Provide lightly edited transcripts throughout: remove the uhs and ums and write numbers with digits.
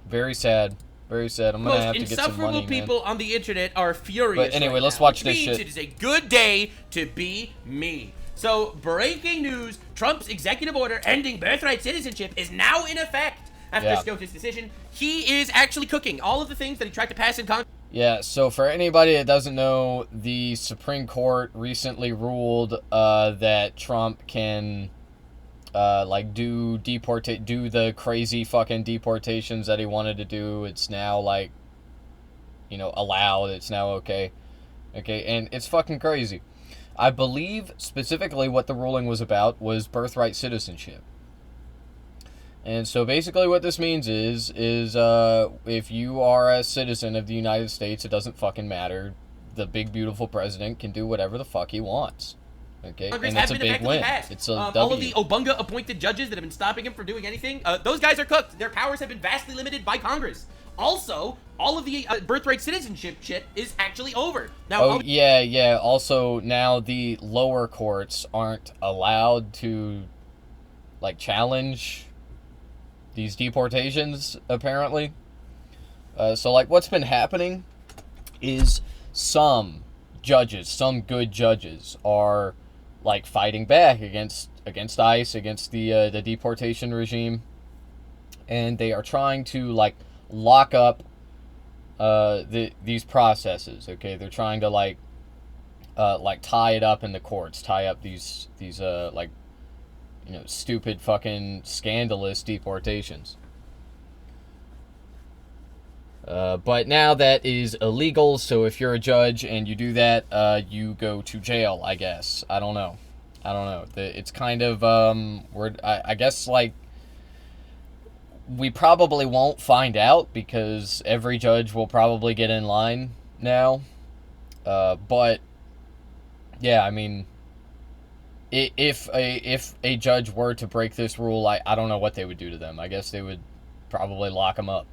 Very sad. Very sad. I'm gonna have to get some money, Insufferable people on the internet are furious. But anyway, right let's now, watch which this means shit. It is a good day to be me. So, breaking news: Trump's executive order ending birthright citizenship is now in effect after SCOTUS' decision. He is actually cooking all of the things that he tried to pass in Congress. Yeah, so for anybody that doesn't know, the Supreme Court recently ruled that Trump can like do the crazy fucking deportations that he wanted to do. It's now like, you know, allowed. It's now okay. Okay, and it's fucking crazy. I believe specifically what the ruling was about was birthright citizenship. And so basically what this means is if you are a citizen of the United States, it doesn't fucking matter. The big, beautiful president can do whatever the fuck he wants. Okay? Congress And that's a been big win. passed. It's a W. All of the Obunga-appointed judges that have been stopping him from doing anything, those guys are cooked. Their powers have been vastly limited by Congress. Also, all of the birthright citizenship shit is actually over. Now, yeah. Also, now the lower courts aren't allowed to, like, challenge these deportations, apparently. So, like, what's been happening is some good judges are, like, fighting back against ICE, against the deportation regime, and they are trying to, like, lock up these processes. Okay, they're trying to like tie it up in the courts, tie up these like, you know, stupid fucking scandalous deportations. But now that is illegal, so if you're a judge and you do that, you go to jail, I guess. I don't know. It's kind of, I guess, like, we probably won't find out because every judge will probably get in line now. But, yeah, I mean, if a judge were to break this rule, I don't know what they would do to them. I guess they would probably lock them up.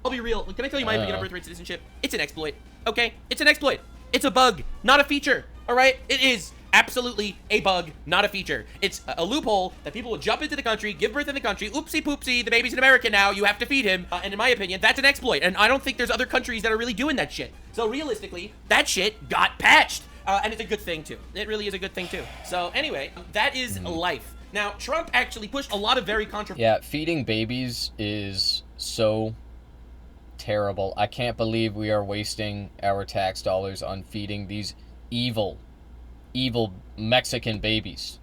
I'll be real. Can I tell you my opinion on birthright citizenship? It's an exploit. Okay? It's an exploit. It's a bug, not a feature. Alright? It is absolutely a bug, not a feature. It's a loophole that people will jump into the country, give birth in the country, oopsie poopsie, the baby's an American now, you have to feed him. And in my opinion, that's an exploit. And I don't think there's other countries that are really doing that shit. So realistically, that shit got patched. And it's a good thing too. It really is a good thing too. So anyway, that is life. Now, Trump actually pushed a lot of very controversial... Yeah, feeding babies is so terrible. I can't believe we are wasting our tax dollars on feeding these evil Mexican babies.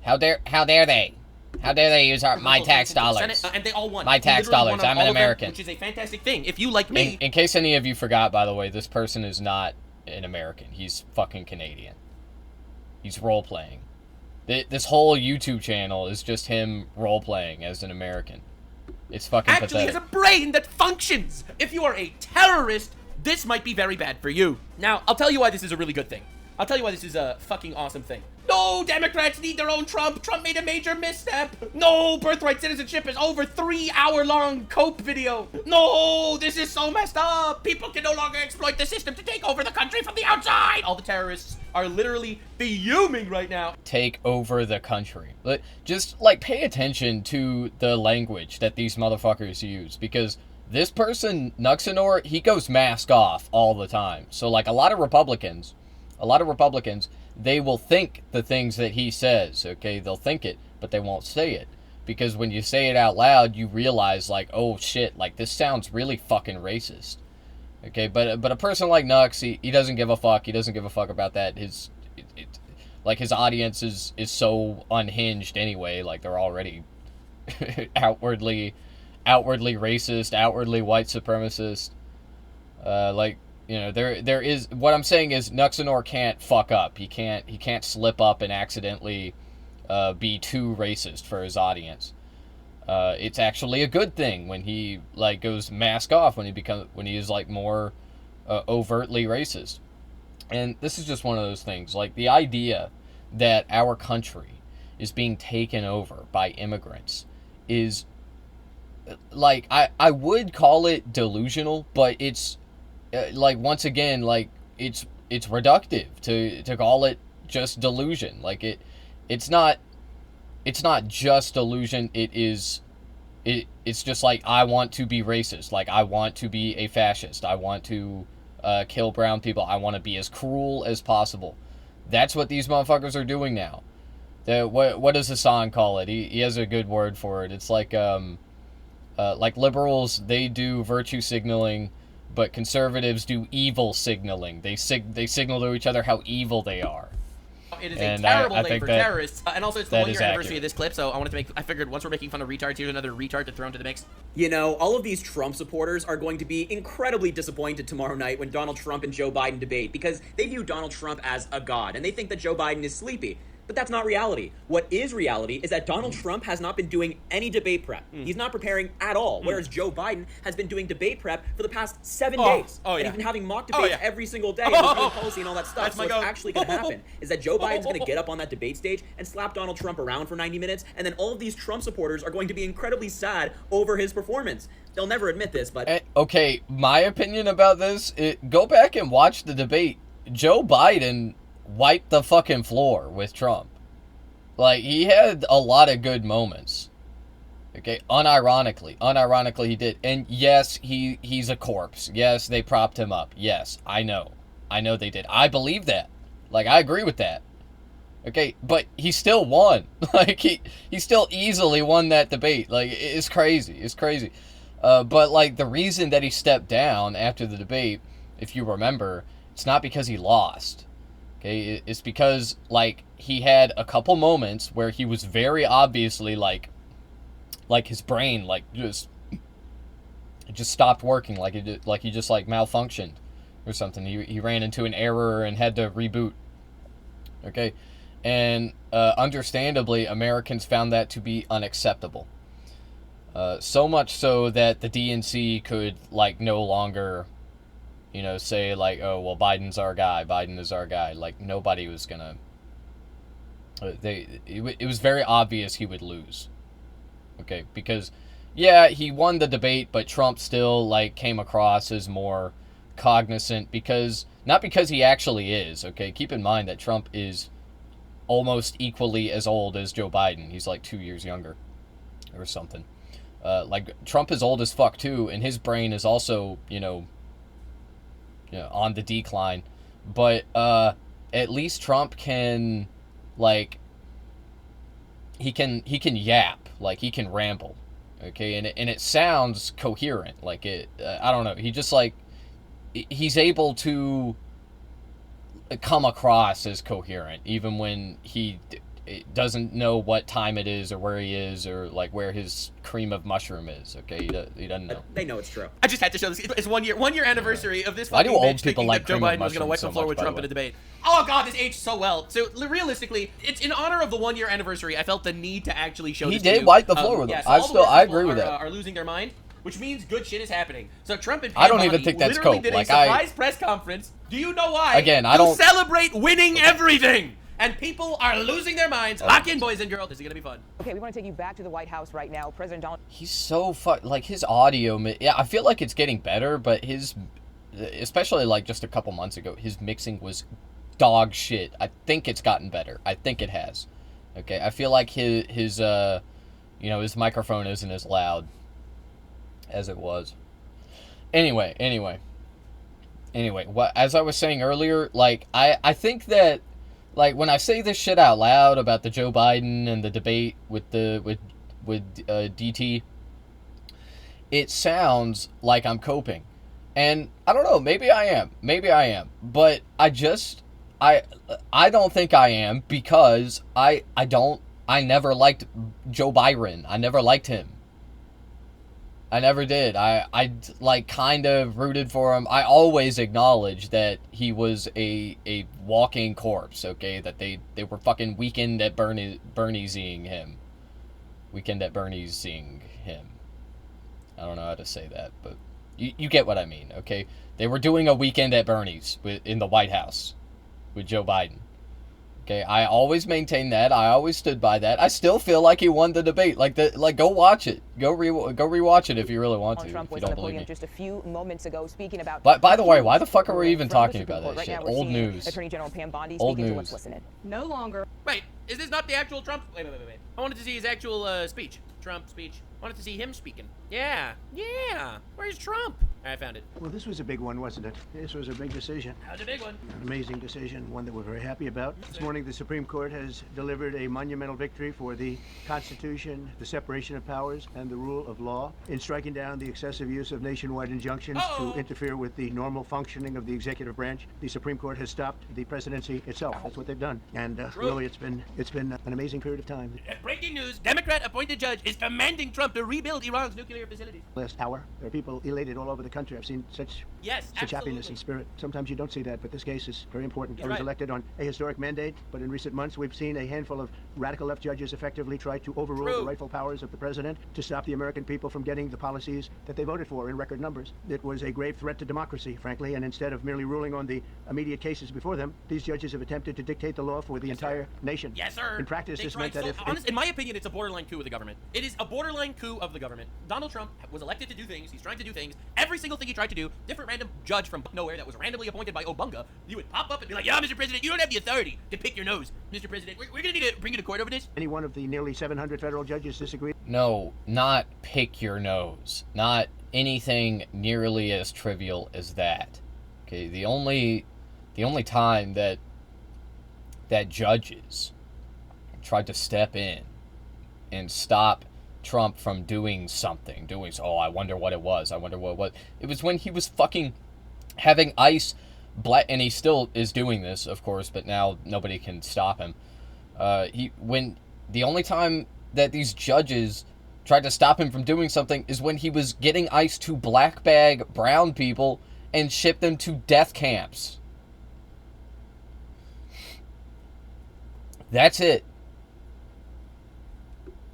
How dare they? How dare they use my tax dollars? And they all won. My tax dollars. I'm an American. Which is a fantastic thing. If you like me... In case any of you forgot, by the way, this person is not an American. He's fucking Canadian. He's role-playing. This whole YouTube channel is just him role-playing as an American. It's fucking pathetic. Actually has a brain that functions. If you are a terrorist, this might be very bad for you. Now, I'll tell you why this is a really good thing. I'll tell you why this is a fucking awesome thing. No, Democrats need their own Trump. Trump made a major misstep. No, birthright citizenship is over 3-hour-long cope video. No, this is so messed up. People can no longer exploit the system to take over the country from the outside. All the terrorists are literally fuming right now. Take over the country. Just, like, pay attention to the language that these motherfuckers use, because this person, Nuxanor, he goes mask off all the time. So, like, a lot of Republicans, they will think the things that he says, okay? They'll think it, but they won't say it. Because when you say it out loud, you realize, like, oh shit, like, this sounds really fucking racist. Okay, but a person like Nux, he doesn't give a fuck. He doesn't give a fuck about that. His audience is so unhinged anyway. Like, they're already outwardly racist, outwardly white supremacist. Like, you know, there is, what I'm saying is Nuxanor can't fuck up. He can't slip up and accidentally be too racist for his audience. It's actually a good thing when he, like, goes mask off, when he is, like, more overtly racist. And this is just one of those things. Like, the idea that our country is being taken over by immigrants is, like, I would call it delusional, but it's, like, once again, like, it's reductive to call it just delusion. Like, it's not just delusion, it is It's just like, I want to be racist. Like, I want to be a fascist. I want to kill brown people. I want to be as cruel as possible. That's what these motherfuckers are doing now. What does Hassan call it? He has a good word for it. It's like liberals, they do virtue signaling, but conservatives do evil signaling. They signal to each other how evil they are. It is a terrible day for terrorists. And also, it's the 1 year anniversary of this clip, so I figured once we're making fun of retards, here's another retard to throw into the mix. You know, all of these Trump supporters are going to be incredibly disappointed tomorrow night when Donald Trump and Joe Biden debate, because they view Donald Trump as a god, and they think that Joe Biden is sleepy. But that's not reality. What is reality is that Donald Trump has not been doing any debate prep. He's not preparing at all, whereas Joe Biden has been doing debate prep for the past 7 days. And he's been having mock debates every single day, and doing policy and all that stuff. So what's actually going to happen is that Joe Biden's going to get up on that debate stage and slap Donald Trump around for 90 minutes, and then all of these Trump supporters are going to be incredibly sad over his performance. They'll never admit this, but... Okay, my opinion about this, go back and watch the debate. Joe Biden wiped the fucking floor with Trump. Like, he had a lot of good moments. Okay, unironically he did. And yes, he's a corpse. Yes, they propped him up. Yes, I know they did. I believe that. Like, I agree with that. Okay, but he still won. Like, he still easily won that debate. Like, it's crazy. But like, the reason that he stepped down after the debate, if you remember, it's not because he lost. Okay, it's because, like, he had a couple moments where he was very obviously, like his brain, like, just stopped working, like he just, like, malfunctioned or something. He ran into an error and had to reboot. Okay, and understandably, Americans found that to be unacceptable. So much so that the DNC could, like, no longer... say, like, oh, well, Biden is our guy. Like, nobody was gonna... It was very obvious he would lose. Okay, because, yeah, he won the debate, but Trump still, like, came across as more cognizant, because... Not because he actually is, okay? Keep in mind that Trump is almost equally as old as Joe Biden. He's, like, 2 years younger. Or something. Like, Trump is old as fuck, too, and his brain is also, on the decline, but at least Trump can, like, he can yap, like, he can ramble, okay, and it sounds coherent, like, I don't know, he just, like, he's able to come across as coherent, even when he doesn't know what time it is, or where he is, or, like, where his cream of mushroom is, okay? He doesn't know. They know it's true. I just had to show this. It's 1 year anniversary of this Why do fucking old bitch people thinking like that Joe cream of Biden was going to wipe the mushroom floor so with much, Trump by in a the way? debate. Oh, God, this aged so well. So, realistically, it's in honor of the 1 year anniversary, I felt the need to actually show this to you. He did wipe the floor with him. I agree with that. Are losing their mind, which means good shit is happening. So Trump and I don't even think that's literally cope. did Like, a surprise press conference. Do you know why? Again, I don't... celebrate winning everything. And people are losing their minds. Lock in, boys and girls. This is going to be fun. Okay, we want to take you back to the White House right now. President Donald... He's so like, his audio... Yeah, I feel like it's getting better, but his... Especially, like, just a couple months ago, his mixing was dog shit. I think it's gotten better. I think it has. Okay, I feel like his microphone isn't as loud as it was. Anyway, as I was saying earlier, like, I think that, like, when I say this shit out loud about the Joe Biden and the debate with DT, it sounds like I'm coping. And I don't know, maybe I am. But I don't think I am, because I never liked Joe Biden. I never liked him. I never did. I like, kind of rooted for him. I always acknowledged that he was a walking corpse, okay? That they were fucking Weekend at Bernie's-ing him. Weekend at Bernie's-ing him. I don't know how to say that, but you get what I mean, okay? They were doing a Weekend at Bernie's in the White House with Joe Biden. Okay, I always maintained that. I always stood by that. I still feel like he won the debate. Like, go watch it. Go rewatch it if you really want to. Trump was if you on don't the podium believe me. just a few moments ago speaking about... By the way, why the fuck are we even talking about that right shit? now we're Old seeing news. Attorney General Pam Bondi Old speaking to news. Let's Listen In. No longer. Wait, is this not the actual Trump? Wait. I wanted to see his actual speech. Trump speech. Wanted to see him speaking. Yeah. Where's Trump? I found it. Well, this was a big one, wasn't it? This was a big decision. That was a big one. An amazing decision, one that we're very happy about. This morning, the Supreme Court has delivered a monumental victory for the Constitution, the separation of powers, and the rule of law in striking down the excessive use of nationwide injunctions to interfere with the normal functioning of the executive branch. The Supreme Court has stopped the presidency itself. That's what they've done. And really, it's been an amazing period of time. Breaking news, Democrat-appointed judge is commanding Trump to rebuild Iran's nuclear facilities. Last hour, there are people elated all over the country. I've seen such happiness and spirit. Sometimes you don't see that, but this case is very important. I was elected on a historic mandate, but in recent months we've seen a handful of radical left judges effectively try to overrule the rightful powers of the president to stop the American people from getting the policies that they voted for in record numbers. It was a grave threat to democracy, frankly, and instead of merely ruling on the immediate cases before them, these judges have attempted to dictate the law for the entire nation. Yes, sir. In practice, this meant that in my opinion, it's a borderline coup of the government. It is a borderline coup of the government. Donald Trump was elected to do things. He's trying to do things. Every single thing he tried to do, different random judge from nowhere that was randomly appointed by Obunga, you would pop up and be like, yeah, Mr. President, you don't have the authority to pick your nose. Mr. President, we're going to need to bring you to court over this. Any one of the nearly 700 federal judges disagree? No, not pick your nose. Not anything nearly as trivial as that. Okay, the only time that judges tried to step in and stop Trump from doing something, I wonder what it was. It was when he was fucking having ICE and he still is doing this, of course, but now nobody can stop him. When the only time that these judges tried to stop him from doing something is when he was getting ICE to black bag brown people and ship them to death camps. That's it.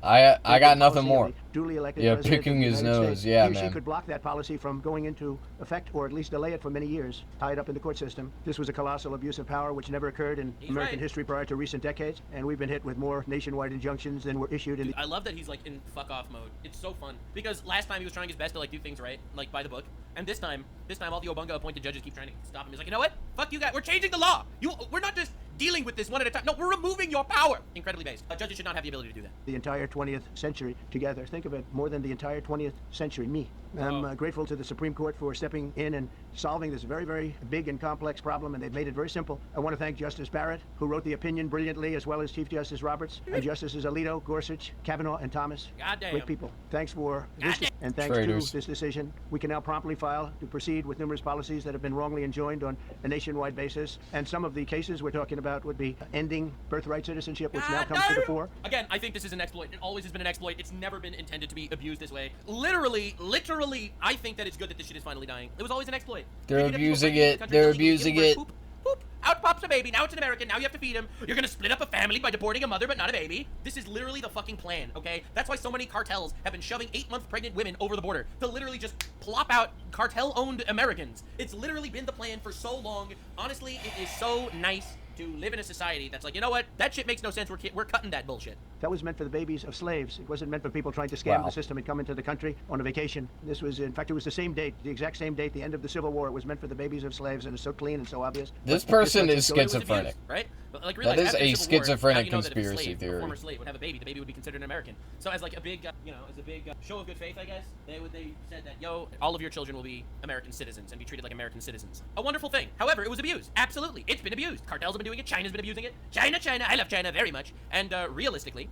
I got nothing more. Duly elected president picking his nose. States. Yeah, he man. could block that policy from going into effect, or at least delay it for many years, tied up in the court system. This was a colossal abuse of power which never occurred in American history prior to recent decades, and we've been hit with more nationwide injunctions than were issued in. I love that he's like in fuck off mode. It's so fun because last time he was trying his best to like do things right, like by the book, and this time all the Obunga appointed judges keep trying to stop him. He's like, you know what? Fuck you guys. We're changing the law. We're not just dealing with this one at a time. No, we're removing your power. Incredibly based. Judges should not have the ability to do that. The entire 20th century together. Think of it, more than the entire 20th century. Me. I'm grateful to the Supreme Court for stepping in and solving this very, very big and complex problem, and they've made it very simple. I want to thank Justice Barrett, who wrote the opinion brilliantly, as well as Chief Justice Roberts, and Justices Alito, Gorsuch, Kavanaugh, and Thomas. Goddamn. Great people. Thanks for this, and thanks to this decision, we can now promptly file to proceed with numerous policies that have been wrongly enjoined on a nationwide basis. And some of the cases we're talking about would be ending birthright citizenship, which now comes to the fore. Again, I think this is an exploit. It always has been an exploit. It's never been intended to be abused this way. Literally, I think that it's good that this shit is finally dying. It was always an exploit. They're abusing it. They're abusing it. Poop, out pops a baby. Now it's an American. Now you have to feed him. You're gonna split up a family by deporting a mother but not a baby. This is literally the fucking plan, okay? That's why so many cartels have been shoving 8-month pregnant women over the border to literally just plop out cartel-owned Americans. It's literally been the plan for so long. Honestly, it is so nice to live in a society that's like, you know what? That shit makes no sense. We're cutting that bullshit. That was meant for the babies of slaves. It wasn't meant for people trying to scam the system and come into the country on a vacation. This was, in fact, it was the same date, the exact same date, the end of the Civil War. It was meant for the babies of slaves, and it's so clean and so obvious. This person is schizophrenic. Right? But, like, that is a schizophrenic War, conspiracy theory. A former slave would have a baby. The baby would be considered an American. So as like a big, show of good faith, I guess, they said that, yo, all of your children will be American citizens and be treated like American citizens. A wonderful thing. However, it was abused. Absolutely. It's been abused. Cartels have been doing it. China's been abusing it. China. I love China very much. And realistically,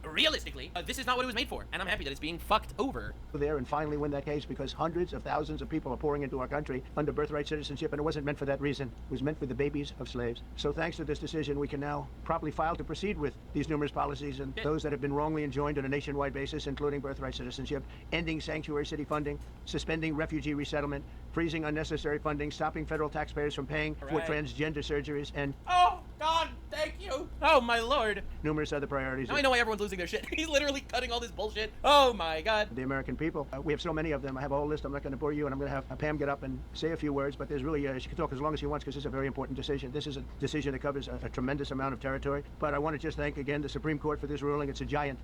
this is not what it was made for. And I'm happy that it's being fucked over. There and finally win that case because hundreds of thousands of people are pouring into our country under birthright citizenship, and it wasn't meant for that reason. It was meant for the babies of slaves. So thanks to this decision, we can now properly file to proceed with these numerous policies and those that have been wrongly enjoined on a nationwide basis, including birthright citizenship, ending sanctuary city funding, suspending refugee resettlement, freezing unnecessary funding, stopping federal taxpayers from paying for transgender surgeries, and oh God, thank you. Oh my Lord. Numerous other priorities. Now I know why everyone's losing their shit. He's literally cutting all this bullshit. Oh my God. The American people. We have so many of them. I have a whole list. I'm not going to bore you, and I'm going to have Pam get up and say a few words. But there's really she can talk as long as she wants because this is a very important decision. This is a decision that covers a tremendous amount of territory. But I want to just thank again the Supreme Court for this ruling. It's a giant.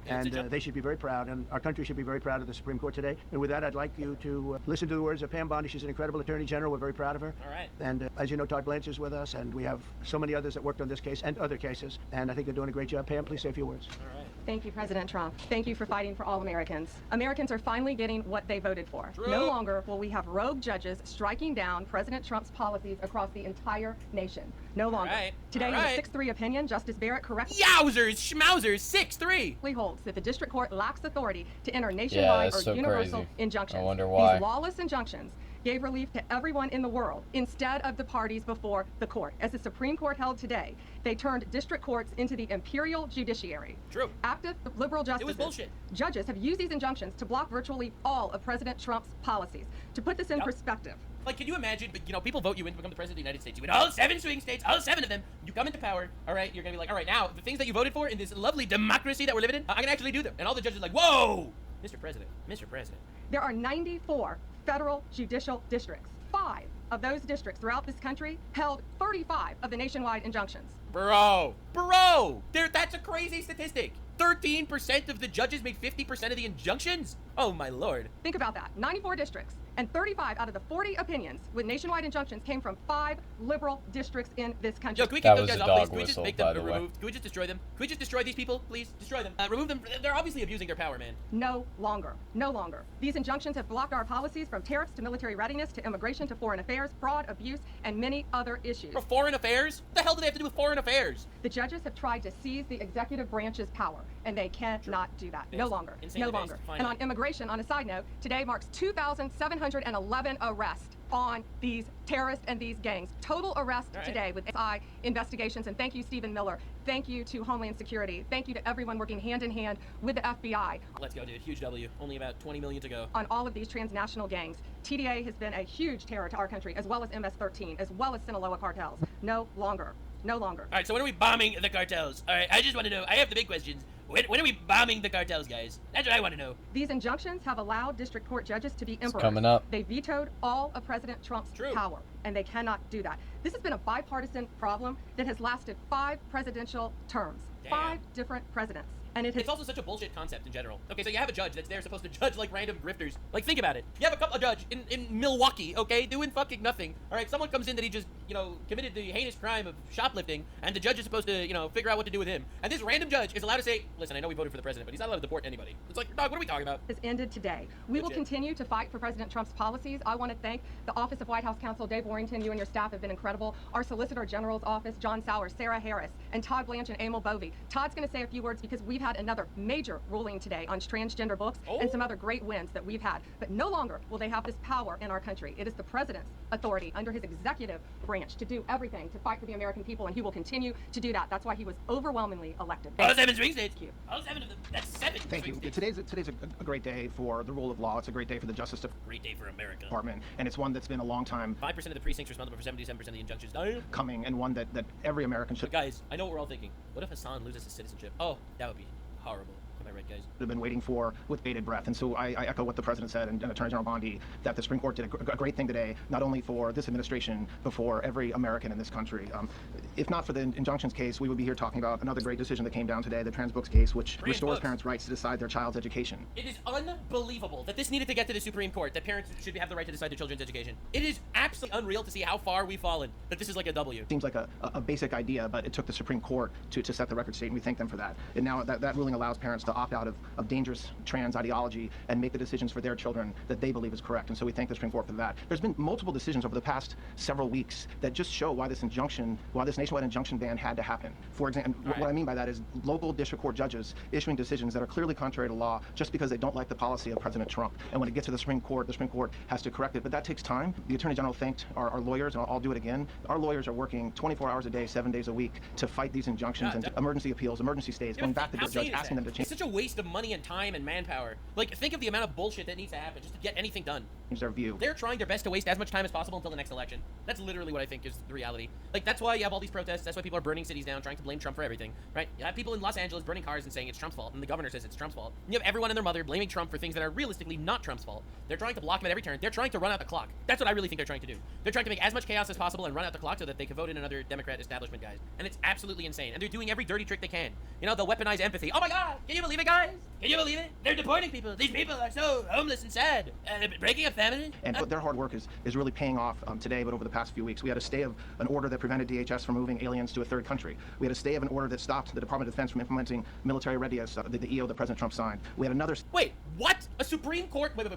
And they should be very proud, and our country should be very proud of the Supreme Court today. And with that, I'd like you to listen to the words of Pam Bondi. She's an incredible Attorney General. We're very proud of her. All right. And as you know, Todd Blanche is with us, and we have so many others that worked on this case and other cases. And I think they're doing a great job. Pam, please say a few words. All right. Thank you, President Trump. Thank you for fighting for all Americans. Americans are finally getting what they voted for. True. No longer will we have rogue judges striking down President Trump's policies across the entire nation. No longer. Today, in a 6-3 opinion, Justice Barrett correctly Yowzers, schmauzers, 6-3. holds that the district court lacks authority to enter nationwide that's or so universal crazy. injunctions. I wonder why. These lawless injunctions gave relief to everyone in the world instead of the parties before the court. As the Supreme Court held today, they turned district courts into the imperial judiciary. True. Active liberal justices. It was bullshit. Judges have used these injunctions to block virtually all of President Trump's policies. To put this in perspective, Like, can you imagine, people vote you in to become the president of the United States. You win all 7 swing states, all 7 of them. You come into power, all right? You're going to be like, all right, now, the things that you voted for in this lovely democracy that we're living in, I can actually do them. And all the judges are like, whoa! Mr. President, Mr. President. there are 94 federal judicial districts. 5 of those districts throughout this country held 35 of the nationwide injunctions. Bro, that's a crazy statistic. 13% of the judges made 50% of the injunctions? Oh, my lord. Think about that. 94 districts, and 35 out of the 40 opinions with nationwide injunctions came from 5 liberal districts in this country. Yo, can we That kick those was guys a off, please? dog Can we just whistle, make by them the way. removed? Can we just destroy them? Can we just destroy these people, please? Destroy them. Remove them. They're obviously abusing their power, man. No longer. No longer. These injunctions have blocked our policies from tariffs to military readiness to immigration to foreign affairs, fraud, abuse, and many other issues. For foreign affairs? What the hell do they have to do with foreign affairs? The judges have tried to seize the executive branch's power, and they cannot do that. No Based. longer. Insanely No based. longer. Finally. And on immigration, on a side note, today marks 2,711 arrests on these terrorists and these gangs. Total arrest All right. today with SI investigations. And thank you, Stephen Miller. Thank you to Homeland Security. Thank you to everyone working hand in hand with the FBI Let's go, dude. Huge W. Only about 20 million to go. on all of these transnational gangs. TDA has been a huge terror to our country, as well as MS-13, as well as Sinaloa cartels. No longer. No longer. All right, so when are we bombing the cartels? All right, I just want to know. I have the big questions. When are we bombing the cartels, guys? That's what I want to know. These injunctions have allowed district court judges to be emperors. coming up. They vetoed all of President Trump's True. power, and they cannot do that. This has been a bipartisan problem that has lasted 5 presidential terms. Damn. 5 different presidents. And it has It's also such a bullshit concept in general. Okay, so you have a judge that's there supposed to judge like random grifters. Like, think about it. You have a judge in Milwaukee, okay, doing fucking nothing. All right, someone comes in that he just, committed the heinous crime of shoplifting, and the judge is supposed to, figure out what to do with him. And this random judge is allowed to say, listen, I know we voted for the president, but he's not allowed to deport anybody. It's like, dog, what are we talking about? has ended today. We will Legit. continue to fight for President Trump's policies. I want to thank the Office of White House Counsel Dave Warrington. You and your staff have been incredible. Our Solicitor General's office, John Sowers, Sarah Harris, and Todd Blanche and Emil Bovey. Todd's going to say a few words because we've had another major ruling today on transgender books and some other great wins that we've had. But no longer will they have this power in our country. It is the president's authority under his executive branch to do everything to fight for the American people, and he will continue to do that. That's why he was overwhelmingly elected. All 7 swing states. Thank you. All 7 of them. That's 7. Thank you. swing states. Today's a great day for the rule of law. It's a great day for the Justice Great day for America. Department, and it's one that's been a long time 5% of the precincts responsible for 77% of the injunctions. Damn. coming, and one that every American should But guys, I know what we're all thinking. What if Hassan loses his citizenship? Oh, that would be horrible. Am I right, guys? have been waiting for with bated breath. And so I echo what the president said and Attorney General Bondi, that the Supreme Court did a great thing today, not only for this administration, but for every American in this country. If not for the injunctions case, we would be here talking about another great decision that came down today, the trans books case, which Trans restores books. parents' rights to decide their child's education. It is unbelievable that this needed to get to the Supreme Court, that parents should have the right to decide their children's education. It is absolutely unreal to see how far we've fallen, that this is like a W. Seems like a basic idea, but it took the Supreme Court to set the record straight, and we thank them for that. And now that ruling allows parents to opt out of dangerous trans ideology and make the decisions for their children that they believe is correct. And so we thank the Supreme Court for that. There's been multiple decisions over the past several weeks that just show why this nationwide injunction ban had to happen. For example, what I mean by that is local district court judges issuing decisions that are clearly contrary to law just because they don't like the policy of President Trump. And when it gets to the Supreme Court has to correct it. But that takes time. The Attorney General thanked our lawyers, and I'll do it again. Our lawyers are working 24 hours a day, 7 days a week to fight these injunctions and emergency appeals, emergency stays, going back to the judge, asking them to change. It's such a waste of money and time and manpower. Like, think of the amount of bullshit that needs to happen just to get anything done. Their view. They're trying their best to waste as much time as possible until the next election. That's literally what I think is the reality. Like, that's why you have all these protests. That's why people are burning cities down, trying to blame Trump for everything, right? You have people in Los Angeles burning cars and saying it's Trump's fault, and the governor says it's Trump's fault. And you have everyone and their mother blaming Trump for things that are realistically not Trump's fault. They're trying to block him at every turn. They're trying to run out the clock. That's what I really think they're trying to do. They're trying to make as much chaos as possible and run out the clock so that they can vote in another Democrat establishment, guys. And it's absolutely insane. And they're doing every dirty trick they can. You know, they'll weaponize empathy. Oh my God! Can you believe it, guys? Can you believe it? They're deporting people. These people are so homeless and sad. Breaking a feminine. And their hard work is really paying off today, but over the past few weeks. We had a stay of an order that prevented DHS from moving aliens to a third country. We had a stay of an order that stopped the Department of Defense from implementing military readiness, the EO that President Trump signed. We had another... Wait, what? A Supreme Court... Wait.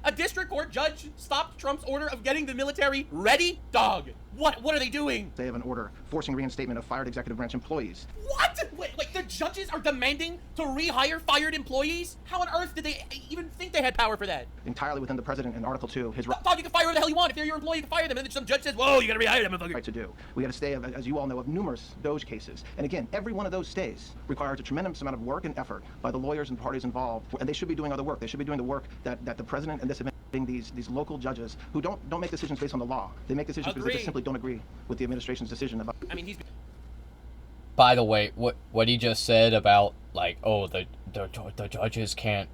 A district court judge stopped Trump's order of getting the military ready? Dog. What are they doing? They have an order forcing reinstatement of fired executive branch employees. What? Wait, like the judges are demanding to rehire fired employees? How on earth did they even think they had power for that? Entirely within the president in Article 2, his Dog, you can fire who the hell you want. If they're your employee, you can fire them. And then some judge says, whoa, you gotta rehire them, motherfucker. Right to do. We had a stay of, as you all know, of numerous Doge cases. And again, every one of those stays requires a tremendous amount of work and effort by the lawyers and parties involved. And they should be doing other work. They should be doing the work that the president and this these local judges who don't make decisions based on the law. They make decisions because they just simply don't agree with the administration's decision about... I mean, he's... By the way, what he just said about, like, oh, the judges can't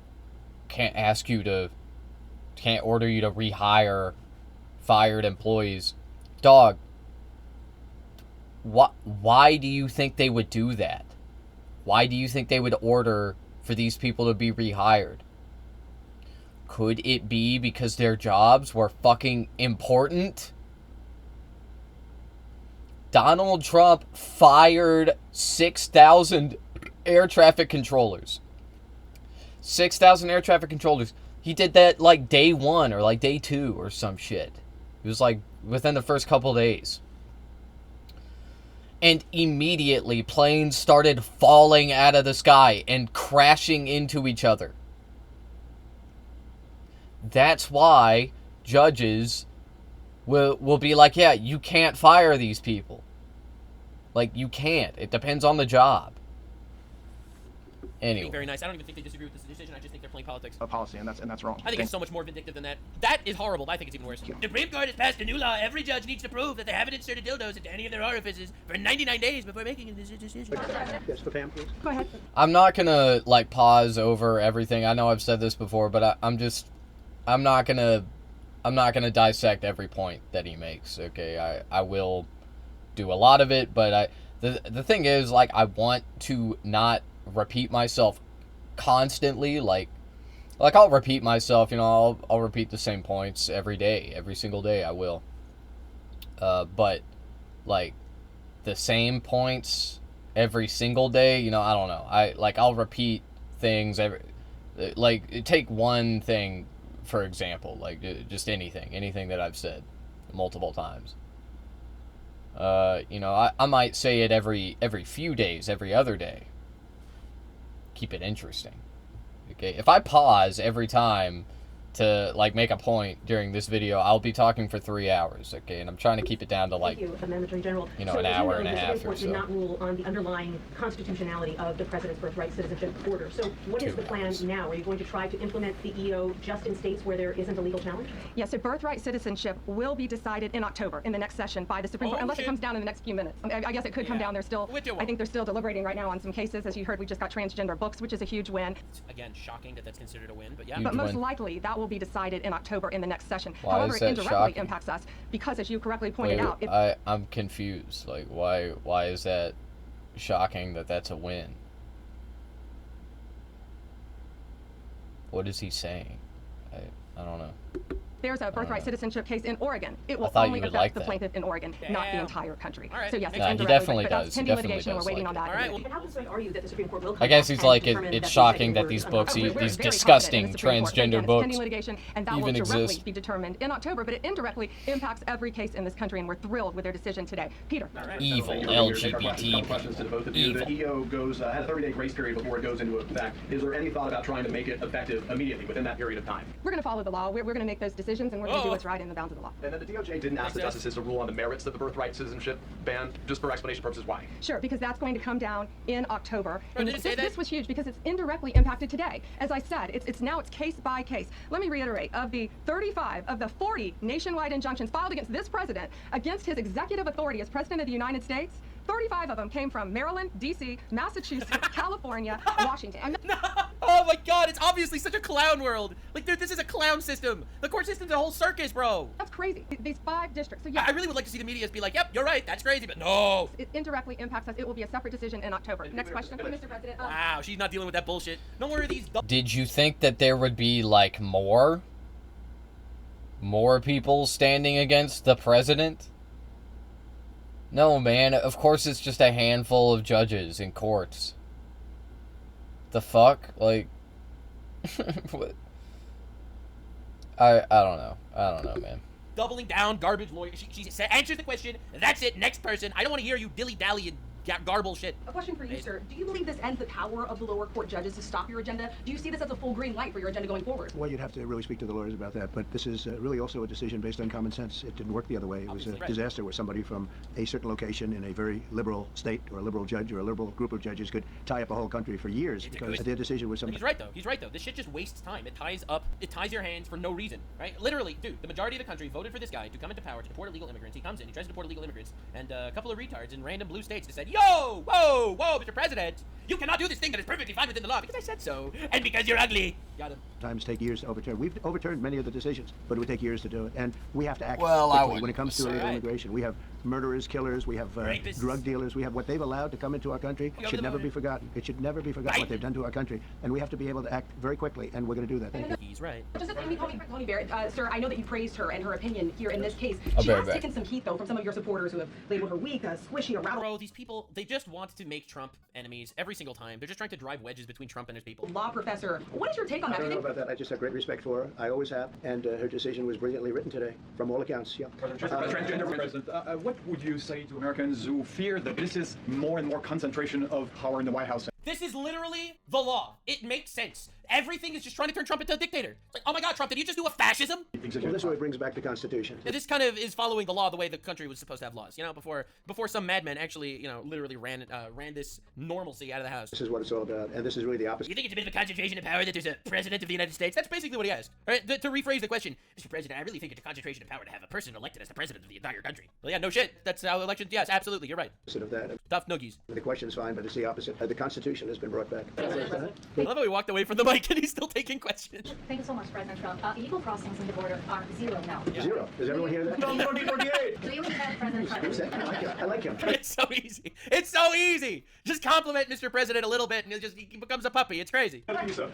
order you to rehire fired employees. Dog, why do you think they would do that? Why do you think they would order for these people to be rehired? Could it be because their jobs were fucking important? Donald Trump fired 6,000 air traffic controllers. 6,000 air traffic controllers. He did that like day 1 or like day 2 or some shit. It was like within the first couple days. And immediately planes started falling out of the sky and crashing into each other. That's why judges will be like, yeah, you can't fire these people. Like, you can't. It depends on the job. Anyway. Very nice. I don't even think they disagree with this decision. I just think they're playing politics. A policy, and that's wrong. I think it's so much more vindictive than that. That is horrible. I think it's even worse. The Supreme Court has passed a new law. Every judge needs to prove that they haven't inserted dildos into any of their orifices for 99 days before making a decision. Yes, the fam, please. Go ahead. I'm not gonna, like, pause over everything. I know I've said this before, but I'm not gonna dissect every point that he makes, okay? I will do a lot of it, but the thing is, like, I want to not repeat myself constantly. Like I'll repeat myself, you know, I'll repeat the same points every day, every single day I will. But, like, the same points every single day, you know, I don't know. I'll repeat things take one thing, for example, like, just anything that I've said multiple times. You know, I might say it every few days, every other day. Keep it interesting. Okay, if I pause every time to, like, make a point during this video, I'll be talking for 3 hours, okay? And I'm trying to keep it down to, like, you know, an hour and a half or so. Did not rule on the underlying constitutionality of the president's birthright citizenship order. So what is the plan now? Are you going to try to implement the EO just in states where there isn't a legal challenge? Yes, so birthright citizenship will be decided in October in the next session by the Supreme Court, unless it comes down in the next few minutes. I guess it could come down. They're still, I think they're still deliberating right now on some cases. As you heard, we just got transgender books, which is a huge win. Again, shocking that that's considered a win, but yeah. But most likely that will be decided in October in the next session. Why However, is it that indirectly shocking? impacts us because, as you correctly pointed out, I'm confused. Like, why is that shocking that that's a win? What is he saying? I don't know. There's a birthright citizenship case in Oregon. It will thought only you would affect like the that. plaintiff in Oregon, not the entire country. All right. So yes, He it's indirectly, definitely but does. that's He pending definitely litigation. We're does waiting like on that. that. All right. And how concerned are you that the Supreme Court will come I guess back it's and like determine it's that shocking the that executive these orders books, are We're these very confident disgusting in the Supreme Court. transgender Again, it's books, pending litigation, and that will even directly exist. be determined in October, but it indirectly impacts every case in this country, and we're thrilled with their decision today. Peter. Evil LGBT questions to the both of you. Evil. The EO has a 30-day grace period before it goes into effect. Is there any thought about trying to make it effective immediately within that period of time? We're going to follow the law. We're going to make those decisions, and we're going to do what's right in the bounds of the law. And then the DOJ didn't ask the justices to rule on the merits of the birthright citizenship ban, just for explanation purposes. Why? Sure, because that's going to come down in October. And did it say that? this was huge because it's indirectly impacted today. As I said, it's now case by case. Let me reiterate, of the 35 of the 40 nationwide injunctions filed against this president, against his executive authority as president of the United States, 35 of them came from Maryland, D.C., Massachusetts, California, Washington. Oh my god, it's obviously such a clown world. Like, dude, this is a clown system. The court system's a whole circus, bro. That's crazy. These 5 districts. So yeah, I really would like to see the media be like, yep, you're right, that's crazy, but no. it indirectly impacts us. It will be a separate decision in October. Next question, Mr. President. Wow, she's not dealing with that bullshit. No more of these. Did you think that there would be, like, more? more people standing against the president? No, man, of course it's just a handful of judges in courts. The fuck? Like, what? I don't know. I don't know, man. Doubling down, garbage lawyer. She answers the question. That's it. Next person. I don't want to hear you dilly-dally and garble shit. A question for you, sir. Do you believe this ends the power of the lower court judges to stop your agenda? Do you see this as a full green light for your agenda going forward? Well, you'd have to really speak to the lawyers about that, but this is really also a decision based on common sense. It didn't work the other way. It was a disaster where somebody from a certain location in a very liberal state or a liberal judge or a liberal group of judges could tie up a whole country for years because their decision was something. He's right, though. He's right, though. This shit just wastes time. It ties your hands for no reason, right? Literally, dude, the majority of the country voted for this guy to come into power to deport illegal immigrants. He comes in, he tries to deport illegal immigrants, and a couple of retards in random blue states just said, yo, whoa, Mr. President, you cannot do this thing that is perfectly fine within the law because I said so, and because you're ugly. Got him. Times take years to overturn. We've overturned many of the decisions, but it would take years to do it, and we have to act quickly when it comes to illegal immigration. We have murderers, killers, we have drug dealers, we have what they've allowed to come into our country. It should never be forgotten. It should never be forgotten what they've done to our country, and we have to be able to act very quickly, and we're going to do that. Thank you. He's right. Just as Tony Barrett, sir, I know that you praised her and her opinion here in this case. She has taken some heat, though, from some of your supporters who have labeled her weak, squishy, a rattle. Bro, these people, they just want to make Trump enemies every single time. They're just trying to drive wedges between Trump and his people. Law professor, what is your take on that? I don't know about that. I just have great respect for her. I always have, and her decision was brilliantly written today, from all accounts. Yeah. Transgender President, what would you say to Americans who fear that this is more and more concentration of power in the White House? This is literally the law. It makes sense. Everything is just trying to turn Trump into a dictator. It's like, oh my God, Trump, did you just do a fascism? Well, this way brings back the Constitution. Yeah, this kind of is following the law the way the country was supposed to have laws. You know, before some madmen actually, you know, literally ran this normalcy out of the house. This is what it's all about, and this is really the opposite. You think it's a bit of a concentration of power that there's a president of the United States? That's basically what he has. All right, to rephrase the question, Mr. President, I really think it's a concentration of power to have a person elected as the president of the entire country. Well, yeah, no shit. That's how elections. Yes, absolutely, you're right. Of that. Tough noogies. The question's fine, but it's the opposite. The Constitution has been brought back. I love how he walked away from the mic and he's still taking questions. Thank you so much, President Trump. Illegal crossings in the border are 0 now. Yeah. 0. Does everyone hear that? Trump 2048! Do you have President Trump? I like him. It's so easy. It's so easy. Just compliment Mr. President a little bit and he becomes a puppy. It's crazy.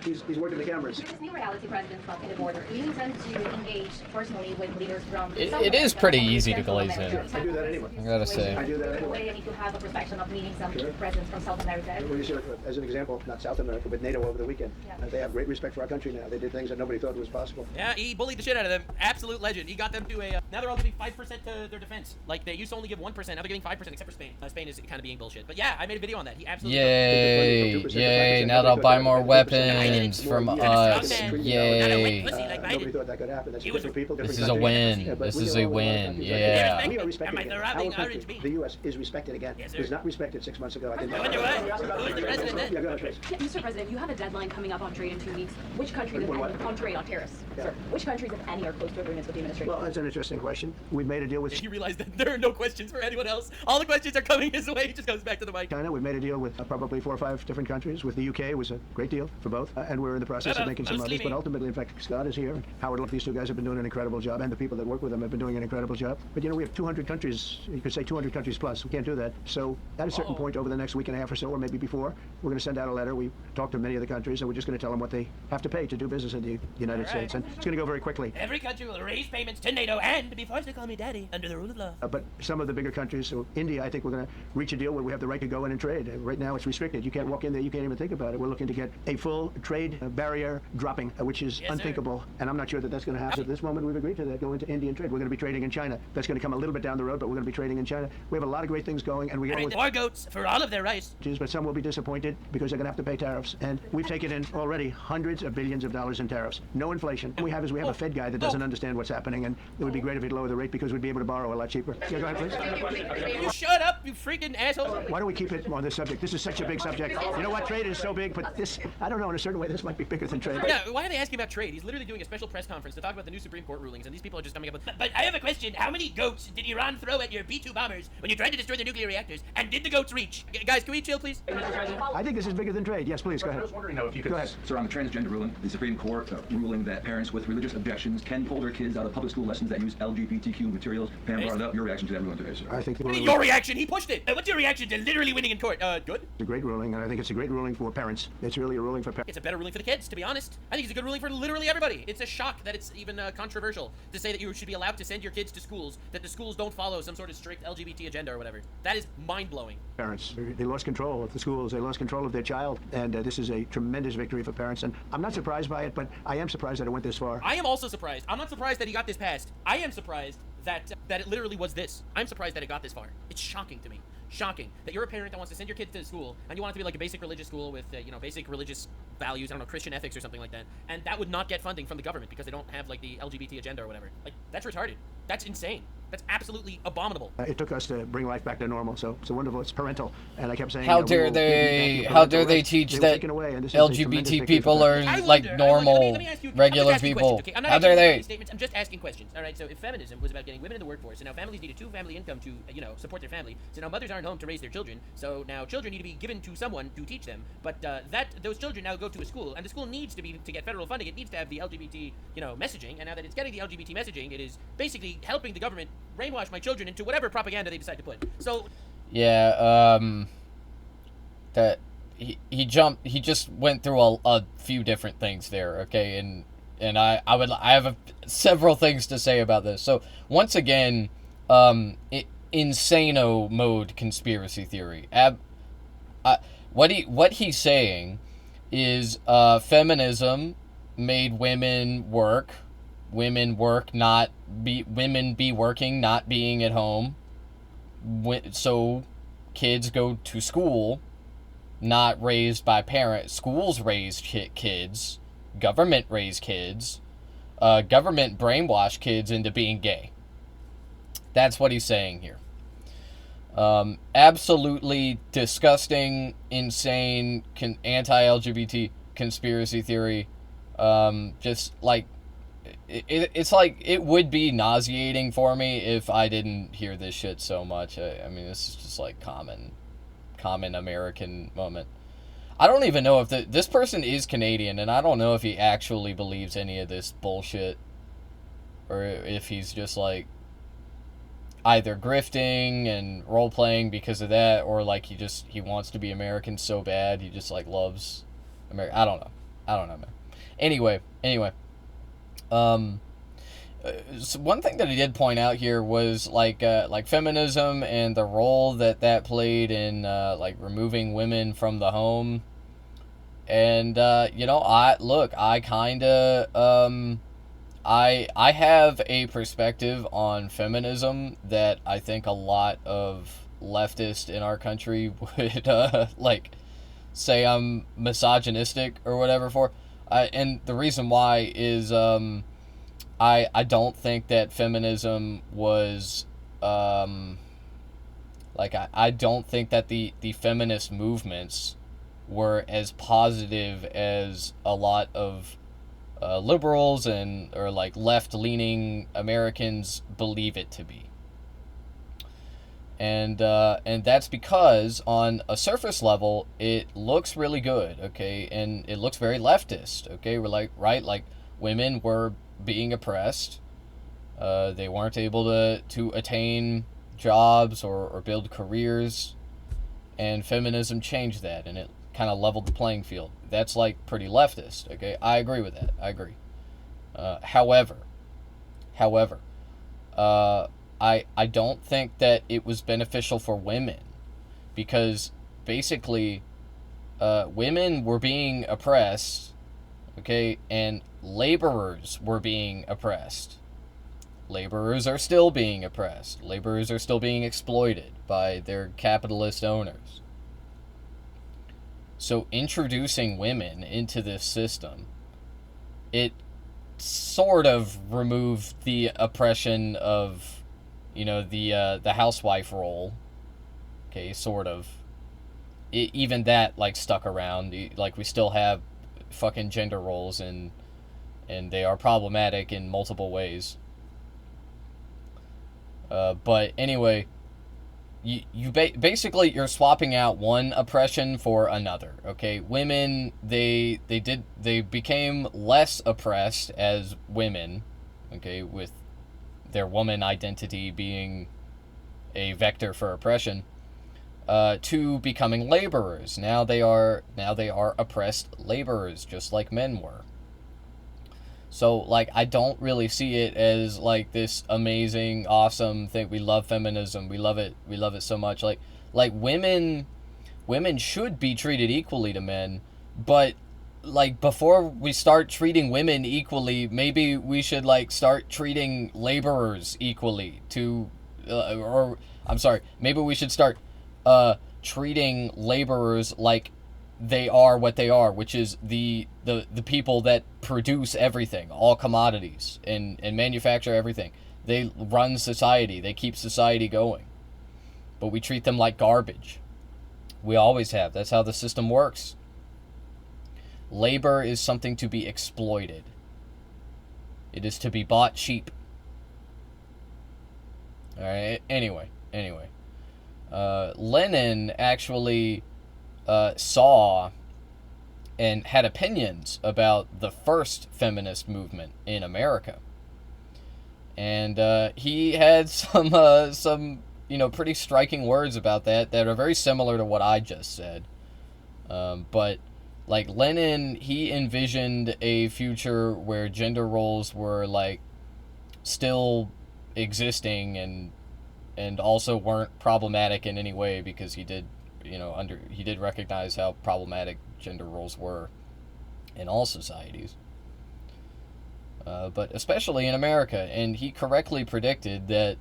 He's working the cameras. This new reality, President Trump, in the border. Do you intend to engage personally with leaders from... It is pretty easy to glaze in. I do that anyway. I gotta say. I do that anyway. I need to have a perspective of meeting some presidents from South America. Well, you see, as an example, not South America, but NATO over the weekend. Yeah. They have great respect for our country now. They did things that nobody thought was possible. Yeah, he bullied the shit out of them. Absolute legend. He got them to a... now they're all giving 5% to their defense. Like, they used to only give 1%. Now they're giving 5%, except for Spain. Spain is kind of being bullshit. But yeah, I made a video on that. He absolutely... Yay! Now they'll buy more weapons from us. Yay! Nobody thought that could happen. That's different people, different This is a win. This is a win. Yeah. We are respected again. Our country, the U.S. is respected again. It was not respected 6 months ago. I didn't know. Who is the president then? Yeah, go ahead, Trace. Mr. President, you have a deadline coming up on trade in 2 weeks. Which countries, on trade, on tariffs, sir, which countries, if any, are close to agreements with the administration? Well, that's an interesting question. We've made a deal with... You realize that there are no questions for anyone else. All the questions are coming his way. He just goes back to the mic. China. We've made a deal with probably 4 or 5 different countries. With the UK, it was a great deal for both. And we're in the process of making some others. But ultimately, in fact, Scott is here. Howard, these 2 guys have been doing an incredible job, and the people that work with them have been doing an incredible job. But, you know, we have 200 countries. You could say 200 countries plus. We can't do that. So at a certain point over the next week and a half or so, or maybe before, we're going to send out a letter. We talked to many of the countries, and we're just going to tell them what they have to pay to do business in the United States. And it's going to go very quickly. Every country will raise payments to NATO and be forced to call me daddy under the rule of law. But some of the bigger countries, so India, I think we're going to reach a deal where we have the right to go in and trade. Right now, it's restricted. You can't walk in there. You can't even think about it. We're looking to get a full trade barrier dropping, which is unthinkable. And I'm not sure that that's going to happen. At this moment, we've agreed to that, go into Indian trade. We're going to be trading in China. That's going to come a little bit down the road, but we're going to be trading in China. We have a lot of great things going, and we get more goats for all of their rice. But some will be disappointed because they're going to have to pay tariffs. And we've taken in already hundreds of billions of dollars in tariffs. No inflation. What we have a Fed guy that doesn't understand what's happening, and it would be great if he'd lower the rate because we'd be able to borrow a lot cheaper. Yeah, go ahead, please. You shut up, you freaking asshole. Why don't we keep it on this subject? This is such a big subject. You know what? Trade is so big, but this, I don't know, in a certain way, this might be bigger than trade. Yeah, why are they asking about trade? He's literally doing a special press conference to talk about the new Supreme Court rulings, and these people are just coming up with... But I have a question. How many goats did Iran throw at your B-2 bombers when you tried to destroy their nuclear reactors? And did the goats reach? Guys, can we chill, please? I think this is bigger than trade. Yes, please, go ahead. I was wondering, though, if you could... Go ahead. Sir, on the transgender ruling, the Supreme Court ruling that parents with religious objections can pull their kids out of public school lessons that use LGBTQ materials. Pam brought it up. Your reaction to that ruling today, sir? I think... Your reaction? He pushed it. What's your reaction to literally winning in court? Good? It's a great ruling, and I think it's a great ruling for parents. It's really a ruling for parents. It's a better ruling for the kids, to be honest. I think it's a good ruling for literally everybody. It's a shock that it's even controversial to say that you should be allowed to send your kids to schools, that the schools don't follow some sort of strict LGBT agenda or whatever. That is mind-blowing. Parents, they lost control of the schools. They lost control of their child, and this is a tremendous victory for parents. And I'm not surprised by it, but I am surprised that it went this far. I am also surprised. I'm not surprised that he got this passed. I am surprised that it literally was this. I'm surprised that it got this far. It's shocking to me. Shocking that you're a parent that wants to send your kid to school and you want it to be like a basic religious school with basic religious values, I don't know, Christian ethics or something like that, and that would not get funding from the government because they don't have like the LGBT agenda or whatever. Like, that's retarded. That's insane. That's absolutely abominable. It took us to bring life back to normal, so it's wonderful. It's parental, and I kept saying, how dare they teach that LGBT people are like normal, regular people? Okay? How dare they? I'm just asking questions. All right. So if feminism was about getting women in the workforce, and now families need a two-family income to support their family, so now mothers aren't home to raise their children, so now children need to be given to someone to teach them. But those children now go to a school, and the school needs to get federal funding. It needs to have the LGBT messaging, and now that it's getting the LGBT messaging, it is basically helping the government brainwash my children into whatever propaganda they decide to put. So yeah, that he just went through a few different things there, okay, and I have several things to say about this. So once again, insano mode conspiracy theory. What he's saying is feminism made women work. Women be working, not being at home. So kids go to school, not raised by parents. Schools raise kids. Government raise kids. Government brainwash kids into being gay. That's what he's saying here. Absolutely disgusting, insane, anti-LGBT conspiracy theory. Just like... It's like, it would be nauseating for me if I didn't hear this shit so much. I mean, this is just like common American moment. I don't even know if this person is Canadian, and I don't know if he actually believes any of this bullshit, or if he's just like either grifting and role-playing because of that, or like he wants to be American so bad, he just like loves America. I don't know, man. Anyway. So one thing that I did point out here was like feminism and the role that played in like removing women from the home. And I have a perspective on feminism that I think a lot of leftists in our country would like say I'm misogynistic or whatever for. And the reason why is I don't think that feminism was I don't think that the feminist movements were as positive as a lot of liberals or like left-leaning Americans believe it to be. And that's because on a surface level, it looks really good, okay? And it looks very leftist, okay? We're like, right? Like, women were being oppressed. They weren't able to attain jobs or build careers. And feminism changed that, and it kind of leveled the playing field. That's, like, pretty leftist, okay? I agree with that. I agree. However, I don't think that it was beneficial for women, because basically women were being oppressed, okay, and laborers were being oppressed. Laborers are still being oppressed. Laborers are still being exploited by their capitalist owners. So introducing women into this system, it sort of removed the oppression of the housewife role, okay, sort of. Even that, like, stuck around. Like, we still have fucking gender roles, and they are problematic in multiple ways. But anyway, basically you're swapping out one oppression for another, okay? Women, they became less oppressed as women, okay, with their woman identity being a vector for oppression. to becoming laborers. Now they are oppressed laborers, just like men were. So, like, I don't really see it as, like, this amazing, awesome thing. We love feminism. We love it so much. Like women should be treated equally to men, but, like, before we start treating women equally, maybe we should, like, start treating laborers equally to, maybe we should start, treating laborers like they are what they are, which is the people that produce everything, all commodities, and manufacture everything. They run society. They keep society going. But we treat them like garbage. We always have. That's how the system works. Labor is something to be exploited. It is to be bought cheap. Alright, anyway. Lenin actually saw and had opinions about the first feminist movement in America. And he had some pretty striking words about that are very similar to what I just said. But like Lenin, he envisioned a future where gender roles were like still existing and also weren't problematic in any way, because he did recognize how problematic gender roles were in all societies, but especially in America. And he correctly predicted that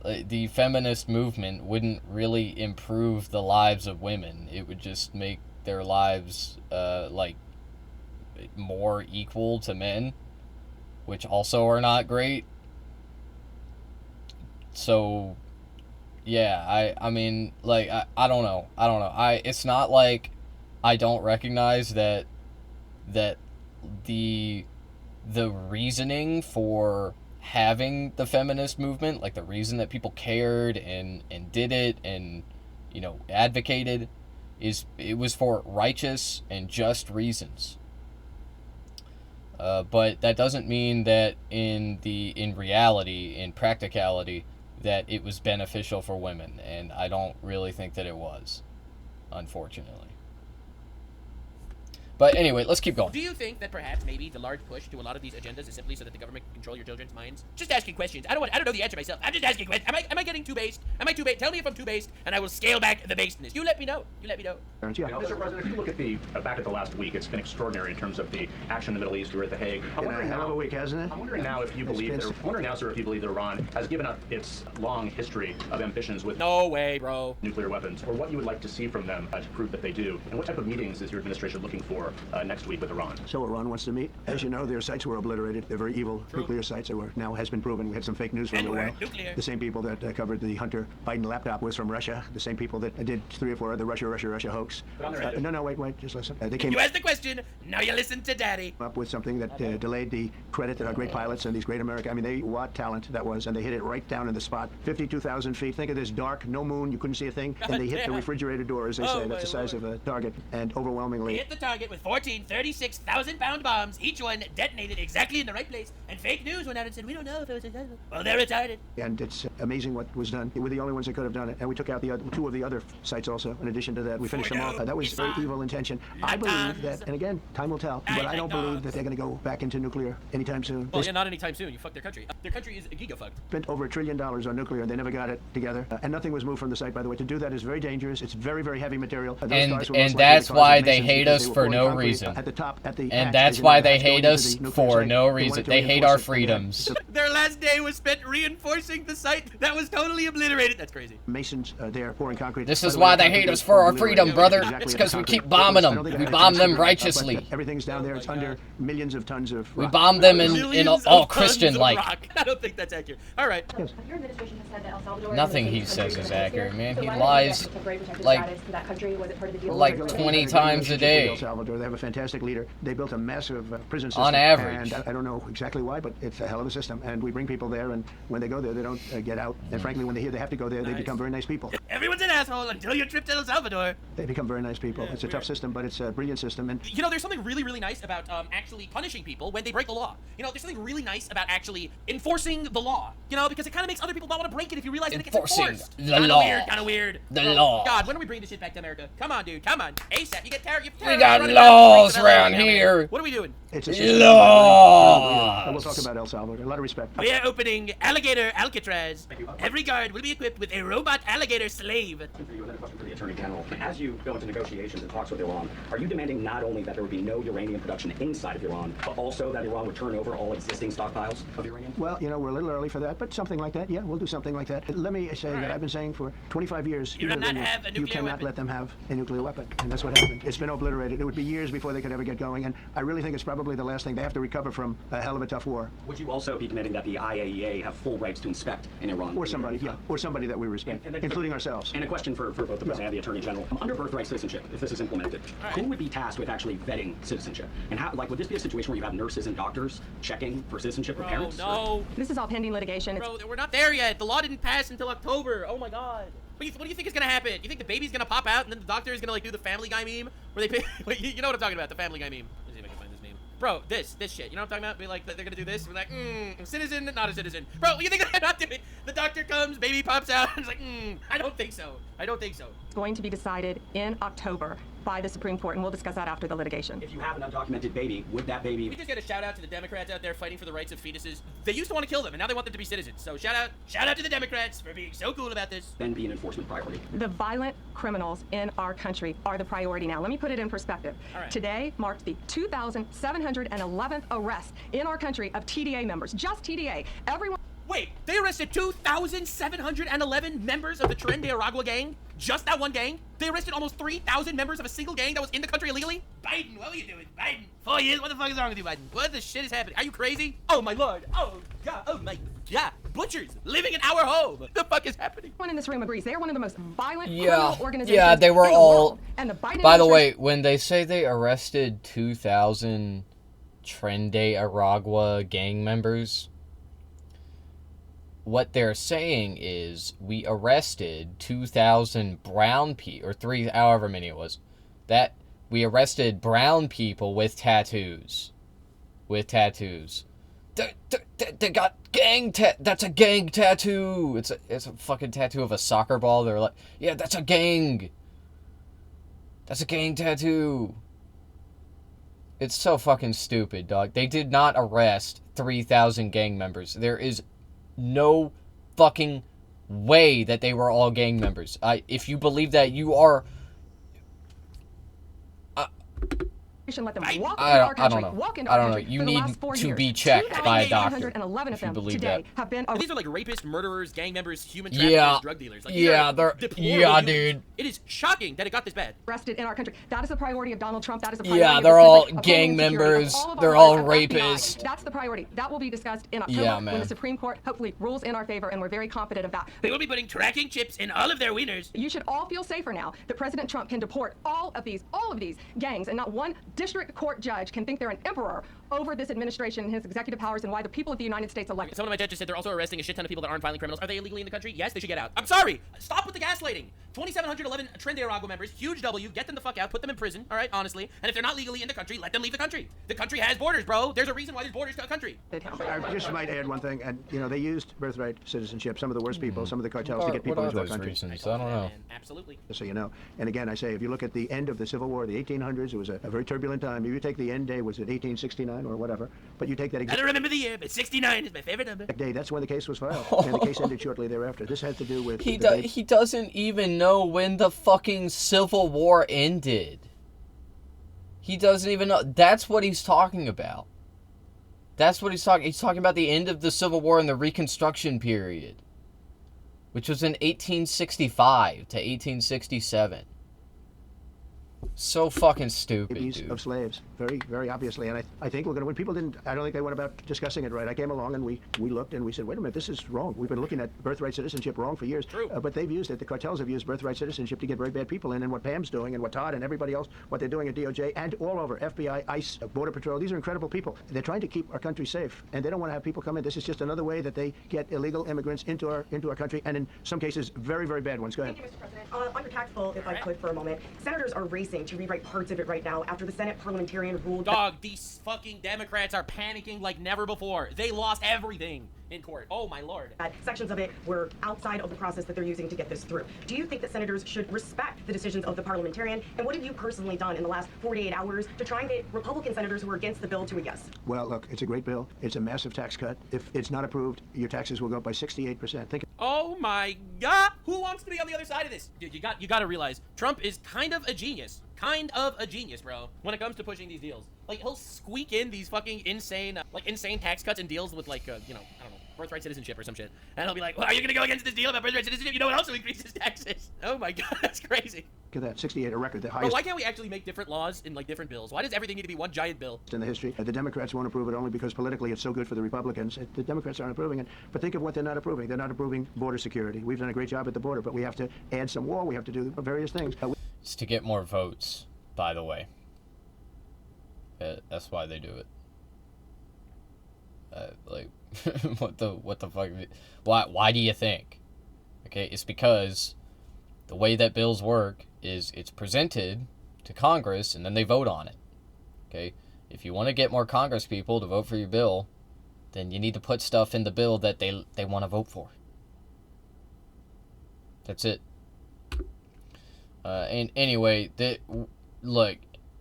the feminist movement wouldn't really improve the lives of women. It would just make their lives like more equal to men, which also are not great. So yeah, I mean, like, I don't know. It's not like I don't recognize that the reasoning for having the feminist movement, like the reason that people cared and did it and, advocated, it was for righteous and just reasons. But that doesn't mean that in reality, in practicality, that it was beneficial for women, and I don't really think that it was, unfortunately. But anyway, let's keep going. Do you think that perhaps maybe the large push to a lot of these agendas is simply so that the government can control your children's minds? Just asking questions. I don't know the answer myself. I'm just asking questions. Am I getting too based? Am I too based? Tell me if I'm too based, and I will scale back the basedness. You let me know. Mr. President, if you look at back at the last week, it's been extraordinary in terms of the action in the Middle East. We're at The Hague. I'm wondering now, a week, hasn't it? I'm wondering now if you believe that Iran has given up its long history of ambitions with no way, bro, nuclear weapons, or what you would like to see from them to prove that they do, and what type of meetings is your administration looking for next week with Iran? So Iran wants to meet. As you know, their sites were obliterated. They're very evil nuclear sites. They were, now has been proven. We had some fake news for a little while. The same people that covered the Hunter Biden laptop was from Russia. The same people that did 3 or 4 other Russia hoax. No, wait, just listen. They came. You asked the question. Now you listen to Daddy. Up with something that delayed the credit that our great pilots and these great American. I mean, what talent that was, and they hit it right down in the spot. 52,000 feet. Think of this dark, no moon. You couldn't see a thing, and they hit the refrigerator door, as they say. That's the size of a target, and overwhelmingly. They hit the target with 14 36,000-pound bombs, each one detonated exactly in the right place, and fake news went out and said, we don't know if it was successful. Well, they're retarded. And it's amazing what was done. We're the only ones that could have done it, and we took out the 2 of the other sites also. In addition to that, we finished them off. That was very evil intention. I believe that, and again, time will tell, but I don't believe that they're going to go back into nuclear anytime soon. Well, yeah, not anytime soon. You fucked their country. Their country is giga-fucked. Spent over $1 trillion on nuclear, and they never got it together. And nothing was moved from the site, by the way. To do that is very dangerous. It's very, very heavy material. And that's why they hate us for no reason. At the top, at the and that's why they hate us for no reason. They hate our freedoms. Their last day was spent reinforcing the site that was totally obliterated. That's crazy. Masons there pouring concrete. This is why they hate us for our freedom, brother. It's because we keep bombing them. We bomb them righteously. Everything's down there. It's under millions of tons of rock. We bomb them in all Christian-like. I don't think that's accurate. All right. Your administration has said that El Salvador. Nothing he says is accurate, man. He lies like 20 times a day. El Salvador, they have a fantastic leader. They built a massive prison system. On average. And I don't know exactly why, but it's a hell of a system. And we bring people there, and when they go there, they don't get out. And frankly, when they hear they have to go there, they become very nice people. Everyone's an asshole until your trip to El Salvador. They become very nice people. It's a tough system, but it's a brilliant system. And there's something really, really nice about actually punishing people when they break the law. There's something really nice about actually enforcing enforcing the law, you know, because it kind of makes other people not want to break it if you realize that it gets Enforcing enforced. the law. Kind of weird. The law. God, when are we bringing this shit back to America? Come on, dude. Come on. ASAP. You get tired. We got laws around here. What are we doing? It's law. We'll talk about El Salvador. A lot of respect. We are opening Alligator Alcatraz. Every guard will be equipped with a robot alligator slave. For you, and then a question for the Attorney General. As you go into negotiations and talks with Iran, are you demanding not only that there would be no uranium production inside of Iran, but also that Iran would turn over all existing stockpiles of uranium? Well, you know, we're a little early for that, but something like that, yeah, we'll do something like that. Let me say that I've been saying for 25 years, you cannot have a nuclear you cannot weapon. let them have a nuclear weapon, and that's what happened. It's been obliterated. It would be years before they could ever get going, and I really think it's probably the last thing. They have to recover from a hell of a tough war. Would you also be demanding that the IAEA have full rights to inspect in Iran? Or somebody, yeah, or somebody that we respect, including ourselves. And a question for both the President and the Attorney General. Under birthright citizenship, if this is implemented, who would be tasked with actually vetting citizenship? And how, like, would this be a situation where you have nurses and doctors checking for citizenship for parents? No. This is all pending litigation. Bro, we're not there yet. The law didn't pass until October. Oh my God. What do you think is gonna happen? You think the baby's gonna pop out and then the doctor is gonna like do the Family Guy meme where they pay, you know what I'm talking about? The Family Guy meme. Let's see if I can find this meme. Bro, this shit. You know what I'm talking about? Be like, they're gonna do this. We're like, citizen, not a citizen. Bro, you think they're not doing it? The doctor comes, baby pops out, and it's like, I don't think so. I don't think so. It's going to be decided in October by the Supreme Court, and we'll discuss that after the litigation. If you have an undocumented baby, would that baby... We just get a shout out to the Democrats out there fighting for the rights of fetuses. They used to want to kill them, and now they want them to be citizens. So shout out to the Democrats for being so cool about this. Then be an enforcement priority. The violent criminals in our country are the priority now. Let me put it in perspective. Right. Today marked the 2,711th arrest in our country of TDA members. Just TDA. Everyone... Wait, they arrested 2,711 members of the Tren de Aragua gang? Just that one gang? They arrested almost 3,000 members of a single gang that was in the country illegally? Biden, what are you doing? Biden, 4 years? What the fuck is wrong with you, Biden? What the shit is happening? Are you crazy? Oh my lord. Oh God. Oh my God. Butchers living in our home. What the fuck is happening? Everyone in this room agrees they are one of the most violent Yeah. criminal organizations. Yeah, they were in the all... world. And the Biden By the administration... way, when they say they arrested 2,000 Tren de Aragua gang members... What they're saying is we arrested 2,000 brown people, or three, however many it was. That we arrested brown people with tattoos. With tattoos. They got that's a gang tattoo. It's a fucking tattoo of a soccer ball. They're like, yeah, that's a gang. That's a gang tattoo. It's so fucking stupid, dog. They did not arrest 3,000 gang members. There is no fucking way that they were all gang members. If you believe that, you are... Let them walk into our country, walk into our country. You need to be checked by a doctor. If you believe today that. have been These are like rapists, murderers, gang members, human traffickers, drug dealers. Like, dude. It is shocking that it got this bad. Arrested in our country. That is the priority of Donald Trump. That is the Yeah, priority they're of all the gang members. They're all rapists. That's the priority. That will be discussed in October when the Supreme Court hopefully rules in our favor, and we're very confident of that. They will be putting tracking chips in all of their wieners. You should all feel safer now that President Trump can deport all of these gangs, and not one district court judge can think they're an emperor over this administration and his executive powers, and why the people of the United States elected. Some of my judges said they're also arresting a shit ton of people that aren't violent criminals. Are they illegally in the country? Yes, they should get out. I'm sorry. Stop with the gaslighting. 2,711 Tren de Aragua members, huge W. Get them the fuck out. Put them in prison. All right, honestly. And if they're not legally in the country, let them leave the country. The country has borders, bro. There's a reason why there's borders to a country. I just might add one thing, and you know, they used birthright citizenship. Some of the worst people, some of the cartels, to get people into our country. Reasons? I don't know. Absolutely. So you know. And again, I say, if you look at the end of the Civil War, the 1800s, it was a very turbulent time. If you take the end day, was it 1869 or whatever? But you take that. I don't remember the year, but 69 is my favorite number. Day. That's when the case was filed, and the case ended shortly thereafter. This had to do with he doesn't even know when the fucking Civil War ended. He doesn't even know. That's what he's talking about. That's what he's talking. He's talking about the end of the Civil War and the Reconstruction period, which was in 1865 to 1867. So fucking stupid, dude. Of slaves, very, very obviously, and I think we're gonna. When people didn't, I don't think they went about discussing it right. I came along and we looked and we said, wait a minute, this is wrong. We've been looking at birthright citizenship wrong for years. True. But they've used it. The cartels have used birthright citizenship to get very bad people in, and what Pam's doing, and what Todd and everybody else, what they're doing at DOJ and all over, FBI, ICE, Border Patrol. These are incredible people. They're trying to keep our country safe, and they don't want to have people come in. This is just another way that they get illegal immigrants into our country, and in some cases, very, very bad ones. Go ahead. Thank you, Mr. President. On your tax bill, if I could for a moment, senators are racing to rewrite parts of it right now after the Senate parliamentarian ruled. Dog, these fucking Democrats are panicking like never before. They lost everything. in court. Oh my lord. Sections of it were outside of the process that they're using to get this through. Do you think that senators should respect the decisions of the parliamentarian? And what have you personally done in the last 48 hours to try and get Republican senators who are against the bill to a yes? Well, look, it's a great bill. It's a massive tax cut. If it's not approved, your taxes will go up by 68%. Think. Oh my god! Who wants to be on the other side of this? Dude, you got to realize Trump is kind of a genius. Kind of a genius, bro, when it comes to pushing these deals. Like, he'll squeak in these fucking insane tax cuts and deals with, like, you know, I don't know, birthright citizenship or some shit. And he'll be like, well, are you gonna go against this deal about birthright citizenship? You know what else will increase his taxes? Oh my god, that's crazy. Look at that, 68, a record, the Bro, highest. why can't we actually make different laws in, like, different bills? Why does everything need to be one giant bill? In the history. The Democrats won't approve it only because politically it's so good for the Republicans. The Democrats aren't approving it. But think of what they're not approving. They're not approving border security. We've done a great job at the border, but we have to add some wall. We have to do various things. It's to get more votes, by the way. That's why they do it. Like, what the fuck? Why do you think? Okay, it's because the way that bills work is it's presented to Congress and then they vote on it. Okay, if you want to get more Congress people to vote for your bill, then you need to put stuff in the bill that they want to vote for. That's it. And anyway, look,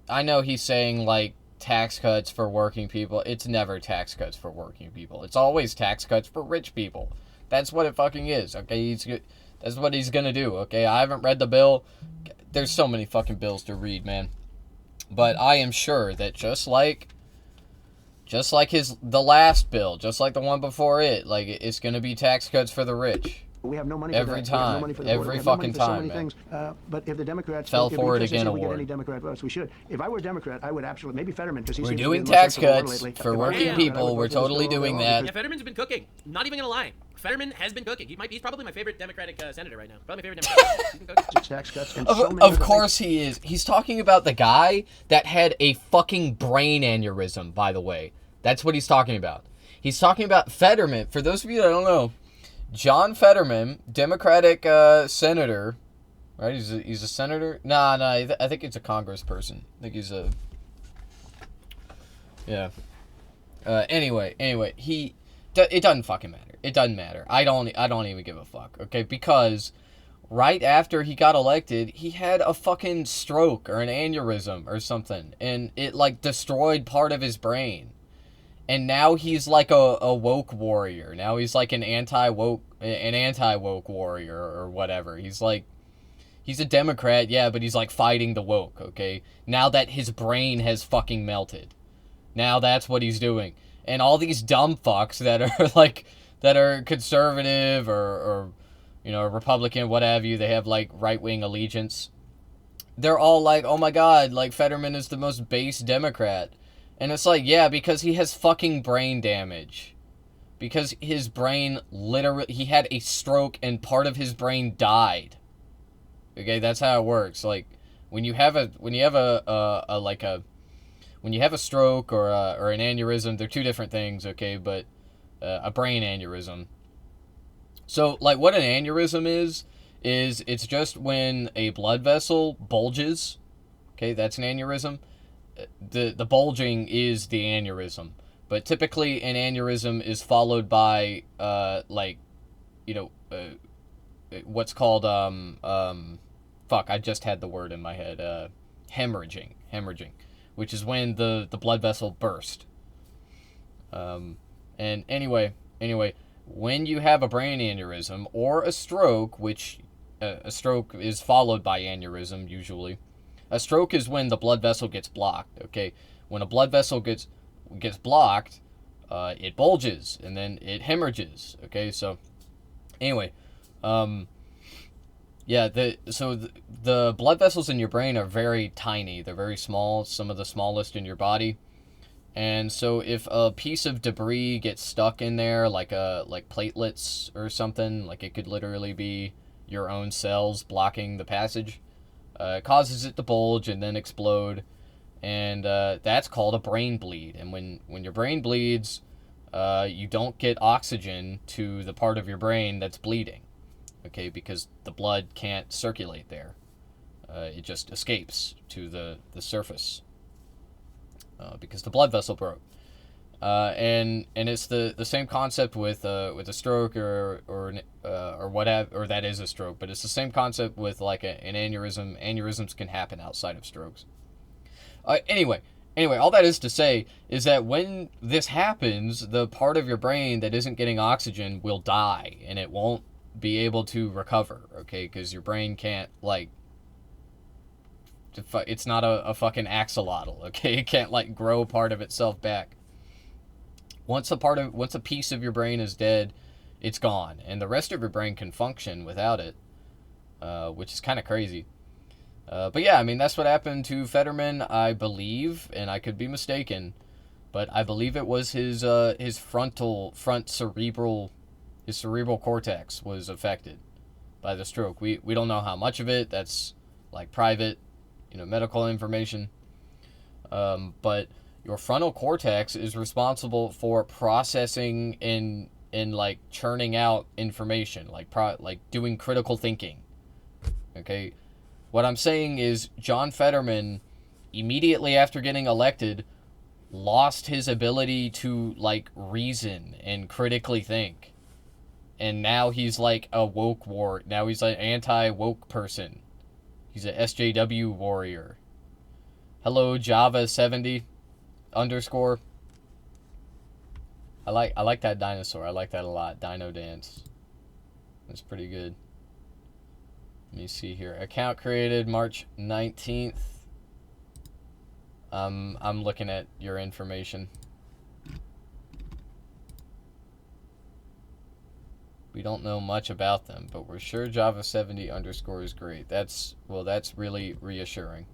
I know he's saying, like, tax cuts for working people. It's never tax cuts for working people. It's always tax cuts for rich people. That's what it fucking is, okay? That's what he's gonna do, okay? I haven't read the bill. There's so many fucking bills to read, man. But I am sure that just like the last bill, just like the one before it, like, it's gonna be tax cuts for the rich. We have no money every for that. time, We have no money for the every border. fucking so time, many man. things. But if the Democrats Fell if for we it just again say we get award. any Democrat votes, we should. If I were a Democrat, I would absolutely, maybe Fetterman, because he's We're doing tax cuts for working people. We're totally doing that. Yeah, Fetterman's been cooking. Not even gonna lie. Fetterman has been cooking. He's probably my favorite Democratic senator right now. Probably my favorite Democrat. He's been cooking. Tax cuts and Of course he is. He's talking about the guy that had a fucking brain aneurysm, by the way. That's what he's talking about. He's talking about Fetterman. For those of you that don't know, John Fetterman, Democratic senator, right? He's a senator? Nah, I think he's a congressperson. I think he's a... Yeah. Anyway, it doesn't fucking matter. It doesn't matter. I don't even give a fuck, okay? Because right after he got elected, he had a fucking stroke or an aneurysm or something, and it, like, destroyed part of his brain. And now he's like a woke warrior. Now he's like an anti-woke warrior or whatever. He's a Democrat, yeah, but he's like fighting the woke, okay? Now that his brain has fucking melted. Now that's what he's doing. And all these dumb fucks that are conservative or you know, Republican, what have you, they have like right-wing allegiance. They're all like, oh my god, like Fetterman is the most base Democrat. And it's like, yeah, because he has fucking brain damage. Because his brain literally, he had a stroke and part of his brain died. Okay, that's how it works. Like, when you have a stroke or an aneurysm, they're two different things, okay? But a brain aneurysm. So, like, what an aneurysm is it's just when a blood vessel bulges. Okay, that's an aneurysm. The bulging is the aneurysm, but typically an aneurysm is followed by what's called fuck, I just had the word in my head, hemorrhaging, which is when the blood vessel burst. And anyway, when you have a brain aneurysm or a stroke, which a stroke is followed by aneurysm usually. A stroke is when the blood vessel gets blocked, okay? When a blood vessel gets blocked, it bulges, and then it hemorrhages, okay? So, anyway, yeah, the blood vessels in your brain are very tiny. They're very small, some of the smallest in your body. And so if a piece of debris gets stuck in there, like platelets or something, like it could literally be your own cells blocking the passage, it causes it to bulge and then explode, and that's called a brain bleed. And when your brain bleeds, you don't get oxygen to the part of your brain that's bleeding, okay, because the blood can't circulate there. It just escapes to the surface because the blood vessel broke. And it's the same concept with a stroke or whatever, or that is a stroke, but it's the same concept with like an aneurysm. Aneurysms can happen outside of strokes. Anyway, all that is to say is that when this happens, the part of your brain that isn't getting oxygen will die, and it won't be able to recover, okay? Because your brain can't, like, it's not a fucking axolotl, okay? It can't, like, grow part of itself back. Once a piece of your brain is dead, it's gone, and the rest of your brain can function without it, which is kind of crazy. But yeah, I mean, that's what happened to Fetterman, I believe, and I could be mistaken, but I believe it was his cerebral cortex was affected by the stroke. We don't know how much of it. That's like private, medical information. But your frontal cortex is responsible for processing and like churning out information, like doing critical thinking. Okay. What I'm saying is John Fetterman, immediately after getting elected, lost his ability to, like, reason and critically think. And now he's, like, a woke war. Now he's an anti-woke person. He's a SJW warrior. Hello, Java70 _. I like that dinosaur. I like that a lot. Dino Dance. That's pretty good. Let me see here. Account created March 19th. I'm looking at your information. We don't know much about them, but we're sure Java70 _ is great. That's really reassuring.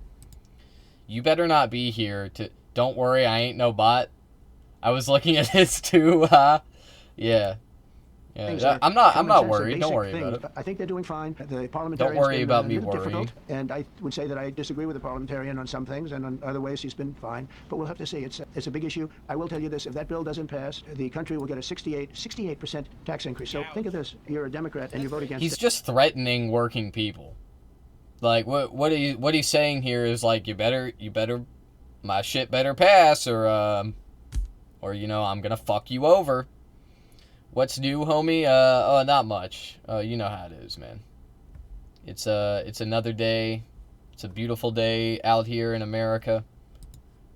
You better not be here to... Don't worry, I ain't no bot. I was looking at this too, yeah. Yeah, I'm not worried. Don't worry about it. I think they're doing fine. The parliamentarians don't worry about me worrying. Difficult, and I would say that I disagree with the parliamentarian on some things, and on other ways he's been fine. But we'll have to see. It's a big issue. I will tell you this: if that bill doesn't pass, the country will get a 68% tax increase. So think of this: you're a Democrat and you vote against. He's just threatening working people. Like what he's saying here is like you better my shit better pass or I'm gonna fuck you over. What's new, homie? Not much. You know how it is, man. It's another day. It's a beautiful day out here in America.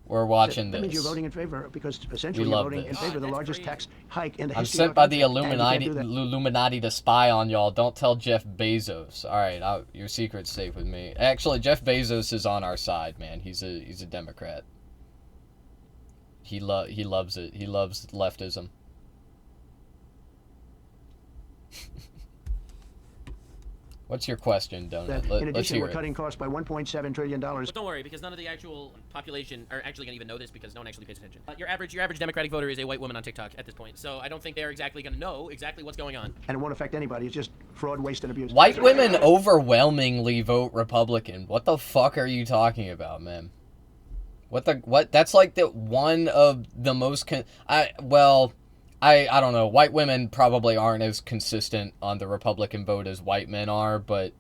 We're watching this. That means you're voting in favor because essentially you're voting in favor of the largest tax hike in the history I'm sent by the Illuminati to spy on y'all. Don't tell Jeff Bezos. All right, your secret's safe with me. Actually, Jeff Bezos is on our side, man. He's a Democrat. He loves it. He loves leftism. What's your question, Donut? In addition, we're cutting costs by $1.7 trillion. But don't worry, because none of the actual population are actually going to even know this because no one actually pays attention. Your average Democratic voter is a white woman on TikTok at this point, so I don't think they're exactly going to know exactly what's going on. And it won't affect anybody. It's just fraud, waste, and abuse. White women overwhelmingly vote Republican. What the fuck are you talking about, man? What? That's like one of the most... I don't know. White women probably aren't as consistent on the Republican vote as white men are, but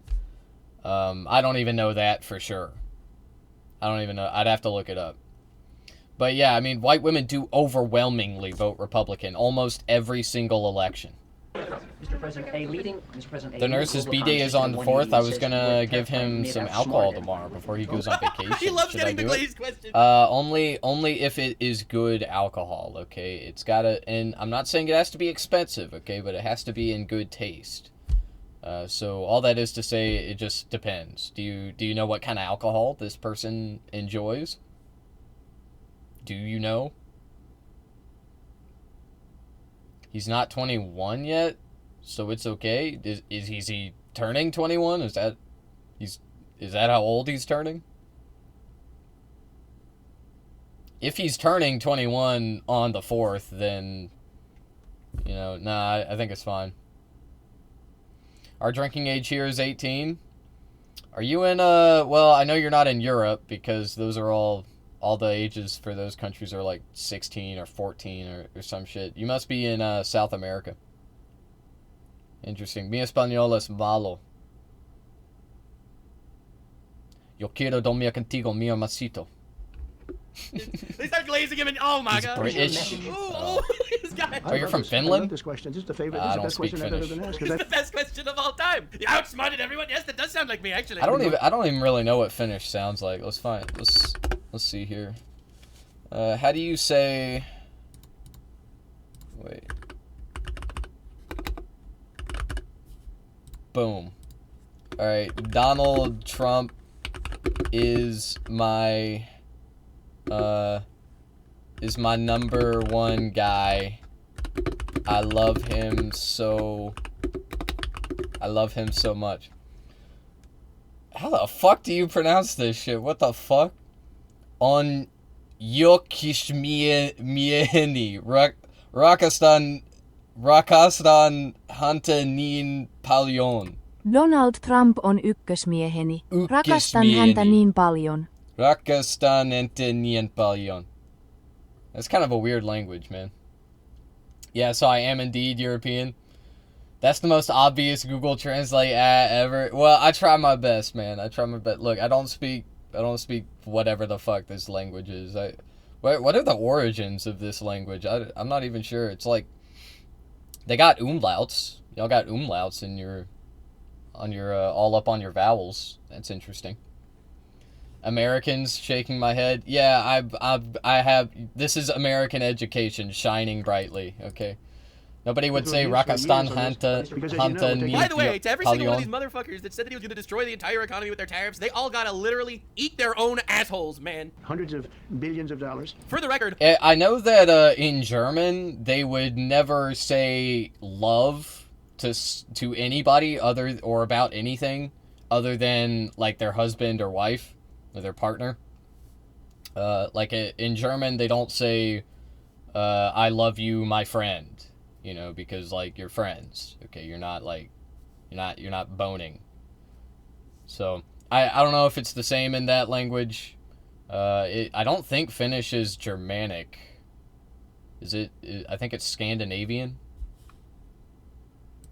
I don't even know that for sure. I don't even know. I'd have to look it up. But yeah, I mean, white women do overwhelmingly vote Republican almost every single election. Mr. President, The nurse's B-Day is on the 4th. I was going to give him some alcohol tomorrow before he goes on vacation. He loves getting the glazed question. Only if it is good alcohol, okay? It's got to... And I'm not saying it has to be expensive, okay? But it has to be in good taste. So all that is to say, it just depends. Do you know what kind of alcohol this person enjoys? Do you know? He's not 21 yet, so it's okay. Is he turning 21? Is that how old he's turning? If he's turning 21 on the 4th, then I think it's fine. Our drinking age here is 18. Are you in well, I know you're not in Europe because those are all the ages for those countries are like 16 or 14 or some shit. You must be in South America. Interesting. Mi español es malo. Yo quiero dormir contigo, mi amacito. They start glazing him, and oh my He's god. British. Ooh, this guy. Oh, you're from I love Finland? this question. This is the favorite. I This is the don't best speak question I've ever Finnish. been asked. It's the best question of all time. You outsmarted everyone. Yes, that does sound like me, actually. I don't even really know what Finnish sounds like. Let's see here. How do you say? Wait. Boom. All right. Donald Trump is my number one guy. I love him so much. How the fuck do you pronounce this shit? What the fuck? On Yokishmieni Rakastan häntä niin paljon. Donald Trump on ykkösmieheni. Rakastan häntä niin paljon. Rakastan häntä niin paljon. That's kind of a weird language, man. Yeah, so I am indeed European. That's the most obvious Google Translate ever. Well, I try my best, man. I try my best. Look, I don't speak whatever the fuck this language is. What are the origins of this language? I'm not even sure. It's like they got umlauts. Y'all got umlauts in your all up on your vowels. That's interesting. Americans shaking my head. Yeah, I have. This is American education shining brightly. Okay. Nobody would say Rakastan häntä niin. By the way, to every single one of these motherfuckers that said that he was going to destroy the entire economy with their tariffs, they all gotta literally eat their own assholes, man. Hundreds of billions of dollars. For the record, I know that in German they would never say love to anybody or about anything other than like their husband or wife or their partner. Like in German they don't say I love you, my friend. You know, because like you're friends. Okay, you're not boning. So I don't know if it's the same in that language. I don't think Finnish is Germanic. Is it? I think it's Scandinavian.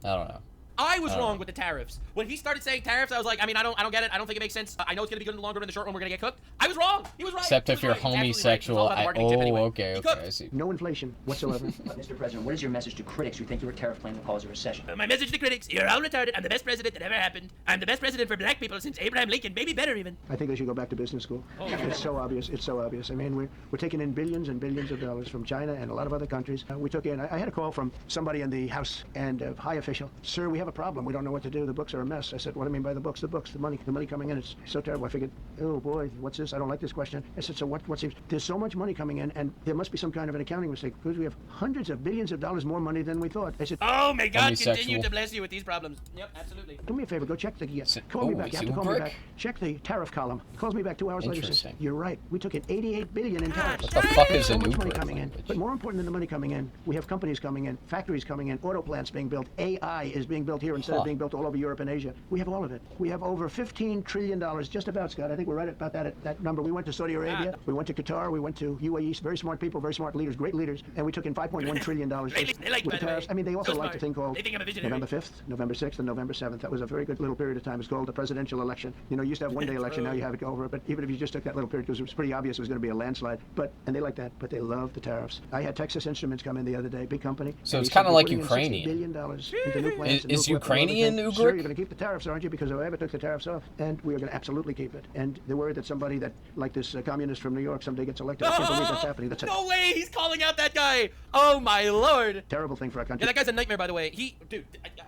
I don't know. I was wrong with the tariffs. When he started saying tariffs, I was like, I mean, I don't get it. I don't think it makes sense. I know it's gonna be good in the long run. In the short run, we're gonna get cooked. I was wrong. He was right. Except if you're homosexual. Okay, I see. No inflation whatsoever. Mr. President, what is your message to critics who think your tariff plan will cause a recession? My message to critics: you're all retarded. I'm the best president that ever happened. I'm the best president for black people since Abraham Lincoln. Maybe better even. I think they should go back to business school. It's so obvious. It's so obvious. I mean, we're taking in billions and billions of dollars from China and a lot of other countries. We took in. I had a call from somebody in the House and a high official. Sir, we have a problem. We don't know what to do. The books are a mess. I said, what do I mean by the books? The books, the money coming in. It's so terrible. I figured, oh boy, what's this? I don't like this question. I said, so what seems? There's so much money coming in, and there must be some kind of an accounting mistake because we have hundreds of billions of dollars more money than we thought. I said, oh, may God continue to bless you with these problems. Yep, absolutely. Do me a favor, go check the. Call me back. You have to call me back. Check the tariff column. He calls me back 2 hours later. Says, you're right. We took in 88 billion in tariffs. What the fuck is so an much money Uber coming in? language? But more important than the money coming in, we have companies coming in, factories coming in, auto plants being built. AI is being built here instead of being built all over Europe and Asia. We have all of it. We have over $15 trillion, just about, Scott. I think we're right about that number. We went to Saudi Arabia, we went to Qatar, we went to UAE. Very smart people, very smart leaders, great leaders, and we took in $5.1 trillion. They like, with the tariffs. I mean, they also liked a thing called they think I'm a visionary. November 5th, November 6th, and November 7th. That was a very good little period of time. It's called the presidential election. You know, you used to have one-day election, now you have it over. But even if you just took that little period, because it was pretty obvious it was going to be a landslide. And they like that, but they love the tariffs. I had Texas Instruments come in the other day, big company. So it's kind of like Ukrainian. $60 billion into new plants. Is Ukrainian Ugric? Sir, you're going to keep the tariffs, aren't you? Because if I ever took the tariffs off, and we are going to absolutely keep it. And they're worried that somebody that, like this communist from New York, someday gets elected. I can't believe that's happening. That's no way! He's calling out that guy! Oh my lord! Terrible thing for our country. Yeah, that guy's a nightmare, by the way.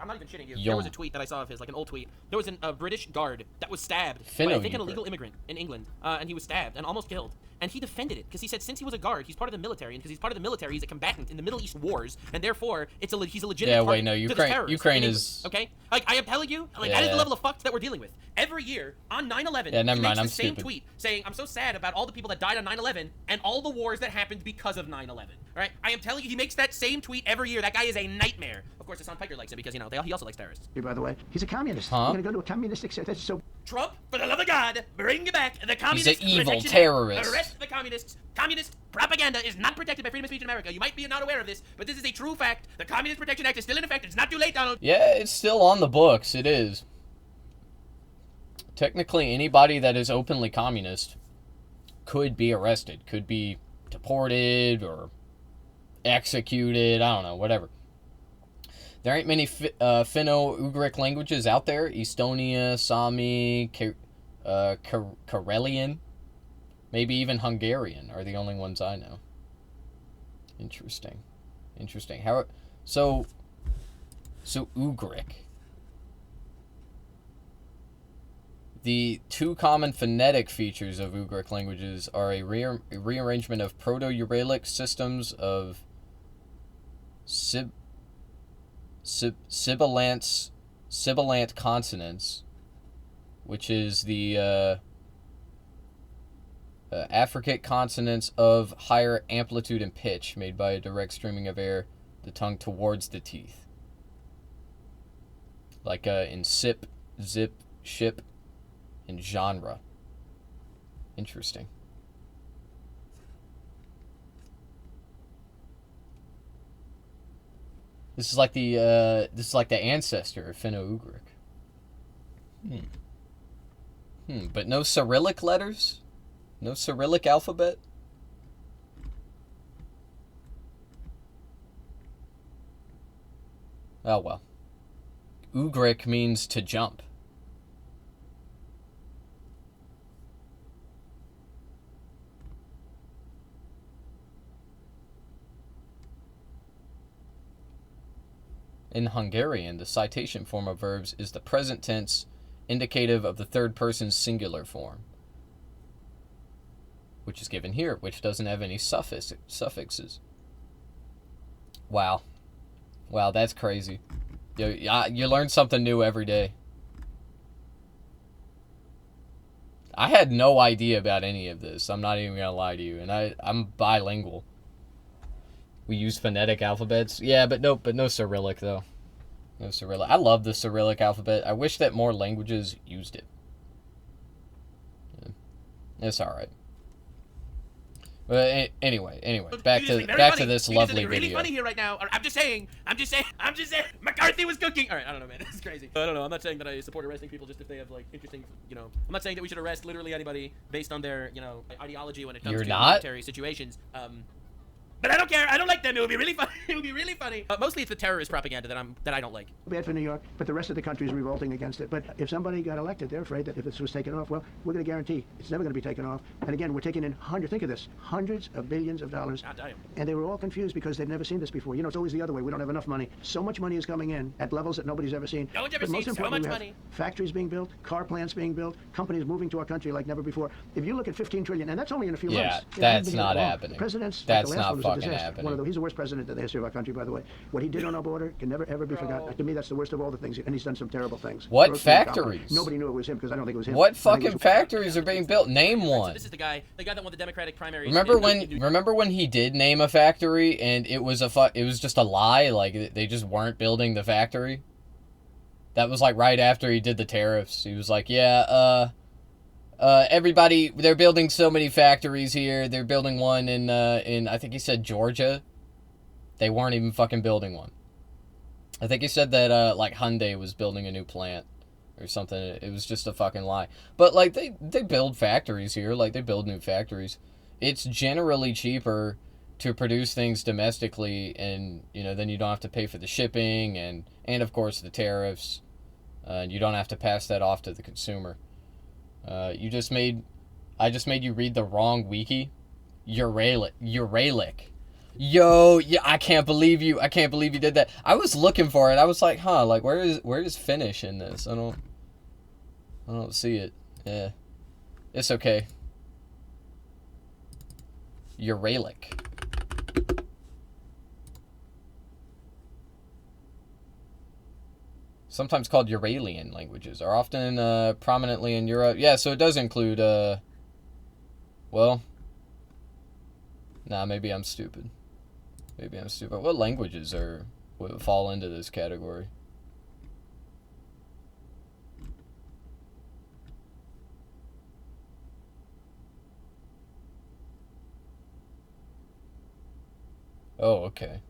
I'm not even shitting you. There was a tweet that I saw of his, like an old tweet. There was a British guard that was stabbed by, I think, an illegal immigrant in England. And he was stabbed and almost killed. And he defended it because he said since he was a guard, he's part of the military, and because he's part of the military, he's a combatant in the Middle East wars, and therefore he's a legitimate party to this terrorist. Ukraine is okay. Like I am telling you, that is the level of fucked that we're dealing with. Every year on 9/11, he makes the same tweet saying, "I'm so sad about all the people that died on 9/11 and all the wars that happened because of 9/11." Right? I am telling you, he makes that same tweet every year. That guy is a nightmare. Of course, Hassan Piker likes it because he also likes terrorists. By the way, he's a communist. We're gonna go to a communistic state. That's so. Trump, for the love of God, bring back the communists. He's an evil terrorist. Arrest the communists. Communist propaganda is not protected by freedom of speech in America. You might be not aware of this, but this is a true fact. The Communist Protection Act is still in effect. It's not too late, Donald. Yeah, it's still on the books. It is. Technically, anybody that is openly communist could be arrested, could be deported or executed, I don't know, whatever. There ain't many Finno-Ugric languages out there. Estonia, Sami, Karelian, maybe even Hungarian are the only ones I know. Interesting. How so Ugric. The two common phonetic features of Ugric languages are a rearrangement of Proto-Uralic systems of sibilant consonants, which is the affricate consonants of higher amplitude and pitch made by a direct streaming of air, the tongue towards the teeth. Like in sip, zip, ship, and genre. Interesting. This is like the ancestor of Finno-Ugric. But no Cyrillic letters? No Cyrillic alphabet? Oh well. Ugric means to jump. In Hungarian, the citation form of verbs is the present tense indicative of the third person singular form, which is given here, which doesn't have any suffixes. Wow, that's crazy. You learn something new every day. I had no idea about any of this. I'm not even gonna lie to you, and I'm bilingual. We use phonetic alphabets. Yeah, but no Cyrillic, though. No Cyrillic. I love the Cyrillic alphabet. I wish that more languages used it. Yeah. It's alright. But anyway, back to this lovely really video. Funny here right now. I'm just saying. McCarthy was cooking. All right, I don't know, man. This is crazy. I don't know. I'm not saying that I support arresting people just if they have like interesting, I'm not saying that we should arrest literally anybody based on their, ideology when it comes to military situations. But I don't care. I don't like them. It would be really funny. It would be really funny. Mostly it's the terrorist propaganda that I don't like. Bad for New York, but the rest of the country is revolting against it. But if somebody got elected, they're afraid that if this was taken off, well, we're going to guarantee it's never going to be taken off. And again, we're taking in think of this, hundreds of billions of dollars. God damn. And they were all confused because they've never seen this before. It's always the other way. We don't have enough money. So much money is coming in at levels that nobody's ever seen. No one's ever but most seen so importantly, much we have money. Factories being built, car plants being built, companies moving to our country like never before. If you look at 15 trillion, and that's only in a few months. That's not happening. Presidents, That's like the last not one was fucking a disaster. happening. He's the worst president in the history of our country, by the way. What he did on our border can never, ever be forgotten. To me, that's the worst of all the things. And he's done some terrible things. What factories? Nobody knew it was him because I don't think it was him. What fucking factories are being built? Name one. So this is the guy that won the Democratic primaries. Remember when he did name a factory and it was just a lie? Like they just weren't building the factory. That was like right after he did the tariffs. He was like, everybody, they're building so many factories here. They're building one in I think he said Georgia. They weren't even fucking building one. I think he said that like Hyundai was building a new plant or something. It was just a fucking lie. But like they build factories here. Like they build new factories. It's generally cheaper to produce things domestically, and then you don't have to pay for the shipping and of course the tariffs. You don't have to pass that off to the consumer. I just made you read the wrong wiki. Uralic. Yo, yeah, I can't believe you did that. I was looking for it. I was like, like where is Finnish in this? I don't see it. Yeah. It's okay. Uralic. Sometimes called Uralian languages, are often prominently in Europe. Yeah, so it does include, well, nah, maybe I'm stupid. What languages would fall into this category? Oh, okay.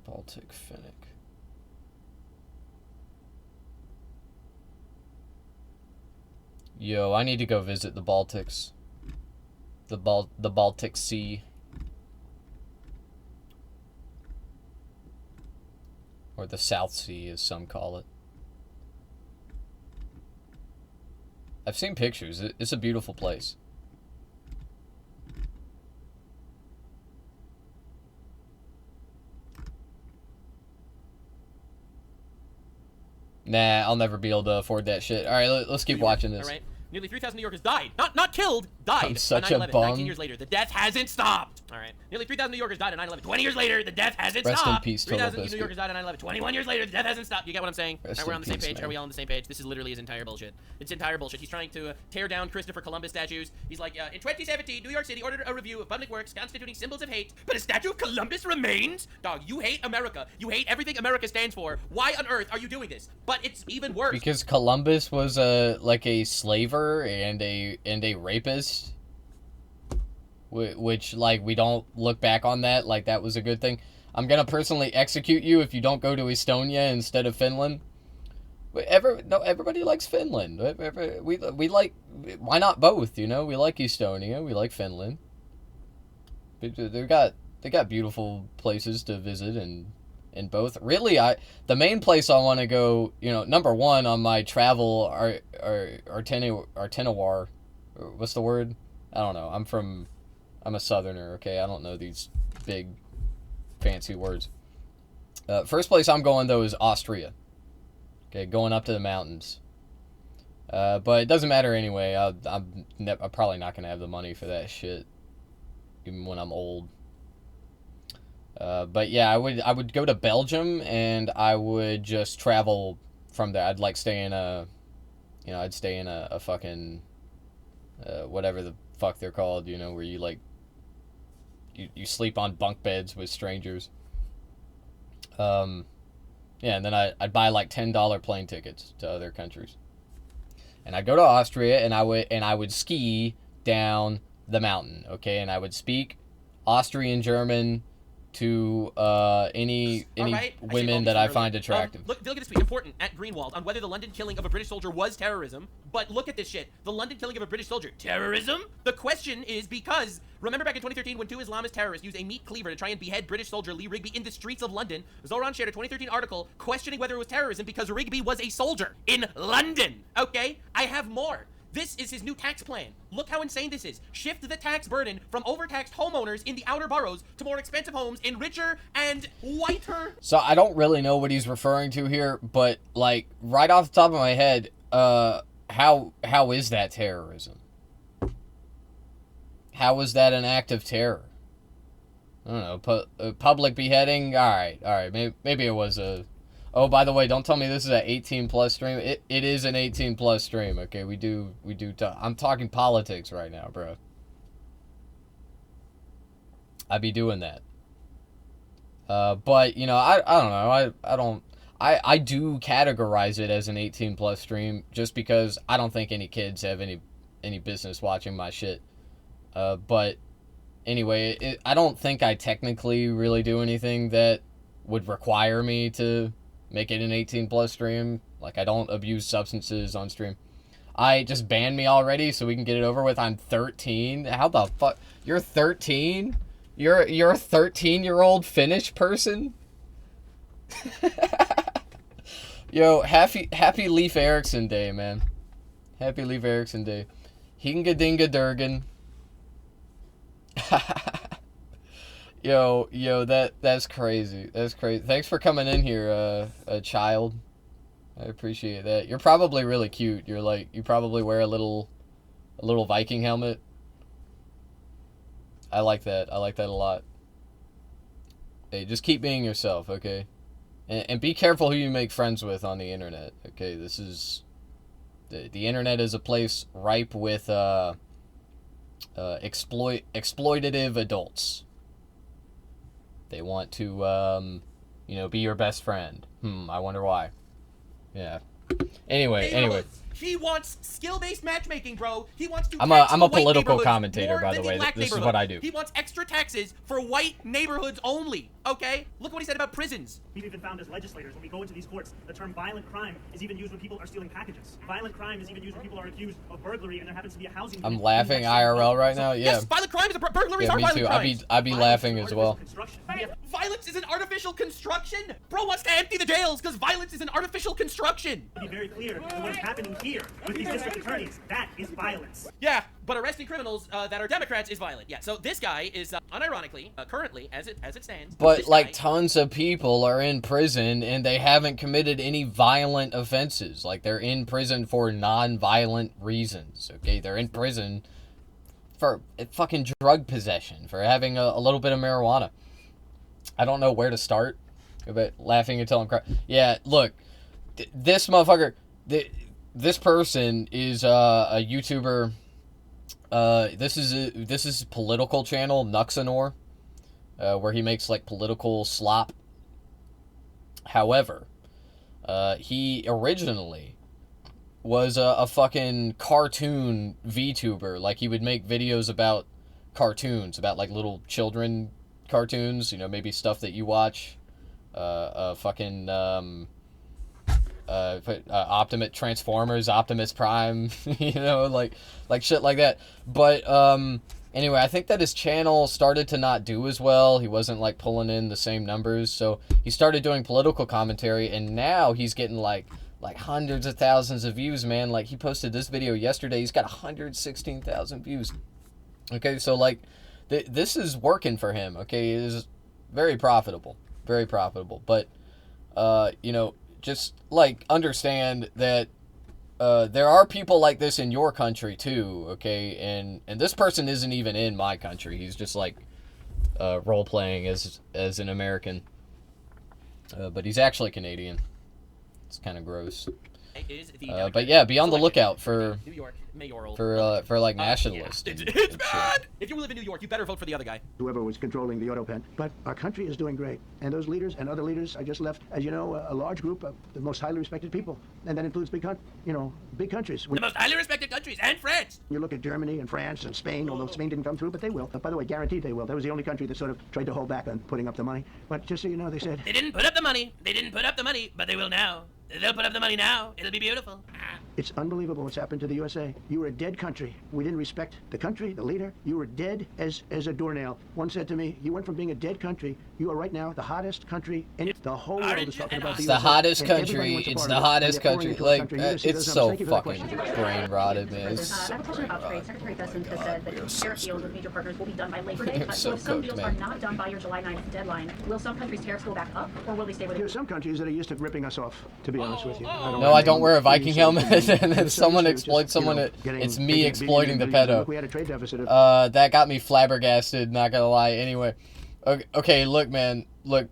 Baltic Finnic. Yo, I need to go visit the Baltics. The Baltic Sea. Or the South Sea, as some call it. I've seen pictures. It's a beautiful place. Nah, I'll never be able to afford that shit. All right, let's keep watching this. All right. Nearly 3,000 New Yorkers died. Not killed, died. I'm such on 9/11. a bum. 19 years later, the death hasn't stopped. All right. Nearly 3,000 New Yorkers died on 9/11. 20 years later, the death hasn't Rest stopped. in peace, Total 3,000 New Biscuit. Yorkers died on 9/11. 21 years later, the death hasn't stopped. You get what I'm saying? Rest Are we in on the same peace, page? man. Are we all on the same page? This is literally his entire bullshit. It's entire bullshit. He's trying to tear down Christopher Columbus statues. He's like, in 2017, New York City ordered a review of public works constituting symbols of hate, but a statue of Columbus remains? Dog, you hate America. You hate everything America stands for. Why on earth are you doing this? But it's even worse. Because Columbus was like a slaver and a rapist, which like we don't look back on that like that was a good thing. I'm gonna personally execute you if you don't go to Estonia instead of Finland. Everybody likes Finland. We like, why not both? You know, we like Estonia, we like Finland. They got beautiful places to visit in both. Really, the main place I want to go, you know, number one on my travel itinerary. What's the word? I don't know. I'm a southerner, okay? I don't know these big fancy words. First place I'm going though is Austria. Okay, going up to the mountains. But it doesn't matter anyway. I'm probably not gonna have the money for that shit, even when I'm old. But yeah, I would go to Belgium and I would just travel from there. I'd like stay in a, you know, I'd stay in a fucking, whatever the fuck they're called, you know, where you like, you sleep on bunk beds with strangers. Yeah, and then I'd buy like $10 plane tickets to other countries. And I'd go to Austria and I would ski down the mountain, okay? And I would speak Austrian German to any right. women that I find attractive. Look at this tweet. Important at Greenwald on whether the London killing of a British soldier was terrorism. But look at this shit. The London killing of a British soldier. Terrorism? The question is because, remember back in 2013 when two Islamist terrorists used a meat cleaver to try and behead British soldier Lee Rigby in the streets of London? Zoran shared a 2013 article questioning whether it was terrorism because Rigby was a soldier in London. Okay? I have more. This is his new tax plan. Look how insane this is. Shift the tax burden from overtaxed homeowners in the outer boroughs to more expensive homes in richer and whiter. So I don't really know what he's referring to here, but like right off the top of my head, how is that terrorism? How is that an act of terror? I don't know. Public beheading. All right. Maybe it was a. Oh, by the way, don't tell me this is an 18+ stream. It is an 18+ stream, okay? We do I'm talking politics right now, bro. I'd be doing that. But, you know, I don't know. I do categorize it as an 18+ stream just because I don't think any kids have any business watching my shit. But anyway, I don't think I technically really do anything that would require me to make it an 18+ stream. Like, I don't abuse substances on stream. Just ban me already so we can get it over with. I'm 13. How the fuck? You're 13? You're a 13-year-old Finnish person? Yo, happy Leif Erikson Day, man. Happy Leif Erikson Day. Hinga dinga durgan. Yo, that's crazy. That's crazy. Thanks for coming in here, a child. I appreciate that. You're probably really cute. You probably wear a little Viking helmet. I like that. I like that a lot. Hey, just keep being yourself, okay? And be careful who you make friends with on the internet, okay? This is the internet is a place ripe with exploitative adults. They want to, be your best friend. I wonder why. Yeah. Anyway. He wants skill-based matchmaking, bro. He wants to I'm tax a the white political neighborhoods commentator, more by than the way. black This is neighborhood. what I do. He wants extra taxes for white neighborhoods only, okay? Look what he said about prisons. We've even found as legislators, when we go into these courts, the term violent crime is even used when people are stealing packages. Violent crime is even used when people are accused of burglary and there happens to be a housing... I'm laughing IRL right now. Yeah. Yes, violent crimes, burglaries Yeah, are me violent too. crimes. I'd be laughing as well. Violence is an artificial construction? Bro wants to empty the jails because violence is an artificial construction. To be very clear, what is happening here with these district attorneys, that is violence. Yeah, but arresting criminals that are Democrats is violent. Yeah, so this guy is, unironically, currently, as it stands... But, like, tons of people are in prison and they haven't committed any violent offenses. Like, they're in prison for non-violent reasons, okay? They're in prison for fucking drug possession, for having a little bit of marijuana. I don't know where to start, but laughing until I'm crying. Yeah, look, this motherfucker, this person is a YouTuber. This is political channel, Nuxanor, where he makes, like, political slop. However, he originally was a fucking cartoon VTuber. Like, he would make videos about cartoons, about, like, little children cartoons, you know, maybe stuff that you watch, Optimus Transformers, Optimus Prime, you know, like shit like that. But anyway, I think that his channel started to not do as well. He wasn't, like, pulling in the same numbers, so he started doing political commentary, and now he's getting like hundreds of thousands of views, man. Like, he posted this video yesterday, he's got 116,000 views. Okay, so, like, this is working for him, okay? It is very profitable, but, you know, just, like, understand that there are people like this in your country, too, okay? And this person isn't even in my country. He's just, like, role-playing as an American. But he's actually Canadian. It's kind of gross. But yeah, be on the lookout for New York mayoral for like nationalists. Yeah. It's bad. If you live in New York, you better vote for the other guy. Whoever was controlling the auto pen. But our country is doing great, and those leaders and other leaders I just left, as you know, a large group of the most highly respected people, and that includes big countries. The most highly respected countries, and France. You look at Germany and France and Spain, although Spain didn't come through, but they will. By the way, guaranteed they will. That was the only country that sort of tried to hold back on putting up the money. But just so you know, they said they didn't put up the money. They didn't put up the money, but they will now. They'll put up the money now. It'll be beautiful. It's unbelievable what's happened to the USA. You were a dead country. We didn't respect the country, the leader. You were dead as a doornail. One said to me, you went from being a dead country, you are right now the hottest country in the whole world is talking about the USA. It's the hottest country. It's the hottest country. Like, it's so fucking brain rotted, man. I have a question about trade. Secretary Bessent has said that tariff deals with major partners will be done by Labor Day. So if some deals are not done by your July 9th deadline, will some countries' tariffs go back up, or will they stay where they are? There are some countries that are used to ripping us off, to be honest with you. No, I don't wear a Viking helmet, and then someone exploits someone. It's me exploiting the pedo. We had a trade deficit. That got me flabbergasted. Not gonna lie. Anyway, okay. Look, man. Look,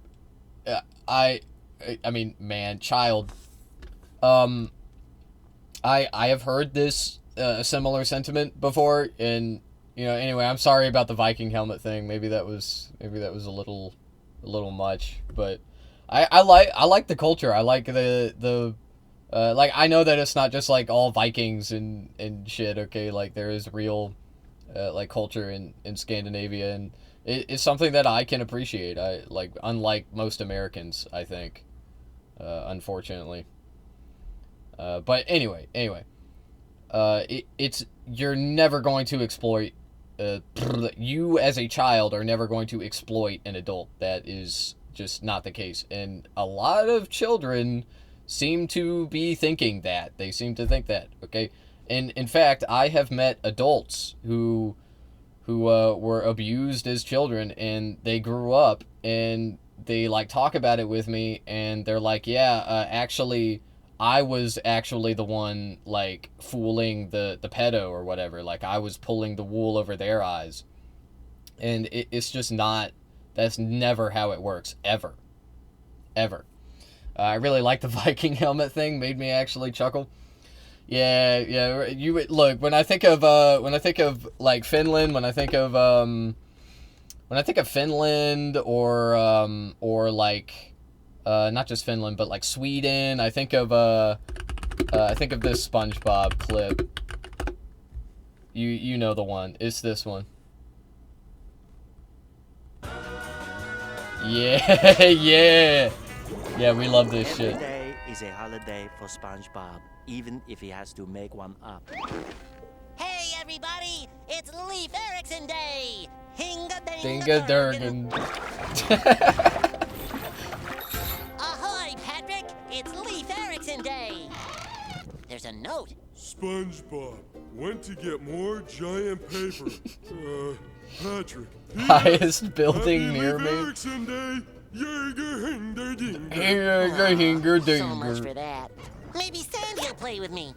I mean, man, child. I have heard this similar sentiment before, and you know. Anyway, I'm sorry about the Viking helmet thing. Maybe that was a little much, but I like the culture. I like the like, I know that it's not just like all Vikings and shit, okay? Like, there is real like culture in Scandinavia, and it's something that I can appreciate. I like, unlike most Americans, I think, unfortunately. But anyway, it's you're never going to exploit. You as a child are never going to exploit an adult. That is just not the case, and a lot of children seem to be thinking that. They seem to think that, okay? And in fact, I have met adults who were abused as children, and they grew up, and they, like, talk about it with me, and they're like, yeah, actually, I was actually the one, like, fooling the pedo or whatever. Like, I was pulling the wool over their eyes. And it's just not, that's never how it works, ever. Ever. I really like the Viking helmet thing. Made me actually chuckle. Yeah. You look, when I think of like Finland, when I think of Finland or like not just Finland, but like Sweden, I think of I think of this SpongeBob clip. You know the one. It's this one. Yeah, yeah. Yeah, we love this shit. Every day is a holiday for SpongeBob, even if he has to make one up. Hey, everybody! It's Leif Erikson Day! Dinga-durgan. Ahoy, Patrick! It's Leif Erikson Day! There's a note. SpongeBob went to get more giant paper. Patrick. Highest building near me. Erikson Day. So much for that. Maybe Sandy will play with me.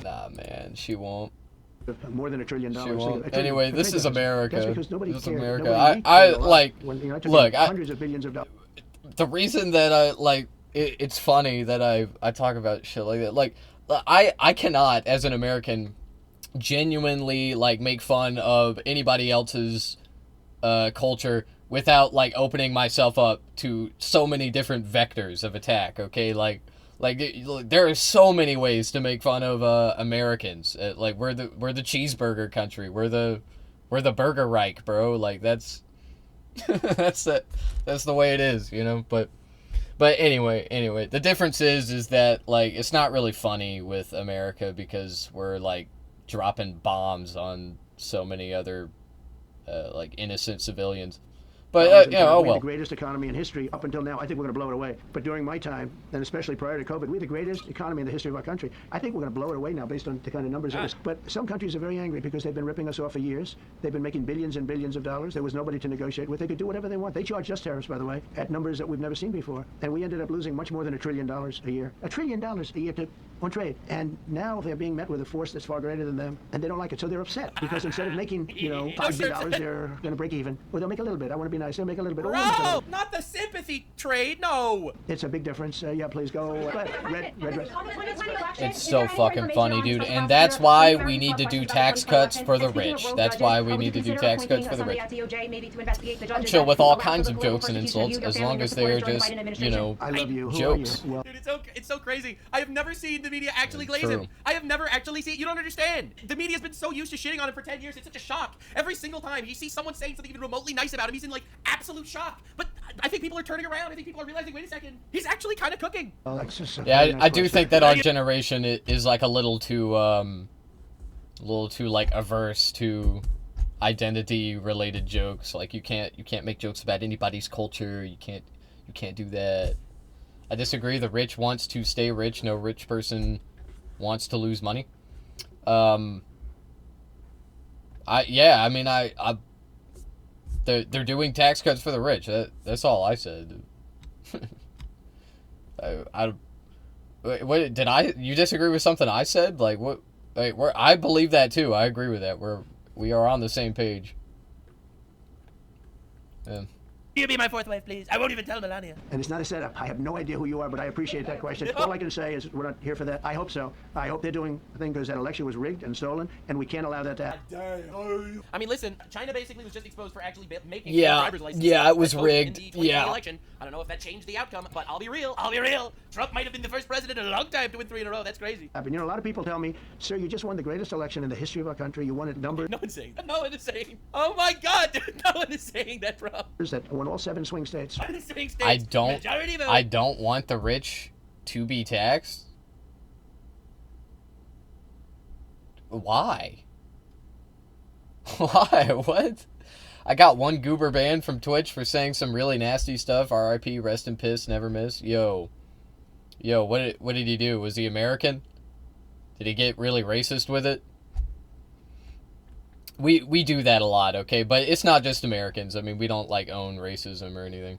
Nah, man, she won't. More than $1 trillion. She won't. Anyway, this is America. That's because nobody This is cared. America. Nobody I cared a lot like. when the United States Look, had hundreds of billions of dollars. The reason that I like it's funny that I talk about shit like that. Like, I cannot, as an American, genuinely like make fun of anybody else's culture without like opening myself up to so many different vectors of attack. Okay, like there are so many ways to make fun of Americans. Like we're the cheeseburger country. We're the Burger Reich, bro. Like that's that's the way it is, you know. But anyway, the difference is that like it's not really funny with America because we're like dropping bombs on so many other like innocent civilians. But yeah, oh we had well. the greatest economy in history up until now. I think we're going to blow it away. But during my time, and especially prior to COVID, we had the greatest economy in the history of our country. I think we're going to blow it away now based on the kind of numbers. But some countries are very angry because they've been ripping us off for years. They've been making billions and billions of dollars. There was nobody to negotiate with. They could do whatever they want. They charged us tariffs, by the way, at numbers that we've never seen before. And we ended up losing much more than $1 trillion a year. $1 trillion a year on trade. And now they're being met with a force that's far greater than them, and they don't like it. So they're upset because instead of making, $5 billion, they're going to break even. Or they'll make a little bit. I want to be nice. They'll make a little bit. Bro, not the sympathy trade, no. It's a big difference. Yeah, please go. Red. It's so fucking funny, dude. And that's why we need to do tax cuts for the rich. That's why we need to do tax cuts for the rich. I'm chill with all kinds of jokes and insults as long as they're just, I love you. Jokes. Dude, it's so crazy. I have never seen the media actually glaze him. I have never actually seen. You don't understand. The media's been so used to shitting on him for 10 years. It's such a shock. Every single time you see someone saying something even remotely nice about him, he's in like absolute shock. But I think people are turning around. I think people are realizing, wait a second, he's actually kind of cooking. Yeah, I do think that our generation is like a little too like averse to identity related jokes. Like you can't make jokes about anybody's culture. You can't do that. I disagree. The rich wants to stay rich. No rich person wants to lose money. They're doing tax cuts for the rich. That's all I said. What did you disagree with something I said? Like what? I believe that too. I agree with that. We are on the same page. Yeah. You be my fourth wife, please. I won't even tell Melania. And it's not a setup. I have no idea who you are, but I appreciate that question. All I can say is we're not here for that. I hope so. I hope they're doing the thing because that election was rigged and stolen, and we can't allow that to happen. I mean, listen, China basically was just exposed for actually making driver's license. Yeah, it was rigged. In the 2020 election. I don't know if that changed the outcome, but I'll be real. Trump might have been the first president in a long time to win 3 in a row. That's crazy. A lot of people tell me, sir, you just won the greatest election in the history of our country. You won it numbered. No one's saying that. No one is saying. Oh my God, dude, no one is saying that, bro. That won all 7 swing states. I don't want the rich to be taxed. Why? Why? What? I got one goober banned from Twitch for saying some really nasty stuff. RIP, rest in piss, never miss. Yo, what did he do? Was he American? Did he get really racist with it? We do that a lot, okay? But it's not just Americans. I mean, we don't, like, own racism or anything.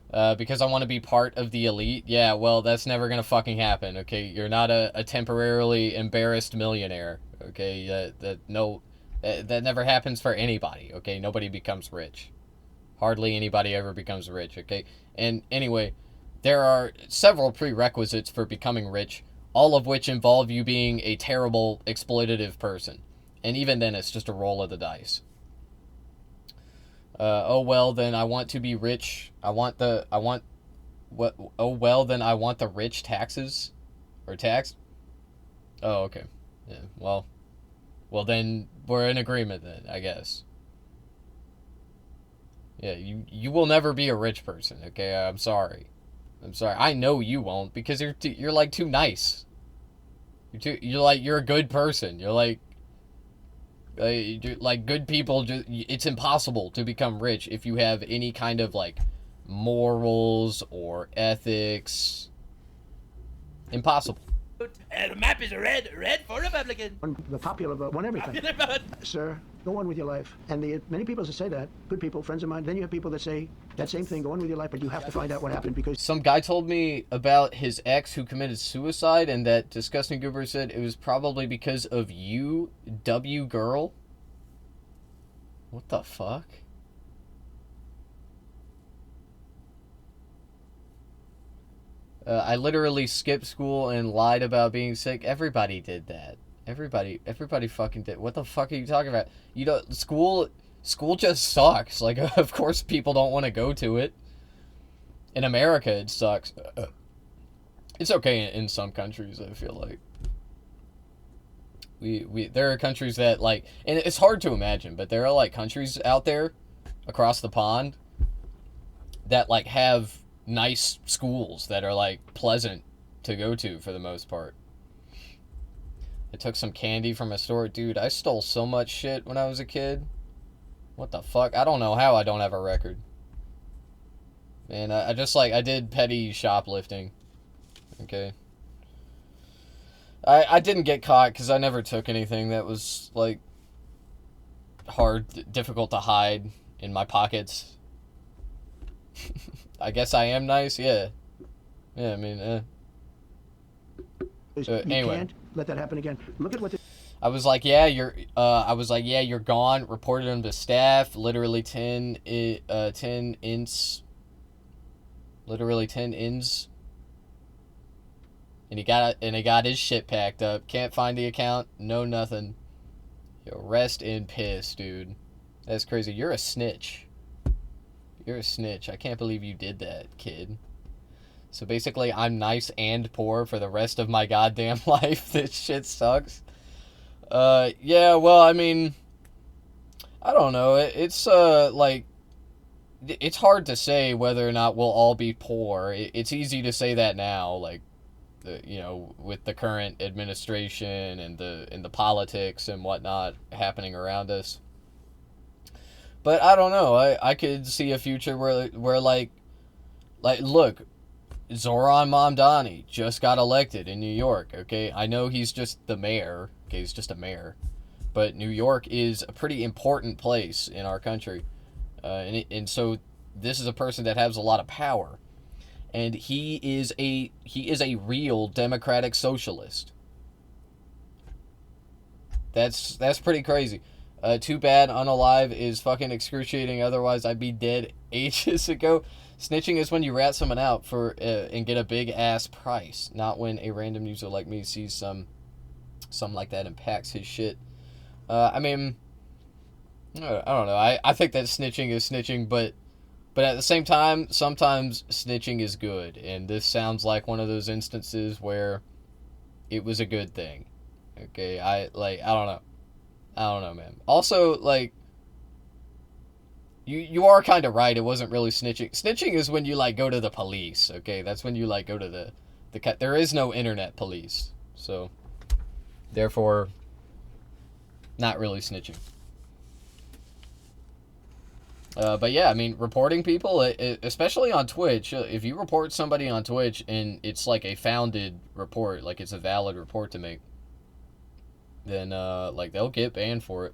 Because I want to be part of the elite? Yeah, well, that's never gonna fucking happen, okay? You're not a temporarily embarrassed millionaire, okay? That never happens for anybody, okay? Nobody becomes rich. Hardly anybody ever becomes rich, okay? And anyway, there are several prerequisites for becoming rich, all of which involve you being a terrible, exploitative person. And even then, it's just a roll of the dice. Oh well, then I want to be rich. I want What? Oh, well, then I want the rich taxes? Or tax? Oh, okay. Yeah, well, then we're in agreement then, I guess. Yeah, you will never be a rich person, okay? I'm sorry. I know you won't, because you're like too nice. You're a good person. You're like good people. It's impossible to become rich if you have any kind of like morals or ethics. Impossible. The map is red for Republican. The popular vote, won everything. Popular vote. Sir, go on with your life. And many people that say that, good people, friends of mine, then you have people that say that same thing, go on with your life, but you have to find out what happened because... Some guy told me about his ex who committed suicide, and that disgusting goober said it was probably because of you, W girl. What the fuck? I literally skipped school and lied about being sick. Everybody did that. Everybody fucking did. What the fuck are you talking about? You know, school just sucks. Like, of course people don't want to go to it. In America, it sucks. It's okay in some countries, I feel like. There are countries that, like, and it's hard to imagine, but there are, like, countries out there across the pond that, like, have nice schools that are, like, pleasant to go to for the most part. I took some candy from a store. Dude, I stole so much shit when I was a kid. What the fuck? I don't know how I don't have a record. Man, I just, like, I did petty shoplifting. Okay. I didn't get caught because I never took anything that was, like, difficult to hide in my pockets. I guess I am nice, yeah. Yeah, I mean, anyway. Can't let that happen again. Look at what I was like, yeah, you're gone. Reported him to staff. Literally 10 ins. Literally 10 ins. And he got his shit packed up. Can't find the account. No nothing. Yo, rest in piss, dude. That's crazy. You're a snitch. You're a snitch. I can't believe you did that, kid. So basically, I'm nice and poor for the rest of my goddamn life. This shit sucks. Yeah, well, I mean, I don't know. It's, like, it's hard to say whether or not we'll all be poor. It's easy to say that now, like, you know, with the current administration and the politics and whatnot happening around us. But I don't know. I could see a future where like look, Zoran Mamdani just got elected in New York. Okay, I know he's just the mayor. Okay, he's just a mayor, but New York is a pretty important place in our country, and so this is a person that has a lot of power. And he is a real democratic socialist. That's pretty crazy. Too bad Unalive is fucking excruciating. Otherwise, I'd be dead ages ago. Snitching is when you rat someone out for and get a big ass price, not when a random user like me sees some like that and packs his shit. I mean, I don't know. I think that snitching is snitching, but at the same time, sometimes snitching is good, and this sounds like one of those instances where it was a good thing. Okay, I don't know, man. Also, like, you are kind of right. It wasn't really snitching. Snitching is when you, like, go to the police. Okay, that's when you, like, go to the there is no internet police, so therefore, not really snitching. But yeah, I mean, reporting people, especially on Twitch, if you report somebody on Twitch and it's like a founded report, like it's a valid report to make, then like they'll get banned for it.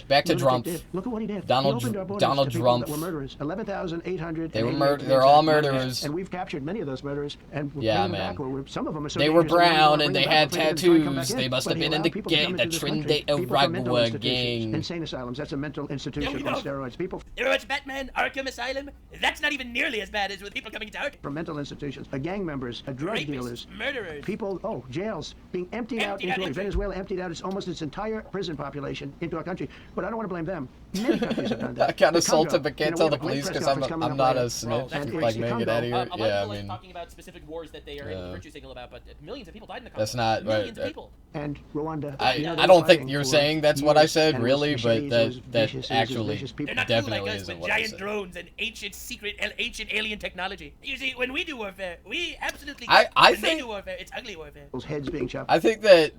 Back to Trump. Look at what he did. Donald Trump. That were murderers. 11,800. They were they're all murderers. And we've captured many of those murderers. And yeah, man. Back. Some of them are so they were brown and they had tattoos. They must have been in the gang, the Trinidad gang. Insane asylums. That's a mental institution on steroids. People. You know what's Batman Arkham Asylum? That's not even nearly as bad as with people coming to Arkham. From mental institutions, gang members, drug dealers, murderers, people. Jails being emptied out into Venezuela. Emptied out almost its entire prison population into our country. but I don't want to blame them. Many countries have done that. I got The assaulted, Congo, but can't we tell have the a great police press because conference coming I'm up not later. a snitch. that's Like, man, get out of here. A lot of Yeah, I people mean, talking about specific wars that they are able to virtue signal about, but millions of people died in the Congo. that's not millions right. of people. And Rwanda. I don't think you're saying that's what I said, really, but that actually They're not definitely like us isn't with what I giant said. drones and ancient alien technology. You see, when we do warfare, we absolutely. I when think they do warfare, it's ugly warfare. Those heads being chopped. I think that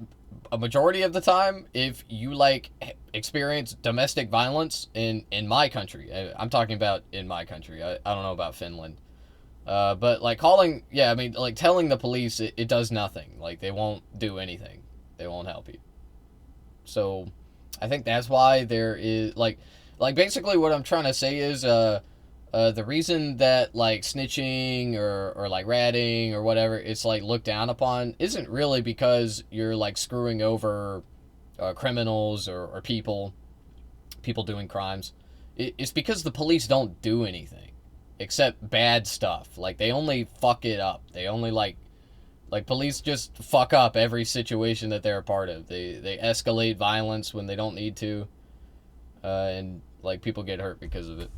a majority of the time, if you like experience domestic violence in my country, I'm talking about in my country. I don't know about Finland, but like telling the police, it does nothing. Like, they won't do anything. They won't help you. So I think that's why there is like basically what I'm trying to say is the reason that like snitching or like ratting or whatever it's like looked down upon isn't really because you're like screwing over criminals or people doing crimes. It's because the police don't do anything except bad stuff. Like, they only fuck it up. They only like police just fuck up every situation that they're a part of. They escalate violence when they don't need to, and like people get hurt because of it.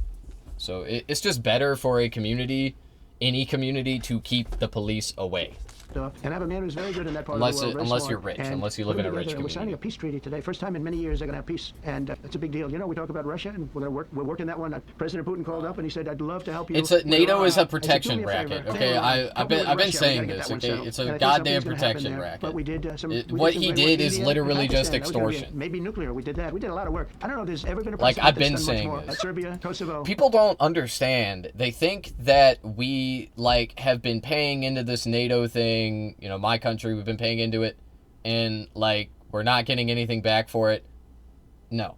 So it's just better for any community, to keep the police away. And I have a man who's very good in that part of the world. Unless you're rich, unless you live in a rich community. We're signing a peace treaty today. First time in many years they're going to have peace, and it's a big deal. You know, we talk about Russia, and we're working that one. President Putin called up and he said, "I'd love to help you." NATO is a protection racket. Okay, I've been saying this. Okay, it's a goddamn protection racket. But we did what he did is literally just extortion. Maybe nuclear. We did that. We did a lot of work. I don't know if there's ever been a like I've been that's done saying much more. this. Serbia, Kosovo. People don't understand. They think that we like have been paying into this NATO thing. You know, my country, we've been paying into it, and like we're not getting anything back for it. No,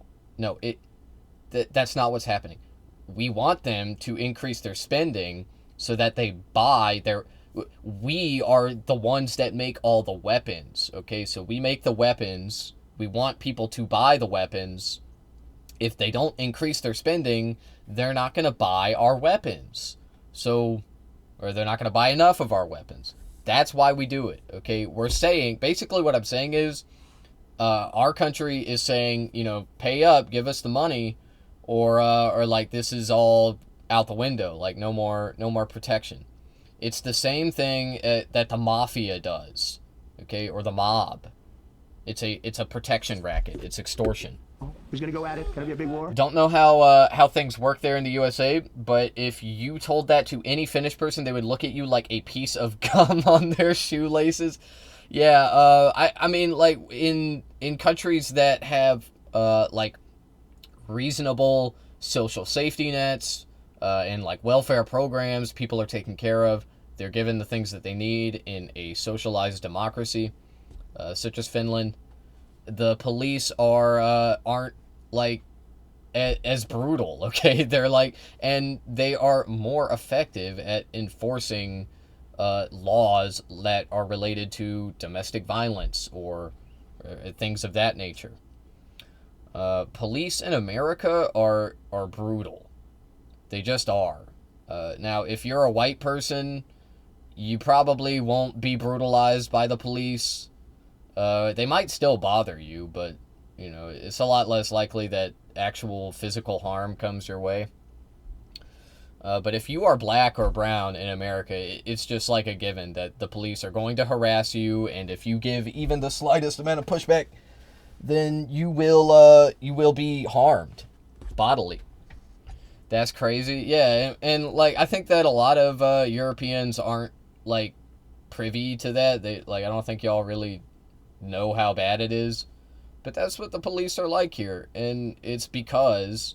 that's not what's happening. We want them to increase their spending so that they buy their. We are the ones that make all the weapons. Okay, so we make the weapons. We want people to buy the weapons. If they don't increase their spending, they're not going to buy our weapons. So, or they're not going to buy enough of our weapons. That's why we do it, okay? We're saying, basically what I'm saying is, our country is saying, you know, pay up, give us the money, or like this is all out the window, like no more protection. It's the same thing that the mafia does, okay, or the mob. It's a protection racket. It's extortion. Who's going to go at it? Going to be a big war? Don't know how things work there in the USA, but if you told that to any Finnish person, they would look at you like a piece of gum on their shoelaces. Yeah, I mean, like, in countries that have, like, reasonable social safety nets, and, like, welfare programs, people are taken care of, they're given the things that they need in a socialized democracy, such as Finland. The police aren't like as brutal, okay? They're like, and they are more effective at enforcing laws that are related to domestic violence or things of that nature. Police in America are brutal. They just are. Now, if you're a white person, you probably won't be brutalized by the police. They might still bother you, but, you know, it's a lot less likely that actual physical harm comes your way. But if you are black or brown in America, it's just like a given that the police are going to harass you, and if you give even the slightest amount of pushback, then you will be harmed bodily. That's crazy. Yeah, and like, I think that a lot of Europeans aren't, like, privy to that. I don't think y'all really know how bad it is, but that's what the police are like here, and it's because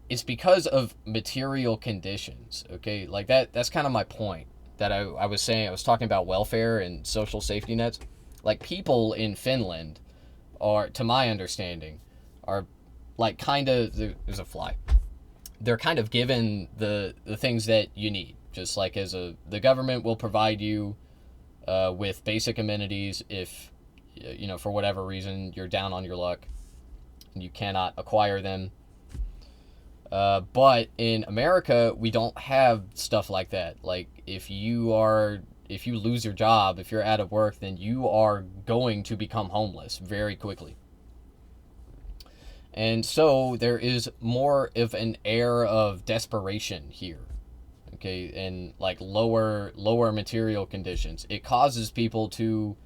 it's because of material conditions, okay? Like, that's kind of my point that I was saying. I was talking about welfare and social safety nets. Like, people in Finland are, to my understanding, are like kind of, there's a fly, they're kind of given the things that you need. Just like the government will provide you with basic amenities if, you know, for whatever reason you're down on your luck and you cannot acquire them. But in America, we don't have stuff like that. Like, if you are if you lose your job, if you're out of work, then you are going to become homeless very quickly. And so there is more of an air of desperation here. Okay, and like lower material conditions. It causes people to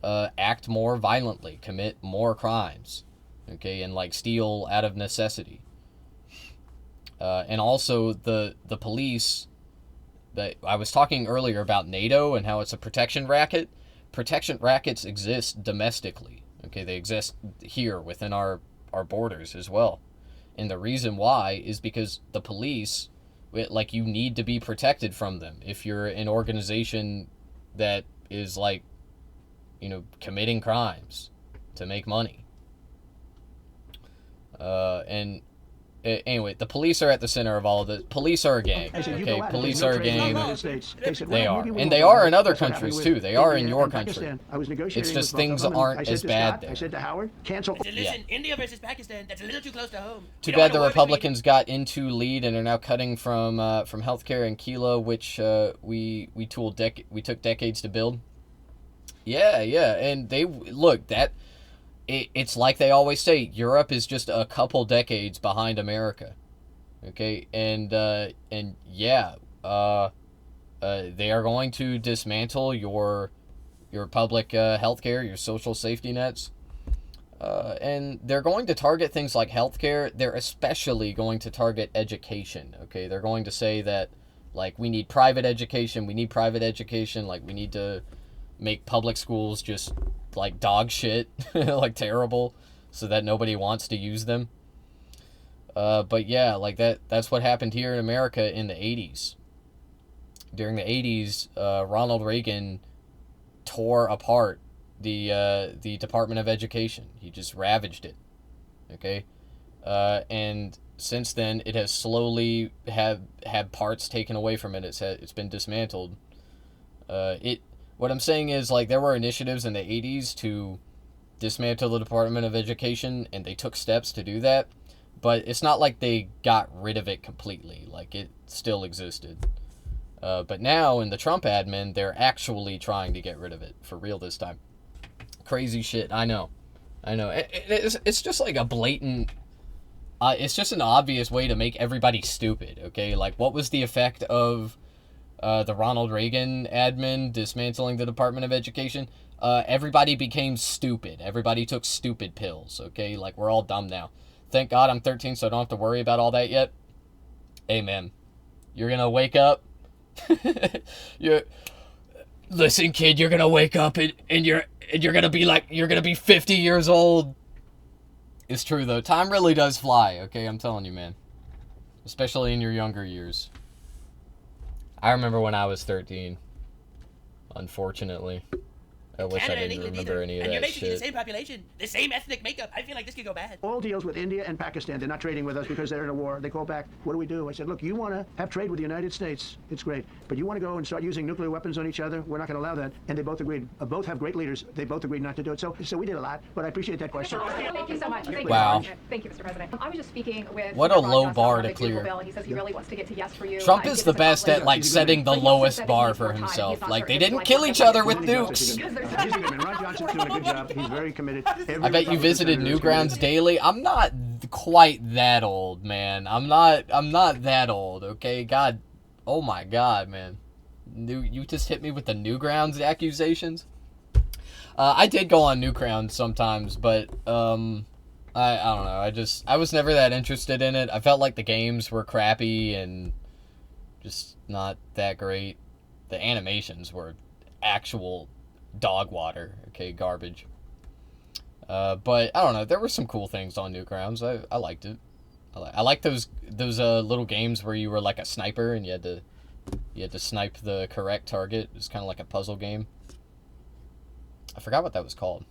act more violently, commit more crimes. Okay, and like steal out of necessity. And also the police, that I was talking earlier about NATO and how it's a protection racket. Protection rackets exist domestically. Okay, they exist here within our borders as well. And the reason why is because the police, like, you need to be protected from them if you're an organization that is, like, you know, committing crimes to make money. And anyway, the police are at the center of all of this. Police are a gang. Okay, police are a gang. They are, and they are in other countries too. They are in your country. It's just things aren't as bad there. I said to Howard, cancel. Listen, India versus Pakistan. That's a little too close to home. Too bad the Republicans got into lead and are now cutting from healthcare and Kila, which we took decades to build. Yeah, and they look that. It's like they always say, Europe is just a couple decades behind America. Okay, and yeah, they are going to dismantle your public healthcare, your social safety nets, and they're going to target things like healthcare. They're especially going to target education. Okay, they're going to say that, like, we need private education. Like, we need to make public schools just like dog shit, like terrible, so that nobody wants to use them. But yeah, like that's what happened here in America in the 80s. During the 80s, Ronald Reagan tore apart the Department of Education. He just ravaged it. Okay? And since then, it has slowly had parts taken away from it. It's been dismantled. What I'm saying is, like, there were initiatives in the 80s to dismantle the Department of Education, and they took steps to do that, but it's not like they got rid of it completely. Like, it still existed. But now, in the Trump admin, they're actually trying to get rid of it, for real this time. Crazy shit, I know. It's just like a blatant... it's just an obvious way to make everybody stupid, okay? Like, what was the effect of... the Ronald Reagan admin dismantling the Department of Education? Everybody became stupid. Everybody took stupid pills, okay? Like, we're all dumb now. Thank God I'm 13, so I don't have to worry about all that yet. Hey, man. You're gonna wake up. Listen, kid, you're gonna wake up and you're gonna be like, you're gonna be 50 years old. It's true, though. Time really does fly, okay? I'm telling you, man. Especially in your younger years. I remember when I was 13. Unfortunately. I wish I didn't remember any of that shit. And you're basically the same population, the same ethnic makeup. I feel like this could go bad. All deals with India and Pakistan. They're not trading with us because they're in a war. They call back, what do we do? I said, look, you want to have trade with the United States. It's great. But you want to go and start using nuclear weapons on each other? We're not going to allow that. And they both agreed. Both have great leaders. They both agreed not to do it. So we did a lot. But I appreciate that question. Thank you so much. Wow. Thank you, Mr. President. I was just speaking with... What a low bar to clear. He says he really wants to get to yes for you. Trump is the best at, like, setting the lowest bar for himself. Like, they didn't kill each other with nukes. Johnson's doing a good job. He's very committed. I bet you visited Newgrounds daily. I'm not quite that old, man. I'm not that old, okay? God, oh my God, man. You just hit me with the Newgrounds accusations? I did go on Newgrounds sometimes, but I don't know. I was never that interested in it. I felt like the games were crappy and just not that great. The animations were actual dog water, okay, garbage. But I don't know, there were some cool things on Newgrounds. I liked it. I like those little games where you were like a sniper and you had to snipe the correct target. It was kind of like a puzzle game. I forgot what that was called.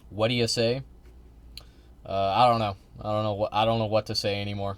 What do you say? I don't know. I don't know what to say anymore.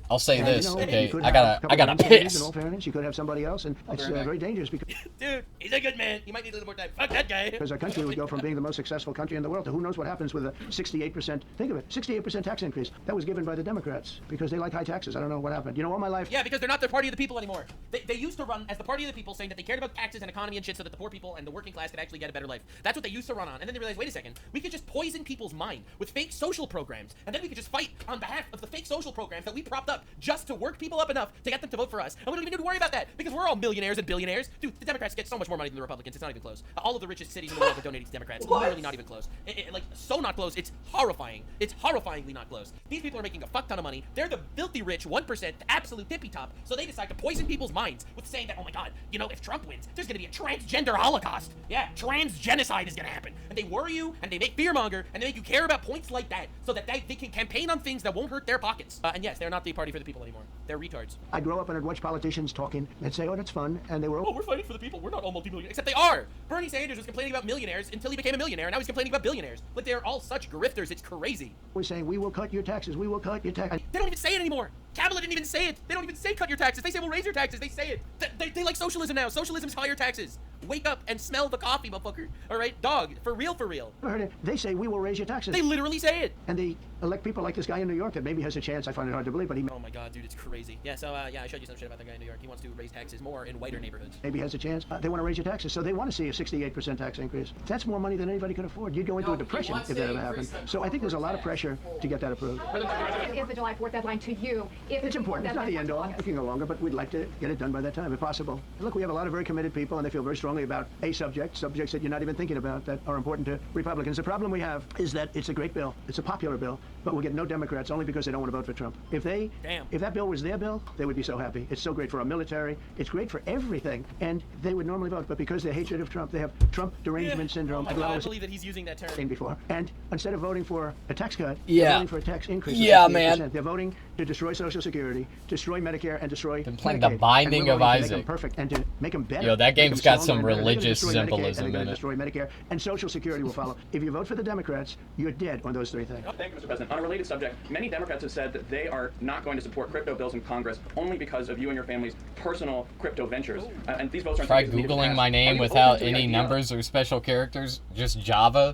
I'll say this, you know, okay? you I could gotta have piss. In all fairness, you could have somebody else, and it's very dangerous because Dude, he's a good man. He might need a little more time. Fuck that guy. because our country would go from being the most successful country in the world to who knows what happens with a 68%. Think of it, 68% tax increase. That was given by the Democrats because they like high taxes. I don't know what happened. You know, all my life. Yeah, because they're not the party of the people anymore. They used to run as the party of the people, saying that they cared about taxes and economy and shit so that the poor people and the working class could actually get a better life. That's what they used to run on. And then they realized, wait a second, we could just poison people's mind with fake social programs, and then we could just fight on behalf of the fake social programs that we propped up just to work people up enough to get them to vote for us. And we don't even need to worry about that because we're all millionaires and billionaires. Dude, the Democrats get so much more money than the Republicans. It's not even close. All of the richest cities in the world are donating to Democrats. Literally not even close. Like, so not close. It's horrifying. It's horrifyingly not close. These people are making a fuck ton of money. They're the filthy rich 1%, the absolute tippy top. So they decide to poison people's minds with saying that, oh my god, you know, if Trump wins, there's gonna be a transgender holocaust. Yeah, trans genocide is gonna happen. And they worry you, and they make fearmonger, and they make you care about points like that so that they can campaign on things that won't hurt their pockets. And yes, they're not the party for the people anymore. They're retards. I'd grow up and I'd watch politicians talking and say, oh, that's fun. And they were, oh, we're fighting for the people. We're not all multi-millionaires. Except they are. Bernie Sanders was complaining about millionaires until he became a millionaire, and now he's complaining about billionaires. Like, they're all such grifters. It's crazy. We're saying, we will cut your taxes. We will cut your taxes. They don't even say it anymore. Kamala didn't even say it. They don't even say cut your taxes. They say we'll raise your taxes. They say it. They like socialism now. Socialism's higher taxes. Wake up and smell the coffee, motherfucker. All right, dog. For real, for real. I heard it. They say we will raise your taxes. They literally say it. And they elect people like this guy in New York that maybe has a chance. I find it hard to believe, but he. Oh my god, dude, it's crazy. Yeah, so yeah, I showed you some shit about that guy in New York. He wants to raise taxes more in whiter neighborhoods. Maybe has a chance. They want to raise your taxes, so they want to see a 68% tax increase. That's more money than anybody could afford. You'd go into a depression if that ever happened. So I think there's a lot of pressure to get that approved. Is the July 4th deadline to you? It's important. It's not the end all. It can go longer, but we'd like to get it done by that time, if possible. And look, we have a lot of very committed people, and they feel very strongly about a subjects that you're not even thinking about that are important to Republicans. The problem we have is that it's a great bill. It's a popular bill, but we'll get no Democrats only because they don't want to vote for Trump. If that bill was their bill, they would be so happy. It's so great for our military. It's great for everything, and they would normally vote. But because their hatred of Trump, they have Trump derangement syndrome. I believe that he's using that term before. And instead of voting for a tax cut, yeah, they're voting for a tax increase. Yeah, man. They're voting to destroy Social Security, destroy Medicare, and destroy Been playing The Binding of Isaac. To make them perfect and to make them better. Yo, that game's got some religious symbolism in it. Destroy Medicare, and Social Security will follow. If you vote for the Democrats, you're dead on those three things. Thank you, Mr. President. On a related subject, many Democrats have said that they are not going to support crypto bills in Congress only because of you and your family's personal crypto ventures. And these votes are Try Googling my name without any numbers or special characters, just Java,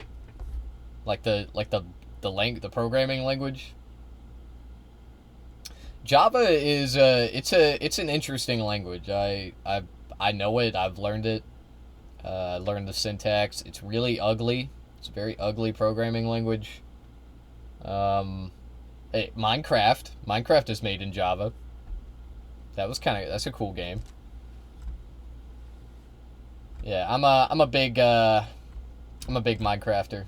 like the programming language. Java is it's an interesting language. I know it. I've learned it. I learned the syntax. It's really ugly. It's a very ugly programming language. Hey, Minecraft is made in Java. That's a cool game. Yeah, I'm a big Minecrafter.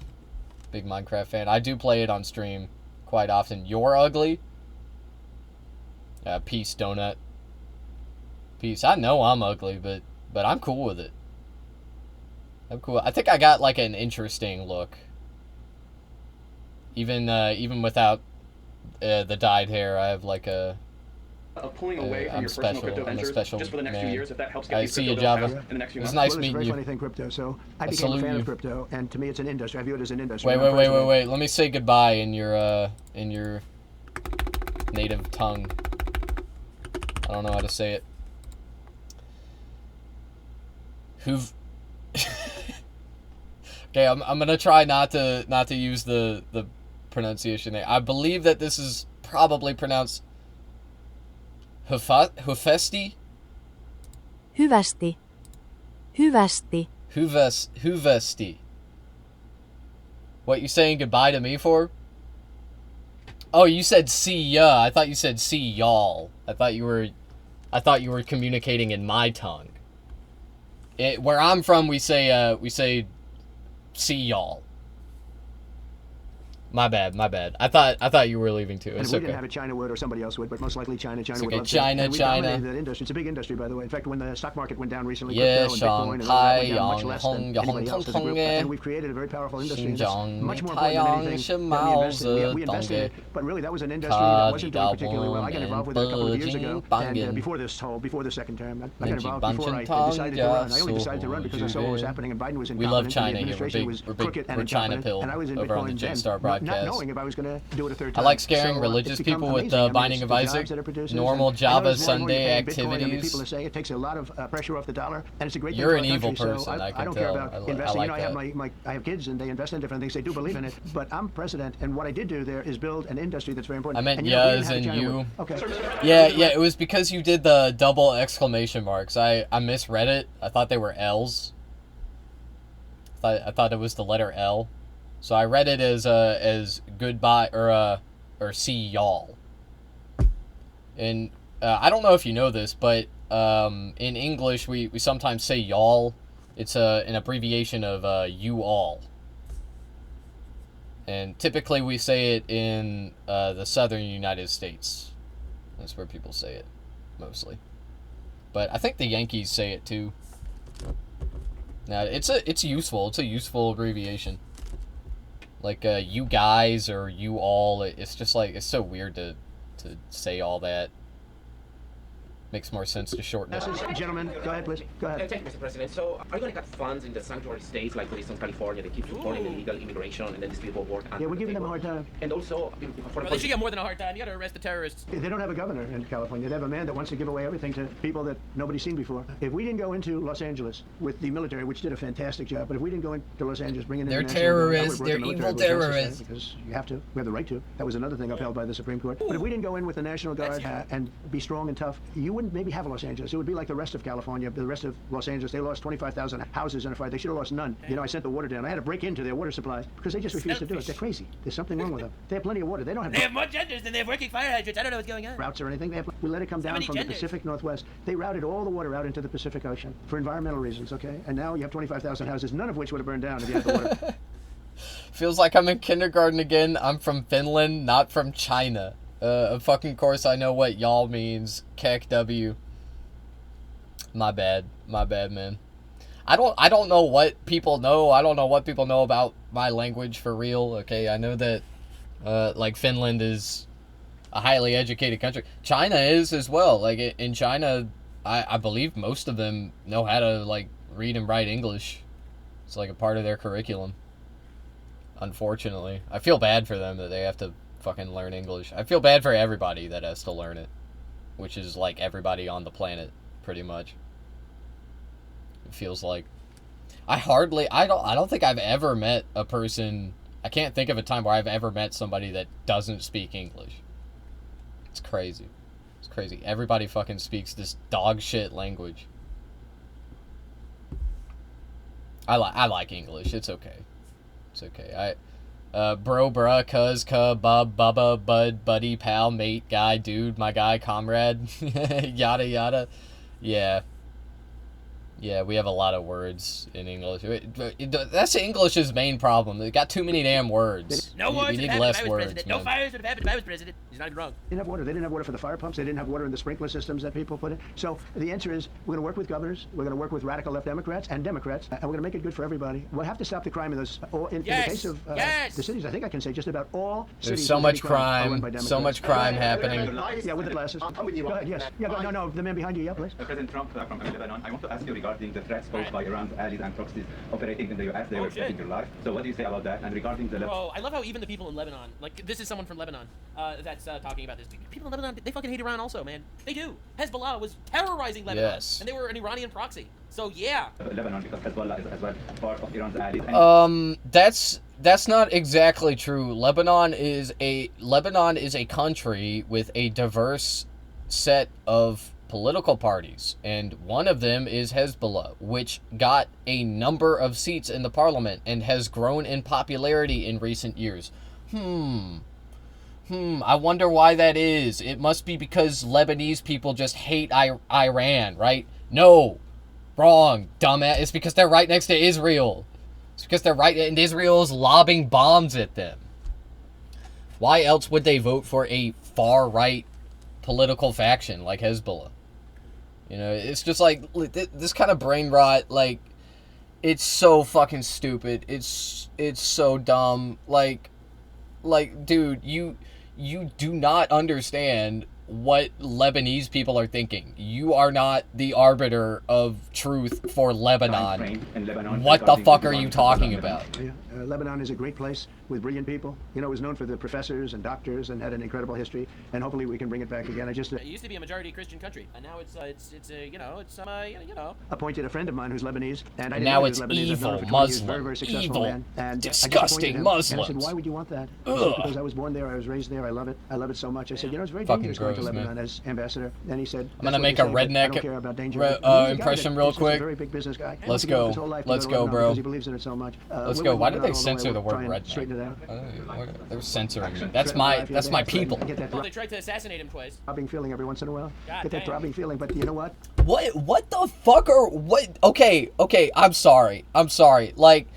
Big Minecraft fan. I do play it on stream quite often. You're ugly. Peace, Donut. Peace. I know I'm ugly, but I'm cool with it. I'm cool. I think I got like an interesting look. Even without the dyed hair, I have like a. Pulling away from your personal crypto ventures just for the next few years, if that helps get these see you, crypto bills Java. passed in the next few It's months. nice meeting It's a very you. funny thing, crypto. So I became a fan of crypto, and to me, it's an industry. I view it as an industry. Wait. Let me say goodbye in your native tongue. I don't know how to say it. Okay, I'm gonna try not to use the pronunciation there. I believe that this is probably pronounced Hufesti. Hyvästi. Huvesti. What, you saying goodbye to me for? Oh, you said see ya. I thought you said see y'all. I thought you were communicating in my tongue. Where I'm from, we say see y'all. My bad. I thought you were leaving too. It's and we okay. didn't have a China would, or somebody else would, but most likely China would okay. love China, to. And we China. dominated that industry. It's a big industry, by the way. In fact, when the stock market went down recently, Yeah, crypto and Bitcoin and all that went down much less than anybody else as a group. And we've created a very powerful industry. And that's much more important than anything that we invested in it. But really, that was an industry that wasn't doing particularly well. I got involved with it a couple of years ago, and before the second term. I got involved before I decided to run. I only decided to run because I saw what was happening, and Biden was incompetent. We love China and the here. administration was crooked and we're China incompetent, pill and I was in over on Bitcoin the then, J-Star not podcast. Not knowing if I was going to do it a third time. I like scaring So, religious it's become people with amazing. I the mean, Binding it's of the jobs Isaac, that it produces, normal and I Java know there's more and more Sunday you pay in Bitcoin. I mean, activities. people say it takes a lot of pressure off the dollar, and it's a great thing You're for an our evil country, person, so I can don't tell. care about I investing. like I have I have kids, and they invest in different things. They do believe in it, but I'm president, and what I did do there is build an industry that's very important. I meant and, yes and you. Okay. Yeah, it was because you did the double exclamation marks. I misread it. I thought they were L's. I thought it was the letter L. So I read it as goodbye or see y'all. And I don't know if you know this, but in English we sometimes say y'all. It's an abbreviation of you all. And typically we say it in the southern United States. That's where people say it mostly. But I think the Yankees say it too. Now it's useful. It's a useful abbreviation. Like you guys or you all. It's just like it's so weird to say all that. Makes more sense to shorten it. Gentlemen, go ahead, please. Go ahead. Thank you, Mr. President. So, are you going to cut funds in the sanctuary states, like for instance California, that keep supporting illegal immigration, and then these people work? Yeah, we're giving them a hard time. And also, for Well, they should get more than a hard time. You got to arrest the terrorists. They don't have a governor in California. They have a man that wants to give away everything to people that nobody's seen before. If we didn't go into Los Angeles with the military, which did a fantastic job, but if we didn't go into Los Angeles bringing in they're terrorists. They're evil terrorists. Because you have to. We have the right to. That was another thing upheld by the Supreme Court. But if we didn't go in with the National Guard and be strong and tough, you wouldn't maybe have Los Angeles. It would be like the rest of California, the rest of Los Angeles. They lost 25,000 houses in a fire. They should have lost none. You know, I sent the water down. I had to break into their water supply because they just refused to do it. They're crazy. There's something wrong with them. They have plenty of water. They don't have. They have more genders than they have working fire hydrants. I don't know what's going on. Routes or anything. We let it come down from the Pacific Northwest. They routed all the water out into the Pacific Ocean for environmental reasons. Okay, and now you have 25,000 houses, none of which would have burned down if you had the water. Feels like I'm in kindergarten again. I'm from Finland, not from China. Of fucking course I know what y'all means. Kek W. My bad, man. I don't know what people know. I don't know what people know about my language for real. Okay, I know that like Finland is a highly educated country. China is as well. Like in China, I believe most of them know how to like read and write English. It's like a part of their curriculum. Unfortunately, I feel bad for them that they have to fucking learn English. I feel bad for everybody that has to learn it, which is like everybody on the planet, pretty much. It feels like I don't think I've ever met a person. I can't think of a time where I've ever met somebody that doesn't speak English. It's crazy. It's crazy. Everybody fucking speaks this dog shit language. I like English. It's okay. It's okay. Bro, bruh, cuz, bub, bubba, bud, buddy, pal, mate, guy, dude, my guy, comrade, yada, yada. Yeah, we have a lot of words in English. That's English's main problem. They got too many damn words. No words. We need less words. No fires would have happened if I was president. He's not even wrong. They didn't have water. They didn't have water for the fire pumps. They didn't have water in the sprinkler systems that people put in. So the answer is we're going to work with governors. We're going to work with radical left Democrats and Democrats, and we're going to make it good for everybody. We'll have to stop the crime in those. In the case of the cities, I think I can say just about all cities. There's so much crime. So much crime happening. Yeah, with the glasses. Go ahead. Yes. Yeah. No. The man behind you. Yeah, please. President Trump from Lebanon. I want to ask you regarding the threats posed by Iran's allies and proxies operating in the U.S. They were threatening your life. So what do you say about that? And regarding the... Bro, I love how even the people in Lebanon, like, this is someone from Lebanon that's talking about this. People in Lebanon, they fucking hate Iran also, man. They do. Hezbollah was terrorizing Lebanon. Yes. And they were an Iranian proxy. So, yeah. Lebanon, because Hezbollah is as well part of Iran's allies. That's not exactly true. Lebanon is a country with a diverse set of political parties, and one of them is Hezbollah, which got a number of seats in the parliament and has grown in popularity in recent years. I wonder why that is. It must be because Lebanese people just hate Iran, right? No. Wrong, dumbass. It's because they're right next to Israel. It's because they're right, and Israel's lobbing bombs at them. Why else would they vote for a far-right political faction like Hezbollah? You know, it's just like this kind of brain rot. Like, it's so fucking stupid. It's so dumb. Like, dude, you do not understand what Lebanese people are thinking. You are not the arbiter of truth for Lebanon. What the fuck are you talking about? Yeah. Lebanon is a great place with brilliant people. You know, it was known for the professors and doctors and had an incredible history. And hopefully we can bring it back again. It used to be a majority Christian country, and now appointed a friend of mine who's Lebanese, and I didn't now know it's he was Lebanese. evil Very, Muslim, very successful evil, man. And disgusting Muslims. And I said, why would you want that? Ugh. Because I was born there, I was raised there, I love it. I love it so much. I said, you know, it's very Fucking dangerous going to gross, Lebanon man. as ambassador. And he said, I'm gonna make a redneck impression real quick. Very big business guy. Let's go. Let's go, bro. He believes in it so much. Let's go. Why did they censor the word redneck? They're censoring me. That's my people. Well, they tried to assassinate him twice. Throbbing feeling every once in a while. God Get that damn. throbbing feeling, but you know what? What the fuck are what? Okay, I'm sorry. Like,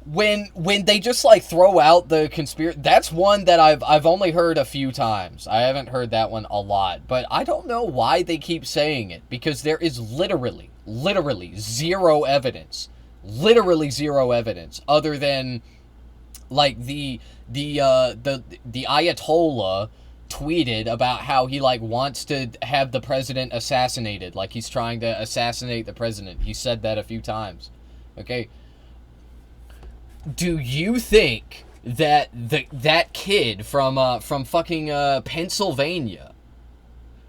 when they just like throw out the conspiracy, that's one that I've only heard a few times. I haven't heard that one a lot, but I don't know why they keep saying it, because there is literally zero evidence, other than like the Ayatollah tweeted about how he like wants to have the president assassinated, like he's trying to assassinate the president. He said that a few times. Okay, do you think that that kid from fucking Pennsylvania,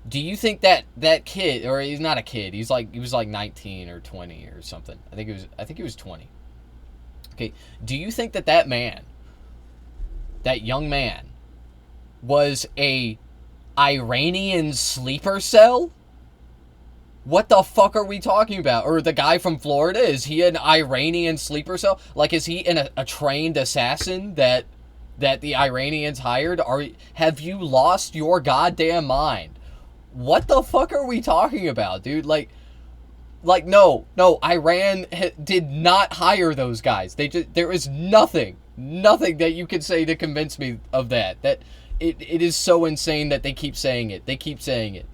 do you think that kid, or he's not a kid, he was like 19 or 20 or something, I think he was 20. Okay, do you think that young man was a Iranian sleeper cell? What the fuck are we talking about? Or the guy from Florida, is he an Iranian sleeper cell? Like, is he a trained assassin that the Iranians hired? Have you lost your goddamn mind? What the fuck are we talking about, dude? Like no, Iran did not hire those guys. There is nothing that you can say to convince me of that. That it is so insane that they keep saying it.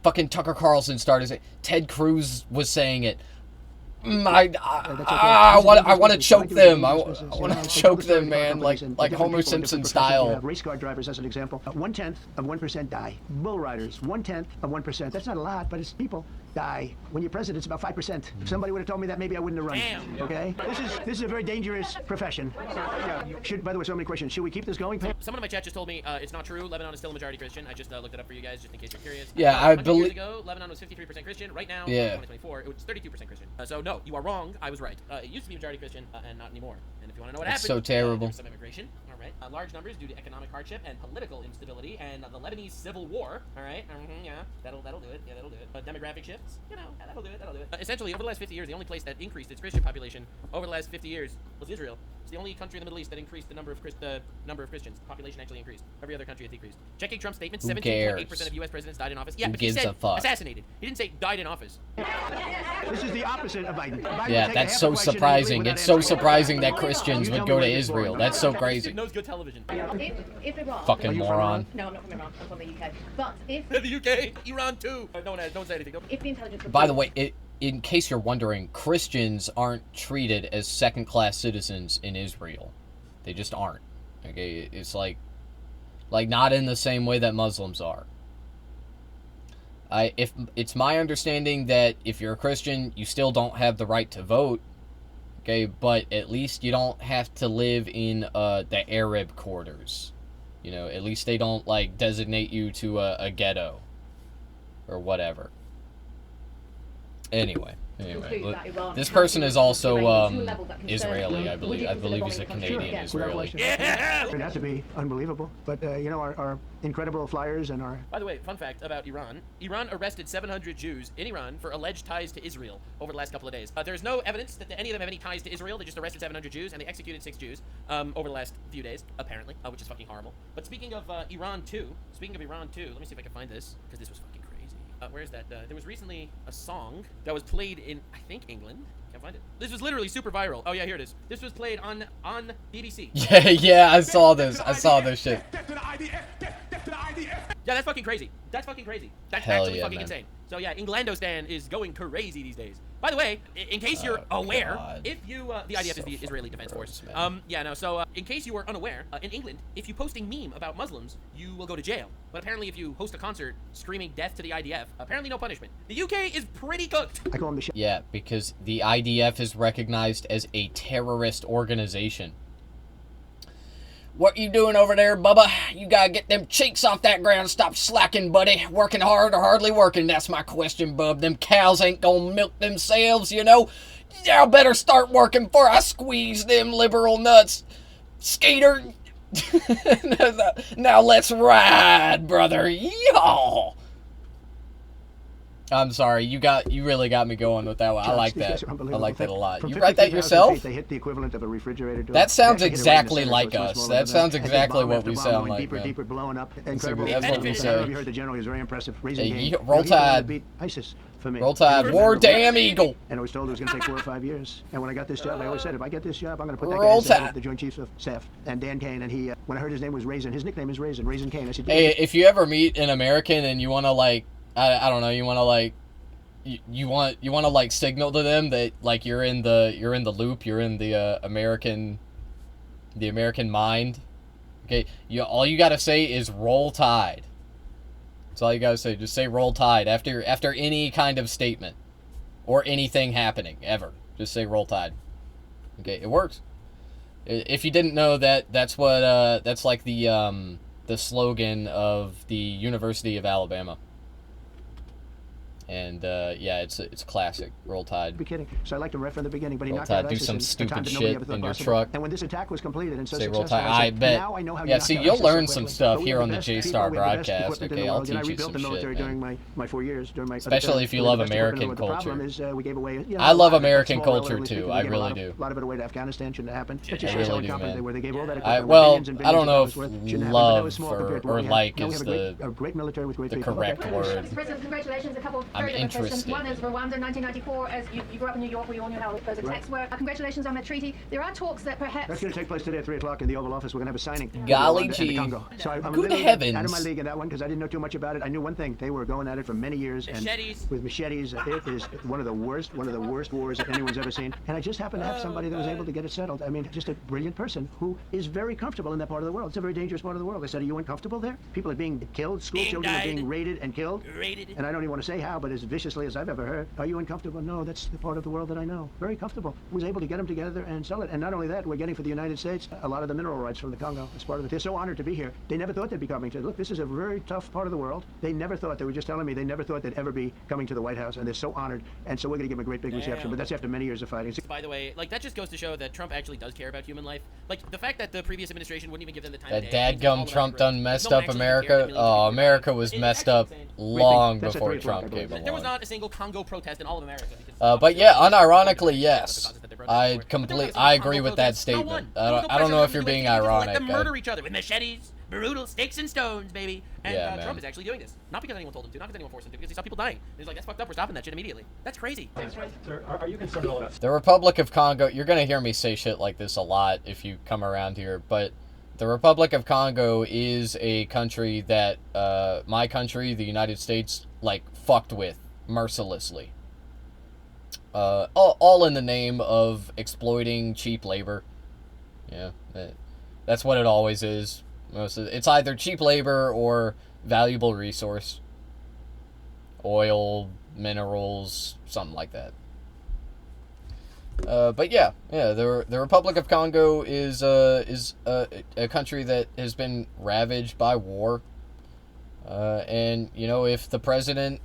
Fucking Tucker Carlson started saying, Ted Cruz was saying it. I want to choke them. I want to choke them, man, like Homer Simpson style. Race car drivers, as an example, 1/10 of 1% die. Bull riders, 1/10 of 1%. That's not a lot, but it's people die. When you're president, it's about 5%. If somebody would have told me that, maybe I wouldn't have run. Damn. Okay, this is a very dangerous profession. By the way, so many questions. Should we keep this going? Someone in my chat just told me it's not true. Lebanon is still a majority Christian. I just looked it up for you guys, just in case you're curious. Yeah, I 100 believe. years ago, Lebanon was 53% Christian. Right now, in 2024, it was 32% Christian. So no, you are wrong. I was right. It used to be majority Christian, and not anymore. And if you want to know what happened, so terrible. There's some immigration. All right, large numbers due to economic hardship and political instability, and the Lebanese civil war. All right, yeah, that'll do it. Yeah, that'll do it. Demographic shifts, that'll do it. Essentially, over the last 50 years, the only place that increased its Christian population over the last 50 years was Israel. It's the only country in the Middle East that increased the number of Christians. Population actually increased. Every other country has decreased. Checking Trump's statement, 17.8% of U.S. presidents died in office. Yeah, but he said assassinated. He didn't say died in office. This is the opposite of Biden. Yeah, that's so surprising. It's so surprising that Christians would go to Israel. That's so crazy. Knows good television. If Iran, fucking moron. No, I'm not from Iran. I'm from the UK. But if the UK, Iran too. Don't say anything. If the intelligence. By the way, in case you're wondering, Christians aren't treated as second-class citizens in Israel. They just aren't. Okay, it's like not in the same way that Muslims are. If it's my understanding that if you're a Christian, you still don't have the right to vote. Okay, but at least you don't have to live in the Arab quarters. You know, at least they don't like designate you to a ghetto or whatever. Anyway, this person is also Israeli, I believe. I believe he's a Canadian Israeli. Yeah! It has to be unbelievable. But, you know, our incredible flyers and our... By the way, fun fact about Iran. Iran arrested 700 Jews in Iran for alleged ties to Israel over the last couple of days. There's no evidence that any of them have any ties to Israel. They just arrested 700 Jews, and they executed 6 Jews over the last few days, apparently, which is fucking horrible. But speaking of Iran, too, let me see if I can find this, because this was fucking crazy. Where's that? There was recently a song that was played in, I think, England. Can't find it. This was literally super viral. Oh yeah, here it is. This was played on BBC. Yeah, I saw this. I saw this shit. Yeah, that's fucking crazy. That's fucking crazy. That's Hell actually yeah, fucking man. insane. So yeah, Englandostan is going crazy these days. By the way, in case you're aware, God. if you the IDF is the Israeli Defense Force. Yeah, no. So in case you were unaware, in England, if you post a meme about Muslims, you will go to jail. But apparently, if you host a concert screaming death to the IDF, apparently no punishment. The UK is pretty cooked. I call him the Yeah, because the IDF is recognized as a terrorist organization. What you doing over there, Bubba? You gotta get them cheeks off that ground. Stop slacking, buddy. Working hard or hardly working? That's my question, bub. Them cows ain't gonna milk themselves, you know? Y'all better start working before I squeeze them liberal nuts. Skeeter. Now let's ride, brother. Yeehaw. I'm sorry, you really got me going with that one. I like that. I like that a lot. You write that yourself? They hit the equivalent of a refrigerator door. That sounds exactly like us. That sounds exactly what we sound like, deeper, man. deeper, blowing up. Incredible. That's what we I say. you heard the general. He was very impressive. Hey, Roll Tide. ISIS for me. Roll Tide. War damn eagle. And I was told it was going to take 4 or 5 years. And when I got this job, I always said, if I get this job, I'm going to put that Roll guy as Tide. the Joint Chiefs of Staff. And Dan Kane, and he, when I heard his name was Raisin, his nickname is Raisin Kane. I said, Hey, if you ever meet an American and you want to like, I don't know, you want to like, you want to like signal to them that like you're in the loop, you're in the American mind. Okay, all you gotta say is Roll Tide. That's all you gotta say. Just say Roll Tide after any kind of statement or anything happening ever. Just say Roll Tide. Okay, it works. If you didn't know that, that's what that's like the slogan of the University of Alabama. And yeah, it's classic. Roll Tide. Be kidding. So I liked him right from the beginning, but he Roll knocked Tide. out Do ISIS some in a stupid time that nobody shit ever thought in your possible. truck. And when this attack was completed and so Say Roll successful, Tide. I I bet. now I know how you Yeah, knock see, out you'll ISIS learn so some quickly. stuff But we here have on the best J-Star people, we have the best broadcast. equipment in Okay, the I'll world, and I teach you rebuilt some the military shit, during man. my 4 years. During my Especially if you love American The culture. problem is we gave away. You know, I love a lot of it, American small, culture relatively too. speaking, I we gave a really lot do. A lot of it away to Afghanistan shouldn't have happened. That just I shows how really do, incompetent man. they were. They gave all that equipment. Well, billions and I don't billions know of if dollars worth. Shouldn't happen, but that was small compared to what or we have. like Now we is have a great military with great the people. correct word. Mr. President, congratulations. A couple of I'm very different questions. interested. One is Rwanda, 1994. As you grew up in New York, we all knew how those attacks were. Congratulations on that treaty. There are talks that perhaps... That's going to take place today at 3 o'clock in the Oval Office. We're going to have a signing. Golly Rwanda and gee. the Congo. So I'm a Good little heavens. out of my league in that one because I didn't know too much about it. I knew one thing. They were going at it for many years. Machetes. And with machetes. It is one of the worst wars that anyone's ever seen. And I just happened to have somebody that was able to get it settled. I mean, just a brilliant person who is very comfortable in that part of the world. It's a very dangerous part of the world. I said, are you uncomfortable there? People are being killed. School children are being raided and killed. And I don't even want to say how, but as viciously as I've ever heard. Are you uncomfortable? No, that's the part of the world that I know. Very comfortable. Was able to get them together and sell it. And not only that, we're getting for the United States a lot of the mineral rights from the Congo as part of it. They're so honored to be here. They never thought they'd be coming to. Look, this is a very tough part of the world. They never thought. They were just telling me they never thought they'd ever be coming to the White House, and they're so honored. And so we're going to give them a great big reception. But that's after many years of fighting. By the way, like that just goes to show that Trump actually does care about human life. Like the fact that the previous administration wouldn't even give them the time of day. That dadgum Trump done messed No one up actually America. cared that Oh, America was messed up long That's a before great block, I Trump believe. came along. There was not a single Congo protest in all of America. Because But yeah, unironically, yes. I agree with that statement. I don't know if you're being ironic. Let them murder each other with machetes, brutal sticks and stones, baby. And Yeah, man. Trump is actually doing this. Not because anyone told him to, not because anyone forced him to, because he saw people dying. He's like, that's fucked up, we're stopping that shit immediately. That's crazy. Sir, are you concerned at all about... The Republic of Congo, you're going to hear me say shit like this a lot if you come around here, but the Republic of Congo is a country that my country, the United States, like, fucked with mercilessly. All in the name of exploiting cheap labor. Yeah, that's what it always is. It's either cheap labor or valuable resource. Oil, minerals, something like that. But yeah, the Republic of Congo is a country that has been ravaged by war. And you know, if the president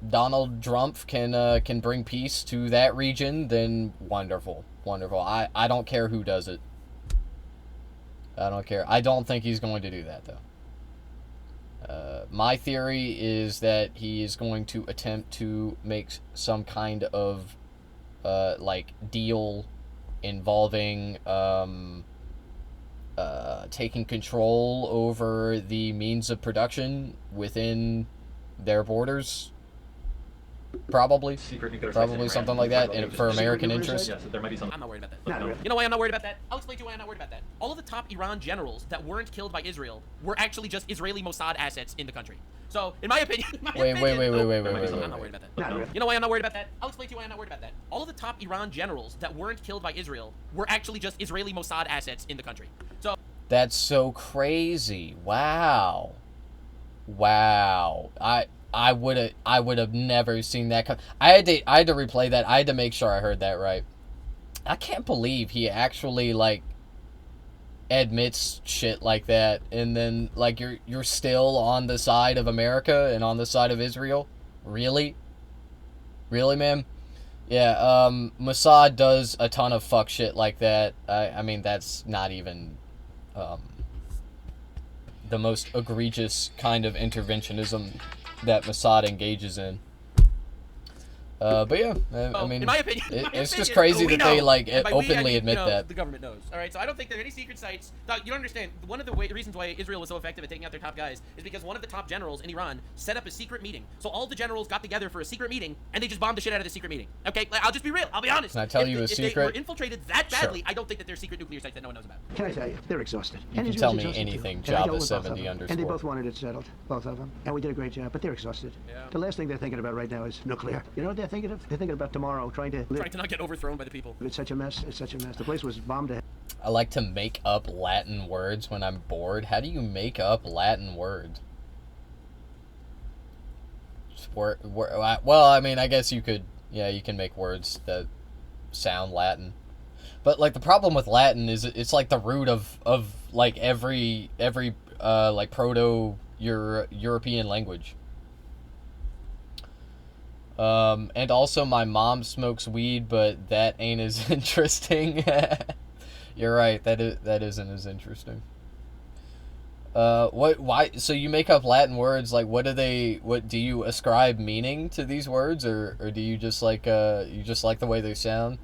Donald Trump can bring peace to that region, then wonderful. I don't care who does it. I don't care. I don't think he's going to do that though. My theory is that he is going to attempt to make some kind of like deal involving taking control over the means of production within their borders. Probably. Secret nuclear Probably something like that for American interests. Yes, there might be some. I'm not worried about that. You know why I'm not worried about that? I'll explain to you why I'm not worried about that. All of the top Iran generals that weren't killed by Israel were actually just Israeli Mossad assets in the country. So, in my opinion, Wait. I'm not worried about that. You know why I'm not worried about that? I'll explain to you why I'm not worried about that. All of the top Iran generals that weren't killed by Israel were actually just Israeli Mossad assets in the country. So that's so crazy. Wow. I would have never seen that. I had to replay that. I had to make sure I heard that right. I can't believe he actually like admits shit like that, and then like you're still on the side of America and on the side of Israel. Really, man? Yeah. Mossad does a ton of fuck shit like that. I mean, that's not even the most egregious kind of interventionism that Mossad engages in. But yeah, I mean, in my opinion, it's just crazy that they like openly admit that. The government knows. All right, so I don't think there are any secret sites. Now, you don't understand. One of the reasons why Israel was so effective at taking out their top guys is because one of the top generals in Iran set up a secret meeting. So all the generals got together for a secret meeting, and they just bombed the shit out of the secret meeting. Okay, I'll just be real. I'll be honest. Can I tell you a secret? If they were infiltrated that badly, I don't think that there's secret nuclear sites that no one knows about. Can I tell you, they're exhausted. You can tell me anything, Java70 _. And they both wanted it settled, both of them. And we did a great job, but they're exhausted. Yeah. The last thing they're thinking about right now is nuclear. You know what they're thinking of? They're thinking about tomorrow, trying to not get overthrown by the people. It's such a mess. It's such a mess. The place was bombed to. I like to make up Latin words when I'm bored. How do you make up Latin words? Well, I mean, I guess you could. Yeah, you can make words that sound Latin. But like the problem with Latin is it's like the root of like every like European language. And also my mom smokes weed, but that ain't as interesting. You're right, that isn't as interesting. Why, so you make up Latin words, like what do you ascribe meaning to these words, or do you just like the way they sound?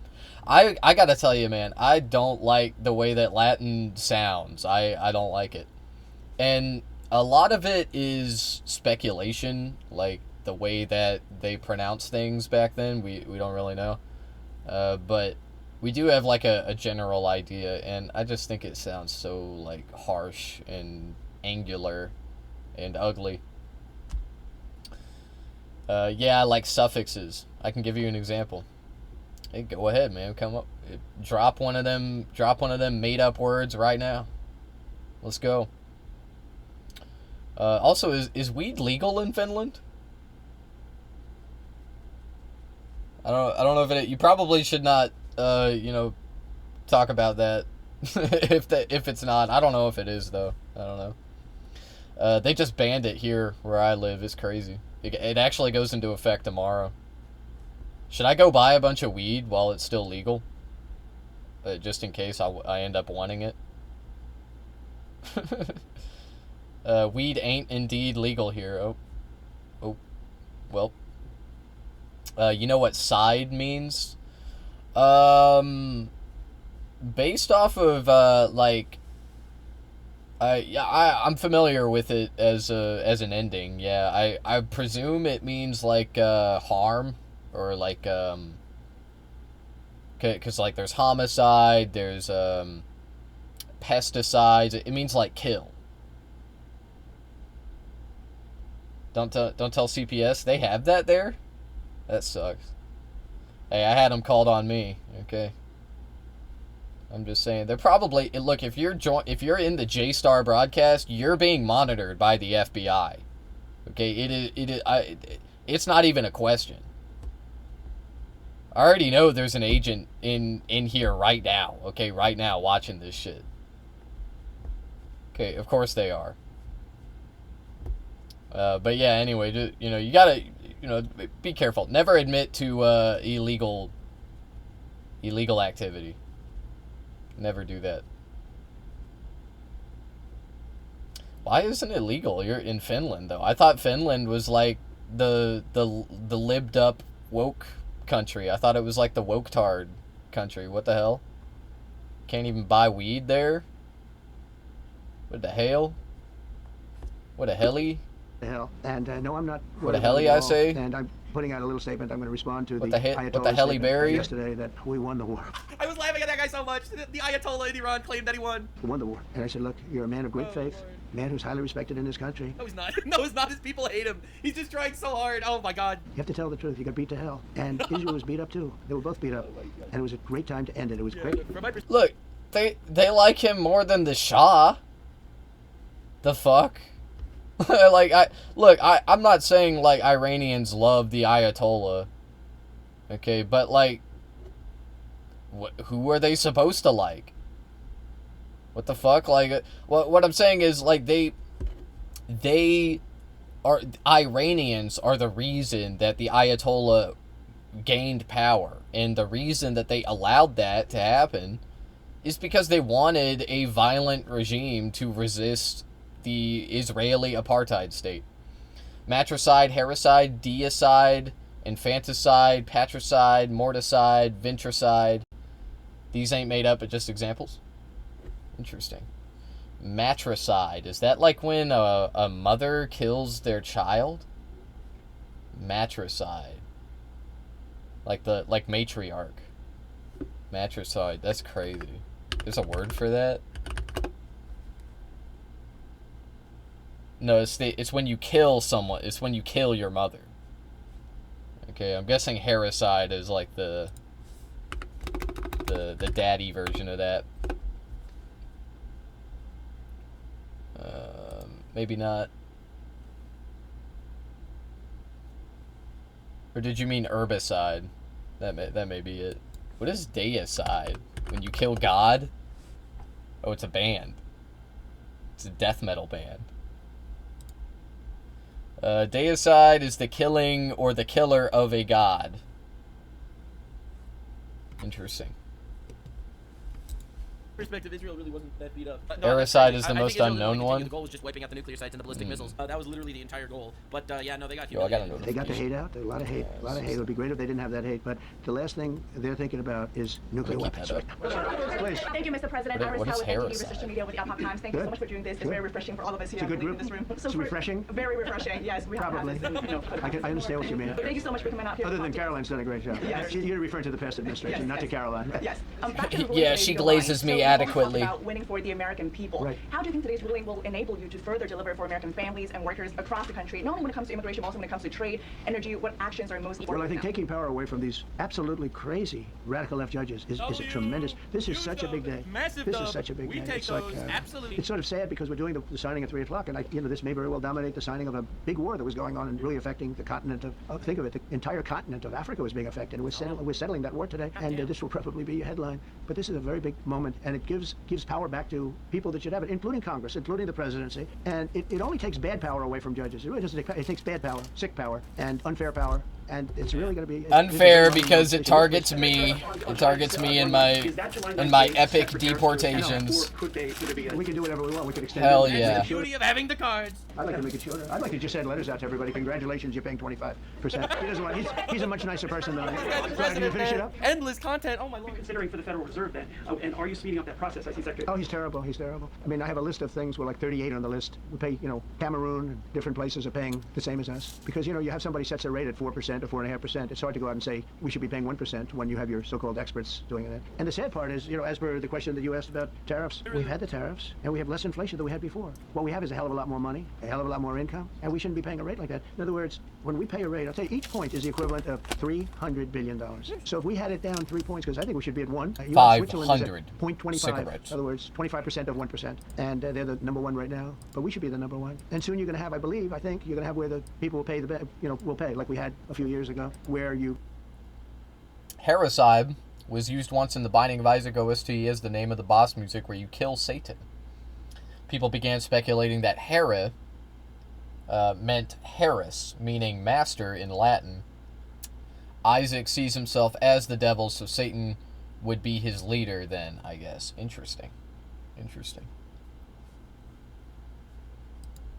I gotta tell you, man, I don't like the way that Latin sounds. I don't like it. And a lot of it is speculation, like the way that they pronounce things back then, we don't really know. But we do have like a general idea, and I just think it sounds so like harsh and angular and ugly. Yeah, like suffixes. I can give you an example. Hey, go ahead, man. Come up, drop one of them made up words right now. Let's go. Also, is weed legal in Finland? I don't know if you probably should not talk about that if it's not. I don't know if it is though. I don't know. They just banned it here where I live. It's crazy. It actually goes into effect tomorrow. Should I go buy a bunch of weed while it's still legal? Just in case I end up wanting it. Weed ain't indeed legal here. Oh, well. You know what side means? Based off of I'm familiar with it as an ending. Yeah, I presume it means like harm, or like cause like there's homicide, there's pesticides. It means like kill. Don't tell CPS they have that there. That sucks. Hey, I had them called on me. Okay. I'm just saying they're probably look, if you're in the J-Star broadcast, you're being monitored by the FBI. Okay, it's not even a question. I already know there's an agent in here right now. Okay, right now watching this shit. Okay, of course they are. But yeah, anyway, you gotta, be careful. Never admit to illegal activity. Never do that. Why isn't it legal? You're in Finland, though. I thought Finland was like the libbed up woke country. I thought it was like the woke-tard country. What the hell? Can't even buy weed there? What the hell? What a helly? The hell. And no, I'm not. What a helly, I say? And putting out a little statement. I'm going to respond to the Ayatollah Ayatollah Halle statement Berry? yesterday that we won the war. I was laughing at that guy so much. The Ayatollah in Iran claimed that he won. We won the war. And I said, look, you're a man of great faith, a man who's highly respected in this country. No, he's not. No, he's not. His people hate him. He's just trying so hard. Oh, my God. You have to tell the truth. You got beat to hell. And Israel was beat up, too. They were both beat up. And it was a great time to end it. It was great. Look, they like him more than the Shah. The fuck? Like, I'm not saying, like, Iranians love the Ayatollah. Okay, but, like, who are they supposed to like? What the fuck? Like, what I'm saying is, like, Iranians are the reason that the Ayatollah gained power. And the reason that they allowed that to happen is because they wanted a violent regime to resist the Israeli apartheid state. Matricide, hericide, deicide, infanticide, patricide, morticide, ventricide. These ain't made up, but just examples. Interesting. Matricide. Is that like when a mother kills their child? Matricide. Like matriarch. Matricide. That's crazy. There's a word for that? No, it's when you kill someone. It's when you kill your mother. Okay, I'm guessing hericide is like the daddy version of that. Maybe not. Or did you mean herbicide? That may be it. What is deicide? When you kill God? Oh, it's a band. It's a death metal band. Deicide is the killing or the killer of a god. Interesting. Perspective, Israel really wasn't that beat up. Ericide is the most unknown one. The goal was just wiping out the nuclear sites and the ballistic missiles. That was literally the entire goal. But yeah, no, they got They got the hate out. A lot of hate. A lot of hate. It would be great if they didn't have that hate. But the last thing they're thinking about is nuclear weapons. Please. Thank you, Mr. President. What is Iris social media with the Epoch Times. Thank you so much for doing this. It's very refreshing for all of us here. It's a good group. In this room. It's refreshing. Very refreshing. Yes, we Probably. I understand what you mean. Thank you so much for coming out here. Other than Caroline's done a great job. Yes. You're referring to the past administration, not to Caroline. Yes. Yeah, she glazes me adequately. About winning for the American people. Right. How do you think today's ruling will enable you to further deliver for American families and workers across the country, not only when it comes to immigration, but also when it comes to trade, energy? What actions are most important? Well, I think taking power away from these absolutely crazy radical left judges is a tremendous. This is such a big day. This is such a big day. It's like it's sort of sad because we're doing the signing at 3 o'clock, and this may very well dominate the signing of a big war that was going on and really affecting the continent of think of it, the entire continent of Africa was being affected. We're settling that war today, and this will probably be a headline. But this is a very big moment, and it gives power back to people that should have it, including Congress, including the presidency. And it only takes bad power away from judges. It really doesn't. It takes bad power, sick power, and unfair power. And it's really going to be unfair because it targets me. It targets me in my epic deportations. We can do whatever we want. We can extend. Hell it. yeah. The beauty of having the cards. I'd like to make it shorter. I'd like to just send letters out to everybody. Congratulations, you're paying 25%. He doesn't want. He's a much nicer person than I am. Can you finish it up? Endless content. Oh my lord. Considering for the Federal Reserve then, and are you speeding up that process? I see Secretary. Oh, he's terrible. He's terrible. I mean, I have a list of things. We're like 38 on the list. We pay, Cameroon and different places are paying the same as us because you have somebody sets their rate at 4% or 4.5%. It's hard to go out and say we should be paying 1% when you have your so-called experts doing it. And the sad part is, as per the question that you asked about tariffs, we've had the tariffs and we have less inflation than we had before. What we have is a hell of a lot more money, a hell of a lot more income, and we shouldn't be paying a rate like that. In other words, when we pay a rate, I'll tell you, each point is the equivalent of $300 billion. So if we had it down 3 points, because I think we should be at 1. 500 0.25. cigarettes. In other words, 25% of 1%. And they're the number 1 right now. But we should be the number 1. And soon you're going to have, I think, you're going to have where the people will pay will pay, like we had a few years ago, where you... Hericide was used once in the Binding of Isaac OST as the name of the boss music where you kill Satan. People began speculating that Hera meant Harris, meaning master in Latin. Isaac sees himself as the devil, so Satan would be his leader then, I guess. Interesting.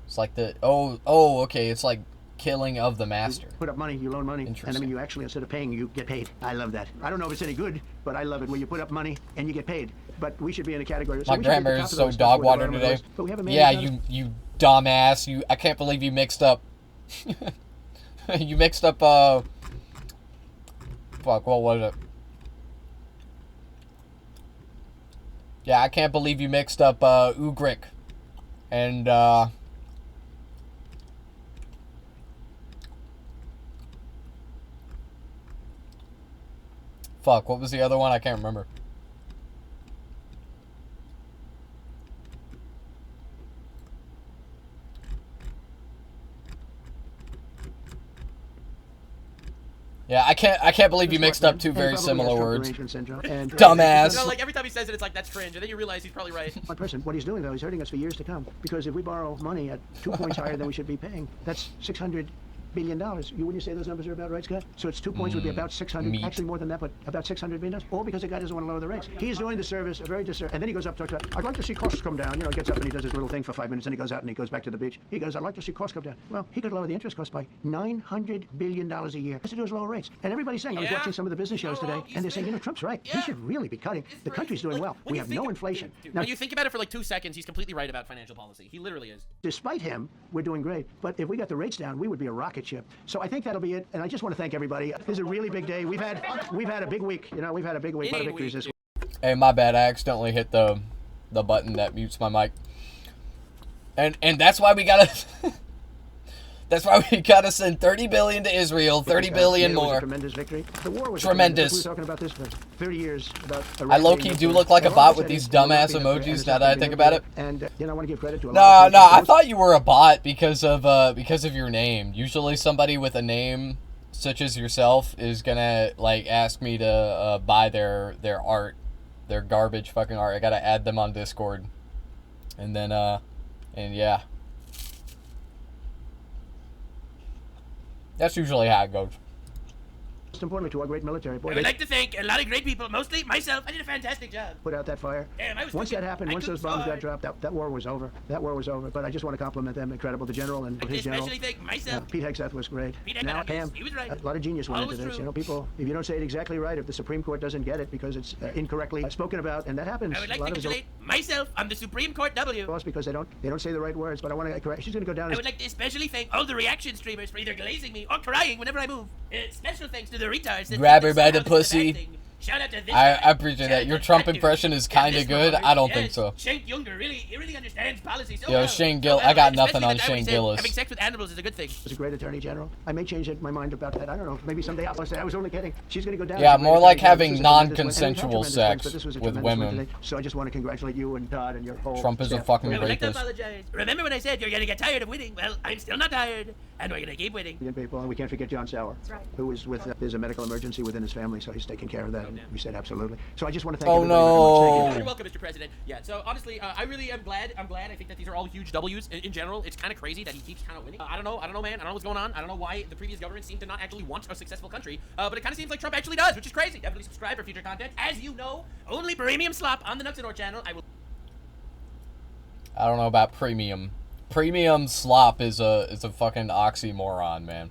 It's like okay, it's like killing of the master. You put up money, you loan money, and I mean you actually, instead of paying, you get paid. I love that. I don't know if it's any good, but I love it when you put up money and you get paid. But we should be in a category. My grammar is so dog water today. But we have a yeah, you dumbass. I can't believe you mixed up You mixed up, fuck, what was it? Yeah, I can't believe you mixed up, Ugric and, fuck, what was the other one? I can't remember. Yeah, I can't believe you mixed up two very similar words. Dumbass. No, like every time he says it, it's like that's cringe, and then you realize he's probably right. One person, what he's doing though, he's hurting us for years to come. Because if we borrow money at 2 points higher than we should be paying, that's $600 billion. Wouldn't you say those numbers are about right, Scott? So it's 2 points would be about 600, actually more than that, but about $600 billion. All because the guy doesn't want to lower the rates. He's doing the service, a very disservice. And then he goes up and talks about, I'd like to see costs come down. You know, gets up and he does his little thing for 5 minutes, and he goes out and he goes back to the beach. He goes, I'd like to see costs come down. Well, he could lower the interest cost by $900 billion a year. Just to do his lower rates. And everybody's saying, I was watching some of the business shows today, and they're saying, you know, Trump's right. He should really be cutting. The country's doing well. We have no inflation. Now, when you think about it for like 2 seconds, he's completely right about financial policy. He literally is. Despite him, we're doing great. But if we got the rates down, we would be a rocket ship. So I think that'll be it. And I just want to thank everybody. This is a really big day. We've had a big week. You know, we've had a big week. A lot of victories this week. Hey, my bad. I accidentally hit the button that mutes my mic. And that's why we gotta that's why we gotta send 30 billion to Israel, 30 billion more. It was a tremendous victory. The war was tremendous. We were talking about this for 30 years. I low-key do look like a bot with these dumbass emojis now that I think about it. And you know, I want to give credit to a No, I thought you were a bot because of your name. Usually somebody with a name such as yourself is gonna like ask me to buy their art, their garbage fucking art. I gotta add them on Discord, and then and yeah, that's usually how it goes. Most importantly, to our great military. Boy, I would like to thank a lot of great people, mostly myself. I did a fantastic job. Put out that fire. Damn, I was once that happened, once those bombs got dropped, that war was over. That war was over. But I just want to compliment them. Incredible. The general and his general. Especially thank myself. Pete Hegseth was great. Now, Pam, he was right. a lot of genius went into this. You know, people, if you don't say it exactly right, if the Supreme Court doesn't get it because it's incorrectly spoken about, and that happens. I would like to congratulate myself on the Supreme Court W. Because they don't say the right words. But I want to correct. She's going to go down. I would like to especially thank all the reaction streamers for either glazing me or crying whenever I move. Special thanks to the retards that grab her by the pussy. Shout out to this I appreciate that. Your Trump impression is kind of good. I don't think so. Shane Younger really understands policy so Yo, well. Shane Gill. I got nothing on Shane Gillis. Having sex with animals is a good thing. She's a great attorney general. I may change my mind about that. I don't know. Maybe someday I'll say I was only kidding. She's going to go down. Yeah, more like having non-consensual sex with women. So I just want to congratulate you and Todd and your whole Trump is a fucking rapist. I would like to apologize. Remember when I said you're going to get tired of winning? Well, I'm still not tired, and we're going to keep winning. People, and we can't forget John Sauer, who was with. There's a medical emergency within his family, so he's taking care of that. And we said absolutely. So I just want to thank everybody very much. You're welcome, Mr. President. Yeah, so honestly, I really am glad. I'm glad. I think that these are all huge W's in general. It's kind of crazy that he keeps kind of winning. I don't know, man. I don't know what's going on. I don't know why the previous government seemed to not actually want a successful country. But it kind of seems like Trump actually does, which is crazy. Definitely subscribe for future content. As you know, only premium slop on the Nuxanor channel. I don't know about premium. Premium slop is a fucking oxymoron, man.